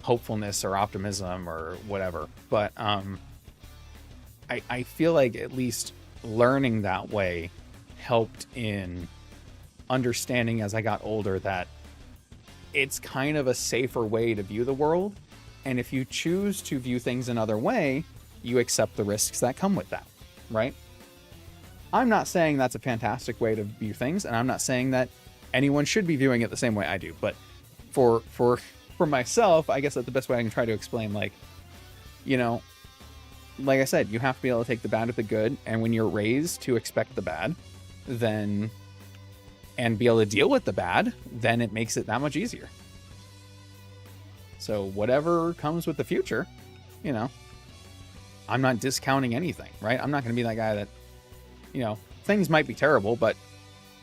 hopefulness or optimism or whatever. But I feel like at least learning that way helped in understanding as I got older that it's kind of a safer way to view the world. And if you choose to view things another way, you accept the risks that come with that, right? I'm not saying that's a fantastic way to view things, and I'm not saying that anyone should be viewing it the same way I do. But for myself, I guess that's the best way I can try to explain, like, like I said, you have to be able to take the bad with the good. And when you're raised to expect the bad, then, and be able to deal with the bad, then it makes it that much easier. So whatever comes with the future, I'm not discounting anything, right? I'm not going to be that guy that, things might be terrible, but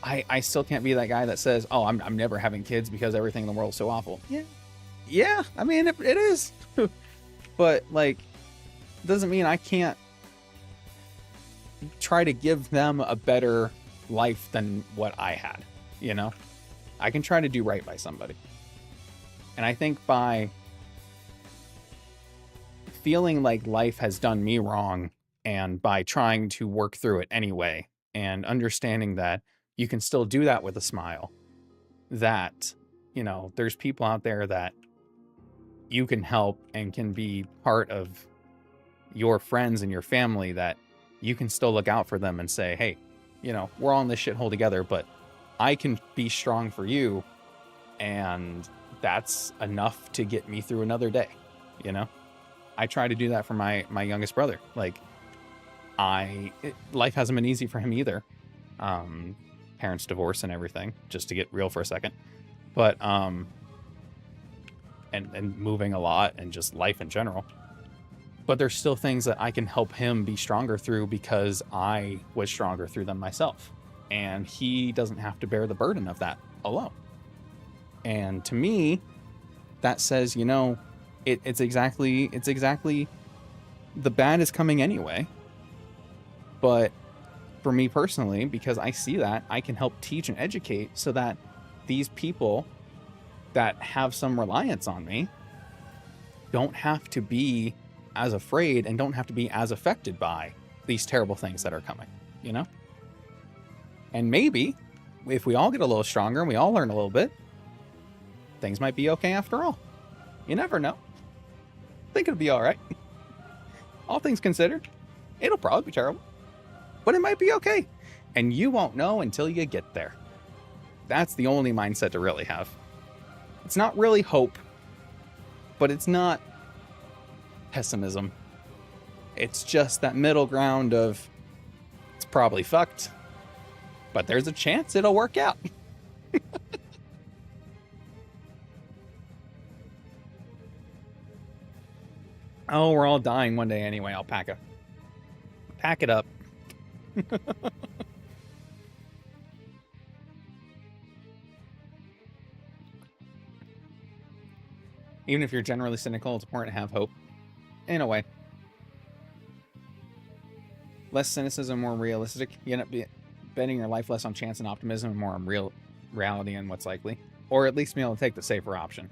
I still can't be that guy that says, oh, I'm never having kids because everything in the world's so awful. Yeah, I mean, it is. But, like, doesn't mean I can't try to give them a better life than what I had, I can try to do right by somebody. And I think by feeling like life has done me wrong, and by trying to work through it anyway, and understanding that you can still do that with a smile, that, there's people out there that you can help and can be part of your friends and your family, that you can still look out for them and say, hey, we're all in this shithole together, but I can be strong for you. And that's enough to get me through another day. I try to do that for my youngest brother. Like, life hasn't been easy for him either. Parents divorce and everything, just to get real for a second. But, and moving a lot and just life in general. But there's still things that I can help him be stronger through because I was stronger through them myself. And he doesn't have to bear the burden of that alone. And to me, that says, it's exactly the bad is coming anyway. But for me personally, because I see that, I can help teach and educate so that these people that have some reliance on me don't have to be as afraid and don't have to be as affected by these terrible things that are coming, And maybe if we all get a little stronger and we all learn a little bit, things might be okay after all. You never know. I think it'll be all right. All things considered, it'll probably be terrible, but it might be okay. And you won't know until you get there. That's the only mindset to really have. It's not really hope, but it's not pessimism. It's just that middle ground of, it's probably fucked, but there's a chance it'll work out. Oh, we're all dying one day anyway, alpaca. Pack it up. Even if you're generally cynical, it's important to have hope. In a way. Less cynicism, more realistic. You end up betting your life less on chance and optimism and more on reality and what's likely. Or at least be able to take the safer option.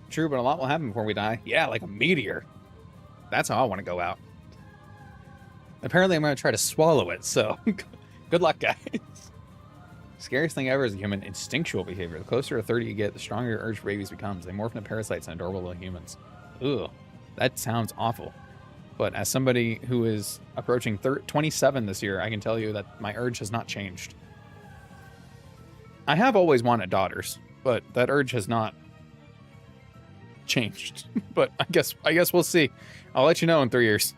True, but a lot will happen before we die. Yeah, like a meteor. That's how I want to go out. Apparently, I'm going to try to swallow it, so good luck, guys. Scariest thing ever is human instinctual behavior. The closer to 30 you get, the stronger your urge for babies becomes. They morph into parasites and adorable little humans. Ugh, that sounds awful. But as somebody who is approaching 27 this year, I can tell you that my urge has not changed. I have always wanted daughters, but that urge has not changed. But I guess we'll see. I'll let you know in 3 years.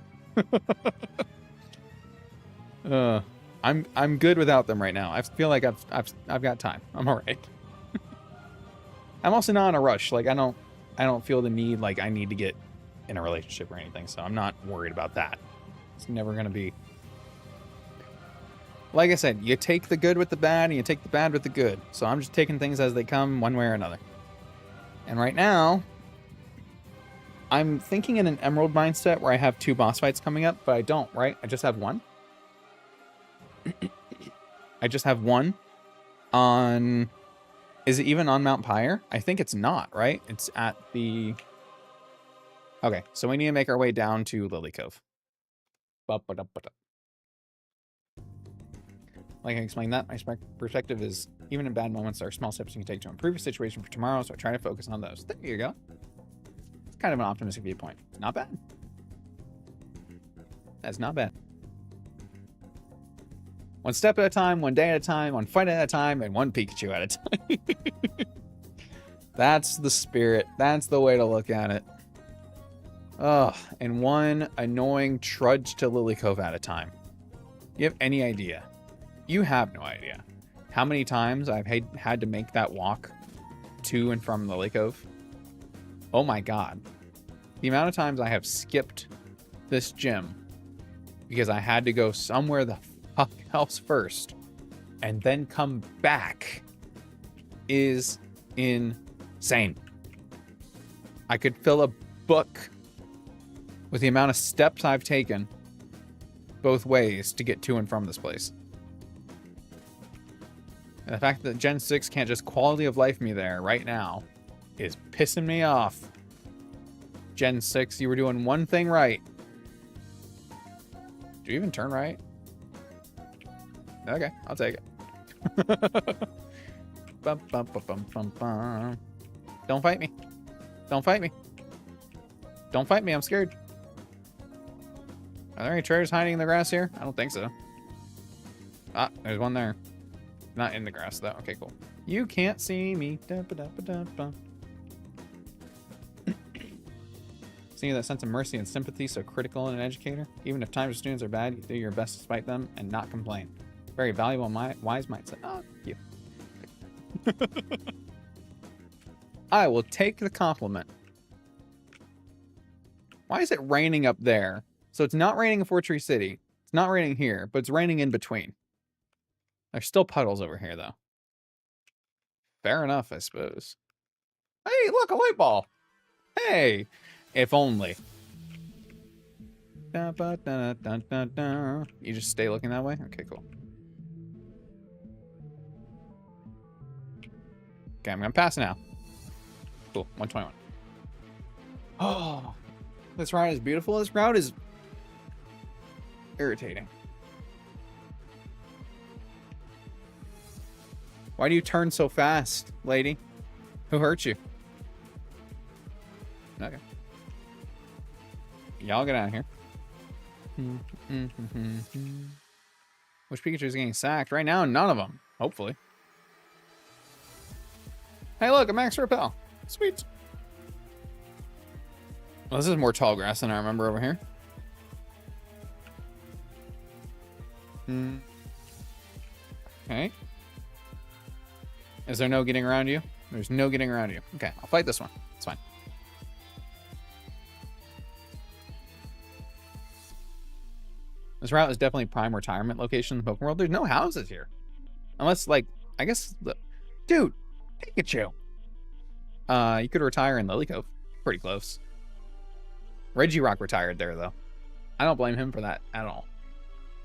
I'm good without them right now. I feel like I've got time. I'm all right. I'm also not in a rush. Like I don't feel the need like I need to get in a relationship or anything, so I'm not worried about that. It's never gonna be. Like I said, you take the good with the bad, and you take the bad with the good. So I'm just taking things as they come, one way or another. And right now, I'm thinking in an Emerald mindset where I have 2 boss fights coming up, but I don't, right? I just have 1. I just have 1 on... Is it even on Mount Pyre? I think it's not, right? It's at the... Okay, so we need to make our way down to Lily Cove. Like I explained that, my perspective is, even in bad moments, there are small steps you can take to improve your situation for tomorrow, so I try to focus on those. There you go. It's kind of an optimistic viewpoint. Not bad. That's not bad. One step at a time, one day at a time, one fight at a time, and one Pikachu at a time. That's the spirit. That's the way to look at it. Ugh, and one annoying trudge to Lily Cove at a time. You have any idea? You have no idea how many times I've had to make that walk to and from Lily Cove. Oh my god. The amount of times I have skipped this gym because I had to go somewhere the fuck else first and then come back is insane. I could fill a book with the amount of steps I've taken both ways to get to and from this place. And the fact that Gen 6 can't just quality of life me there right now is pissing me off. Gen 6, you were doing one thing right. Do you even turn right? Okay, I'll take it. Bum, bum, bum, bum, bum, bum. Don't fight me. Don't fight me. Don't fight me, I'm scared. Are there any treasures hiding in the grass here? I don't think so. Ah, there's one there. Not in the grass, though. Okay, cool. You can't see me. Seeing that sense of mercy and sympathy so critical in an educator. Even if times of students are bad, you do your best to fight them and not complain. Very valuable, wise mindset. Oh, thank you. I will take the compliment. Why is it raining up there? So it's not raining in Fort Tree City. It's not raining here, but it's raining in between. There's still puddles over here, though. Fair enough, I suppose. Hey, look, a light ball. Hey, if only. You just stay looking that way? Okay, cool. Okay, I'm gonna pass now. Cool, 121. Oh, this route is beautiful. This route is irritating. Why do you turn so fast, lady? Who hurt you? Okay. Y'all get out of here. Which Pikachu's getting sacked? Right now, none of them. Hopefully. Hey, look, a Max Repel. Sweet. Well, this is more tall grass than I remember over here. Okay. Is there no getting around you? There's no getting around you. Okay, I'll fight this one. It's fine. This route is definitely prime retirement location in the Pokemon world. There's no houses here. Unless, like, I guess... Dude, Pikachu. You could retire in Lily Cove. Pretty close. Regirock retired there, though. I don't blame him for that at all.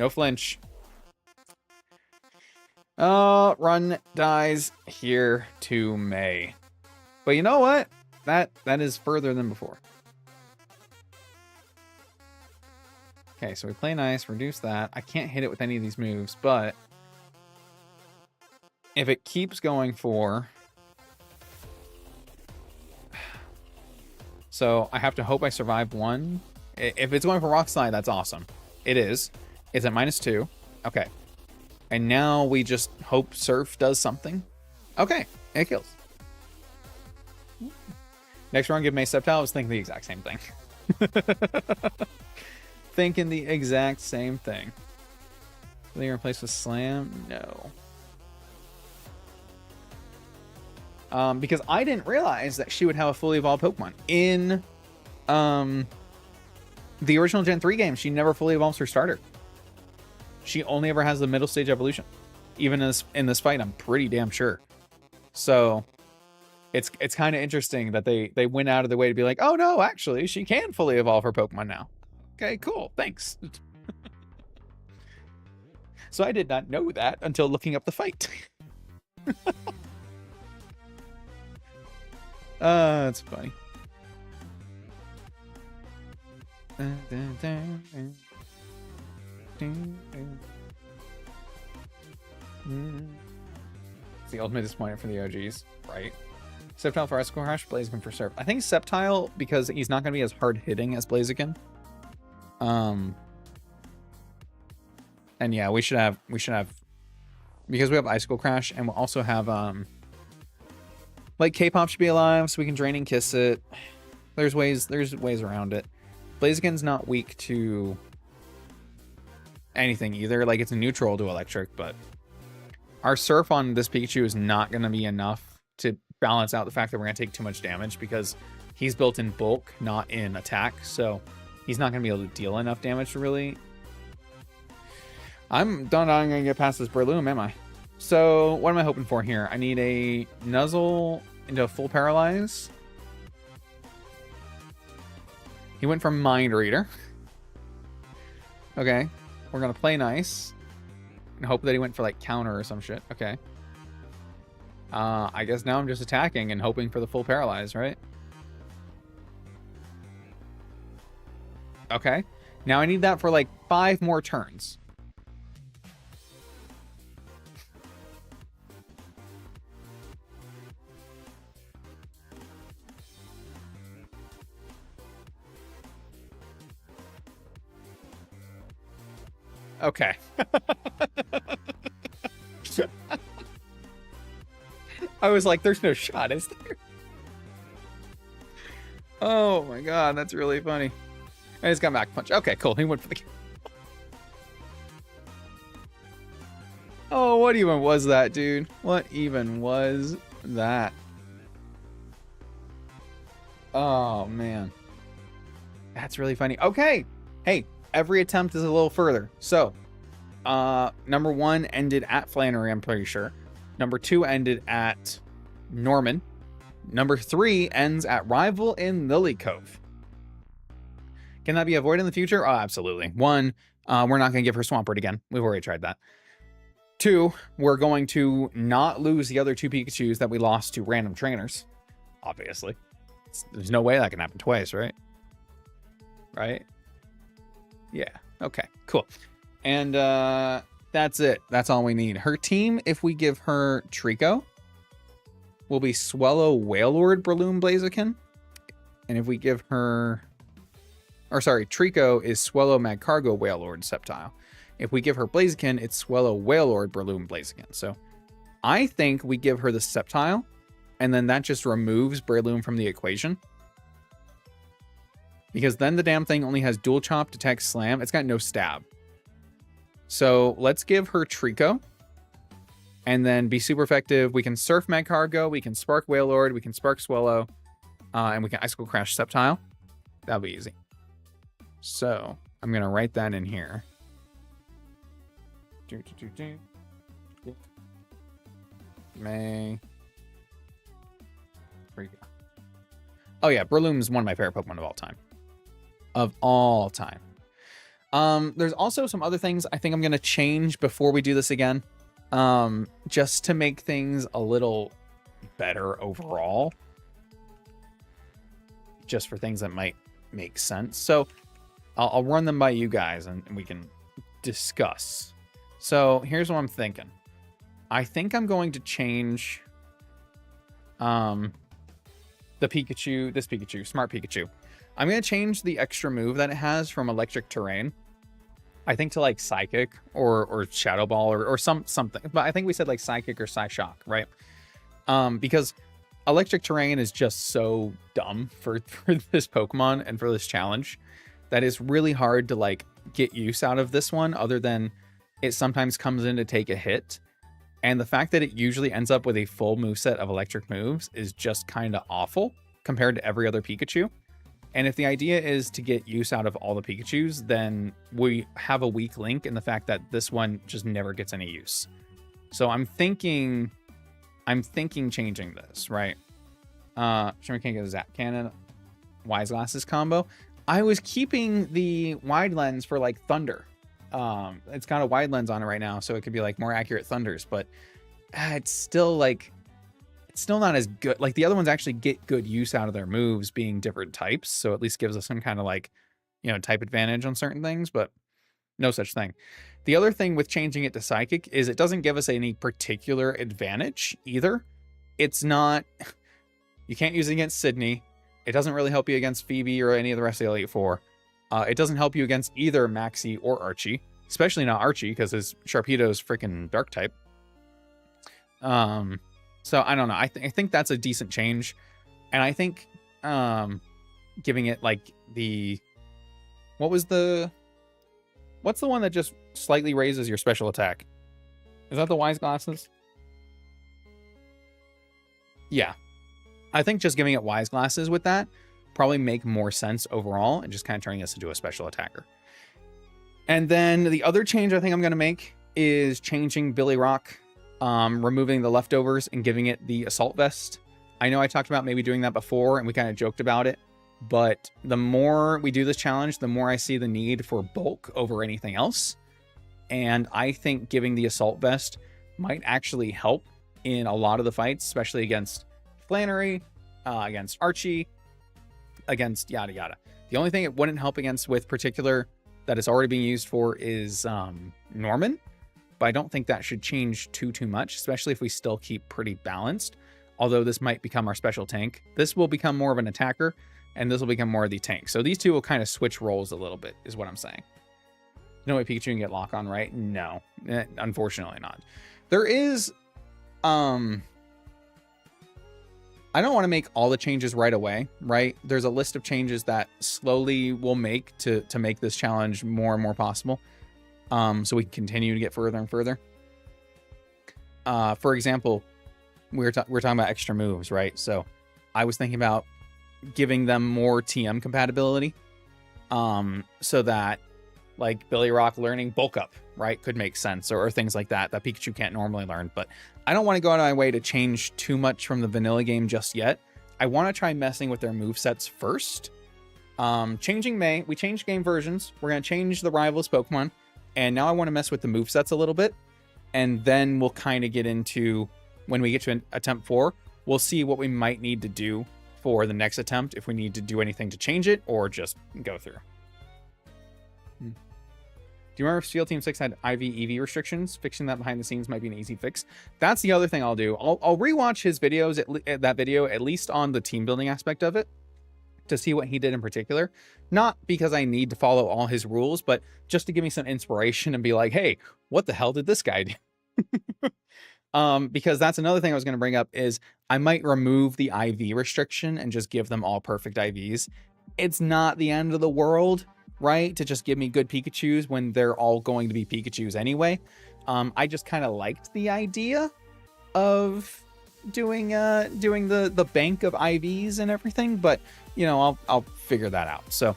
No flinch. Run dies here to May. But you know what? That is further than before. Okay, so we play nice, reduce that. I can't hit it with any of these moves, but if it keeps going for... So I have to hope I survive one. If it's going for Rock Slide, that's awesome. It is. It's at -2. Okay. And now we just hope Surf does something. Okay, it kills. Next round, give May Sceptile. I was thinking the exact same thing. Thinking the exact same thing. Will they replace with Slam? No. Because I didn't realize that she would have a fully evolved Pokemon. In the original Gen 3 game, she never fully evolves her starter. She only ever has the middle stage evolution. Even in this fight, I'm pretty damn sure. So it's kind of interesting that they went out of the way to be like, oh no, actually, she can fully evolve her Pokemon now. Okay, cool, thanks. So I did not know that until looking up the fight. That's funny. It's the ultimate disappointment for the OGs, right? Sceptile for Icicle Crash, Blaziken for Surf. I think Sceptile because he's not going to be as hard hitting as Blaziken. And yeah, we should have because we have Icicle Crash and we'll also have like K-pop should be alive so we can Drain and Kiss it. There's ways around it. Blaziken's not weak to anything either. Like it's a neutral to electric, but our Surf on this Pikachu is not going to be enough to balance out the fact that we're going to take too much damage because he's built in bulk, not in attack. So he's not going to be able to deal enough damage to really... I'm going to get past this Breloom, am I? So what am I hoping for here? I need a Nuzzle into a full Paralyze. He went for Mind Reader. Okay. We're going to play nice. And hope that he went for like counter or some shit. Okay. I guess now I'm just attacking and hoping for the full Paralyze, right? Okay. Now I need that for like 5 more turns. Okay. I was like, there's no shot, is there? Oh my god, that's really funny. And he's got back punch. Okay, cool. He went for the... Oh, what even was that, dude? What even was that? Oh, man. That's really funny. Okay. Hey, every attempt is a little further. So, number 1 ended at Flannery, I'm pretty sure. Number 2 ended at Norman. Number 3 ends at Rival in Lily Cove. Can that be avoided in the future? Oh, absolutely. 1, we're not going to give her Swampert again. We've already tried that. 2, we're going to not lose the other 2 Pikachus that we lost to random trainers. Obviously. There's no way that can happen twice, right? Right? Yeah. Okay, cool. And that's it. That's all we need. Her team, if we give her Trico, will be Swellow, Wailord, Breloom, Blaziken. And if we give her... Or sorry, Trico is Swellow, Magcargo, Wailord, Sceptile. If we give her Blaziken, it's Swellow, Wailord, Breloom, Blaziken. So I think we give her the Sceptile, and then that just removes Breloom from the equation. Because then the damn thing only has Dual Chop, Detect, Slam. It's got no Stab. So let's give her Trico. And then be super effective. We can Surf Magcargo, we can Spark Wailord, we can Spark Swellow, and we can Icicle Crash Sceptile. That'll be easy. So I'm going to write that in here. May. Trico. Oh yeah, Breloom is one of my favorite Pokemon of all time. Of all time. There's also some other things I think I'm going to change before we do this again. Just to make things a little better overall. Just for things that might make sense. So I'll run them by you guys and we can discuss. So here's what I'm thinking. I think I'm going to change the Pikachu, this Pikachu, Smart Pikachu. I'm going to change the extra move that it has from Electric Terrain, I think, to like Psychic or Shadow Ball or something. But I think we said like Psychic or Psyshock, right? Because Electric Terrain is just so dumb for this Pokemon and for this challenge that it's really hard to like get use out of this one, other than it sometimes comes in to take a hit. And the fact that it usually ends up with a full moveset of electric moves is just kind of awful compared to every other Pikachu. And if the idea is to get use out of all the Pikachus, then we have a weak link in the fact that this one just never gets any use. So I'm thinking changing this, right? Sure, we can't get a Zap Cannon, Wise Glasses combo. I was keeping the wide lens for like Thunder. It's got a wide lens on it right now, so it could be like more accurate Thunders, but it's still not as good. Like the other ones actually get good use out of their moves being different types, so at least gives us some kind of like, you know, type advantage on certain things, but no such thing. The other thing with changing it to Psychic is it doesn't give us any particular advantage either. It's not, you can't use it against Sydney. It doesn't really help you against Phoebe or any of the rest of the Elite Four. It doesn't help you against either Maxie or Archie, especially not Archie because his Sharpedo's freaking Dark type. So I don't know. I think that's a decent change, and I think giving it like what's the one that just slightly raises your special attack? Is that the Wise Glasses? Yeah, I think just giving it Wise Glasses with that probably make more sense overall, and just kind of turning this into a special attacker. And then the other change I think I'm going to make is changing Billy Rock, removing the leftovers and giving it the Assault Vest. I know I talked about maybe doing that before and we kind of joked about it, but the more we do this challenge, the more I see the need for bulk over anything else. And I think giving the Assault Vest might actually help in a lot of the fights, especially against Flannery, against Archie, against yada yada. The only thing it wouldn't help against with particular that it's already being used for is Norman, but I don't think that should change too much, especially if we still keep pretty balanced. Although this might become our special tank. This will become more of an attacker, and this will become more of the tank. So these two will kind of switch roles a little bit, is what I'm saying. No way Pikachu can get lock on, right? No, unfortunately not. There is, I don't want to make all the changes right away, right? There's a list of changes that slowly we'll make to make this challenge more and more possible. So we can continue to get further and further. For example, we're talking about extra moves, right? So I was thinking about giving them more TM compatibility, so that like Billy Rock learning Bulk Up, right, could make sense, or things like that Pikachu can't normally learn. But I don't want to go out of my way to change too much from the vanilla game just yet. I want to try messing with their movesets first. Changing May, we changed game versions. We're going to change the Rivals Pokemon. And now I want to mess with the movesets a little bit. And then we'll kind of get into, when we get to attempt 4, we'll see what we might need to do for the next attempt, if we need to do anything to change it or just go through. Do you remember if Steel Team 6 had IV EV restrictions? Fixing that behind the scenes might be an easy fix. That's the other thing I'll do. I'll rewatch his videos, that video, at least on the team building aspect of it, to see what he did in particular. Not because I need to follow all his rules, but just to give me some inspiration and be like, hey, what the hell did this guy do? Because that's another thing I was going to bring up is I might remove the IV restriction and just give them all perfect IVs. It's not the end of the world, right, to just give me good Pikachus when they're all going to be Pikachus anyway. I just kind of liked the idea of doing the bank of IVs and everything, but you know, I'll figure that out. So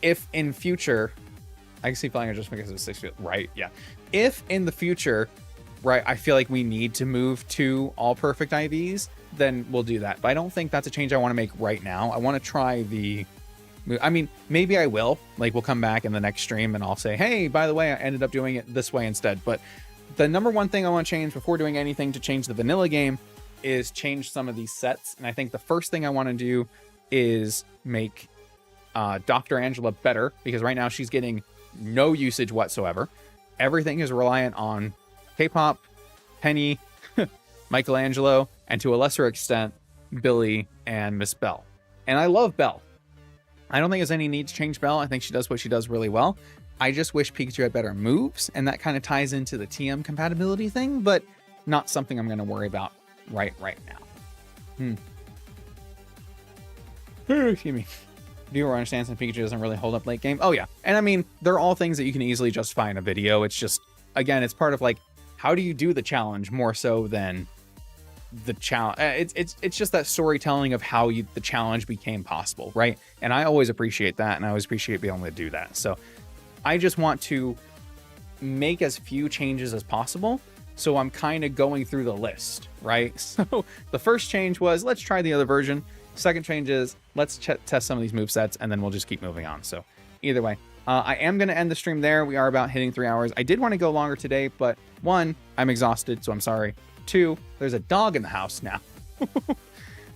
if in future, I can see flying just because it's 6 feet, right? Yeah. If in the future, right, I feel like we need to move to all perfect IVs, then we'll do that. But I don't think that's a change I want to make right now. I want to try the I mean, maybe I will. Like, we'll come back in the next stream and I'll say, hey, by the way, I ended up doing it this way instead. But the number one thing I want to change before doing anything to change the vanilla game is change some of these sets. And I think the first thing I want to do is make Dr. Angela better, because right now she's getting no usage whatsoever. Everything is reliant on K-pop, Penny, Michelangelo, and to a lesser extent, Billy and Miss Belle. And I love Belle. I don't think there's any need to change Belle. I think she does what she does really well. I just wish Pikachu had better moves, and that kind of ties into the TM compatibility thing, but not something I'm going to worry about right now. Excuse me. Viewer understands that Pikachu doesn't really hold up late game. Oh yeah. And I mean, they're all things that you can easily justify in a video. It's just, again, it's part of like, how do you do the challenge more so than the challenge? It's just that storytelling of how the challenge became possible, right? And I always appreciate that, and I always appreciate being able to do that. So I just want to make as few changes as possible. So I'm kind of going through the list, right? So the first change was, let's try the other version. Second change is, let's test some of these movesets, and then we'll just keep moving on. So either way, I am going to end the stream there. We are about hitting 3 hours. I did want to go longer today, but 1, I'm exhausted, so I'm sorry. 2, there's a dog in the house now.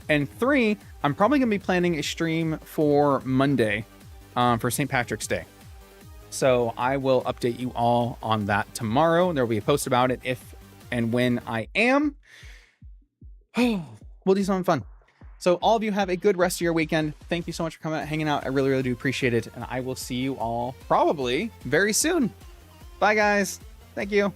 And 3, I'm probably going to be planning a stream for Monday for St. Patrick's Day. So I will update you all on that tomorrow. There will be a post about it if and when I am. We'll do something fun. So all of you have a good rest of your weekend. Thank you so much for coming out, hanging out. I really, really do appreciate it. And I will see you all probably very soon. Bye, guys. Thank you.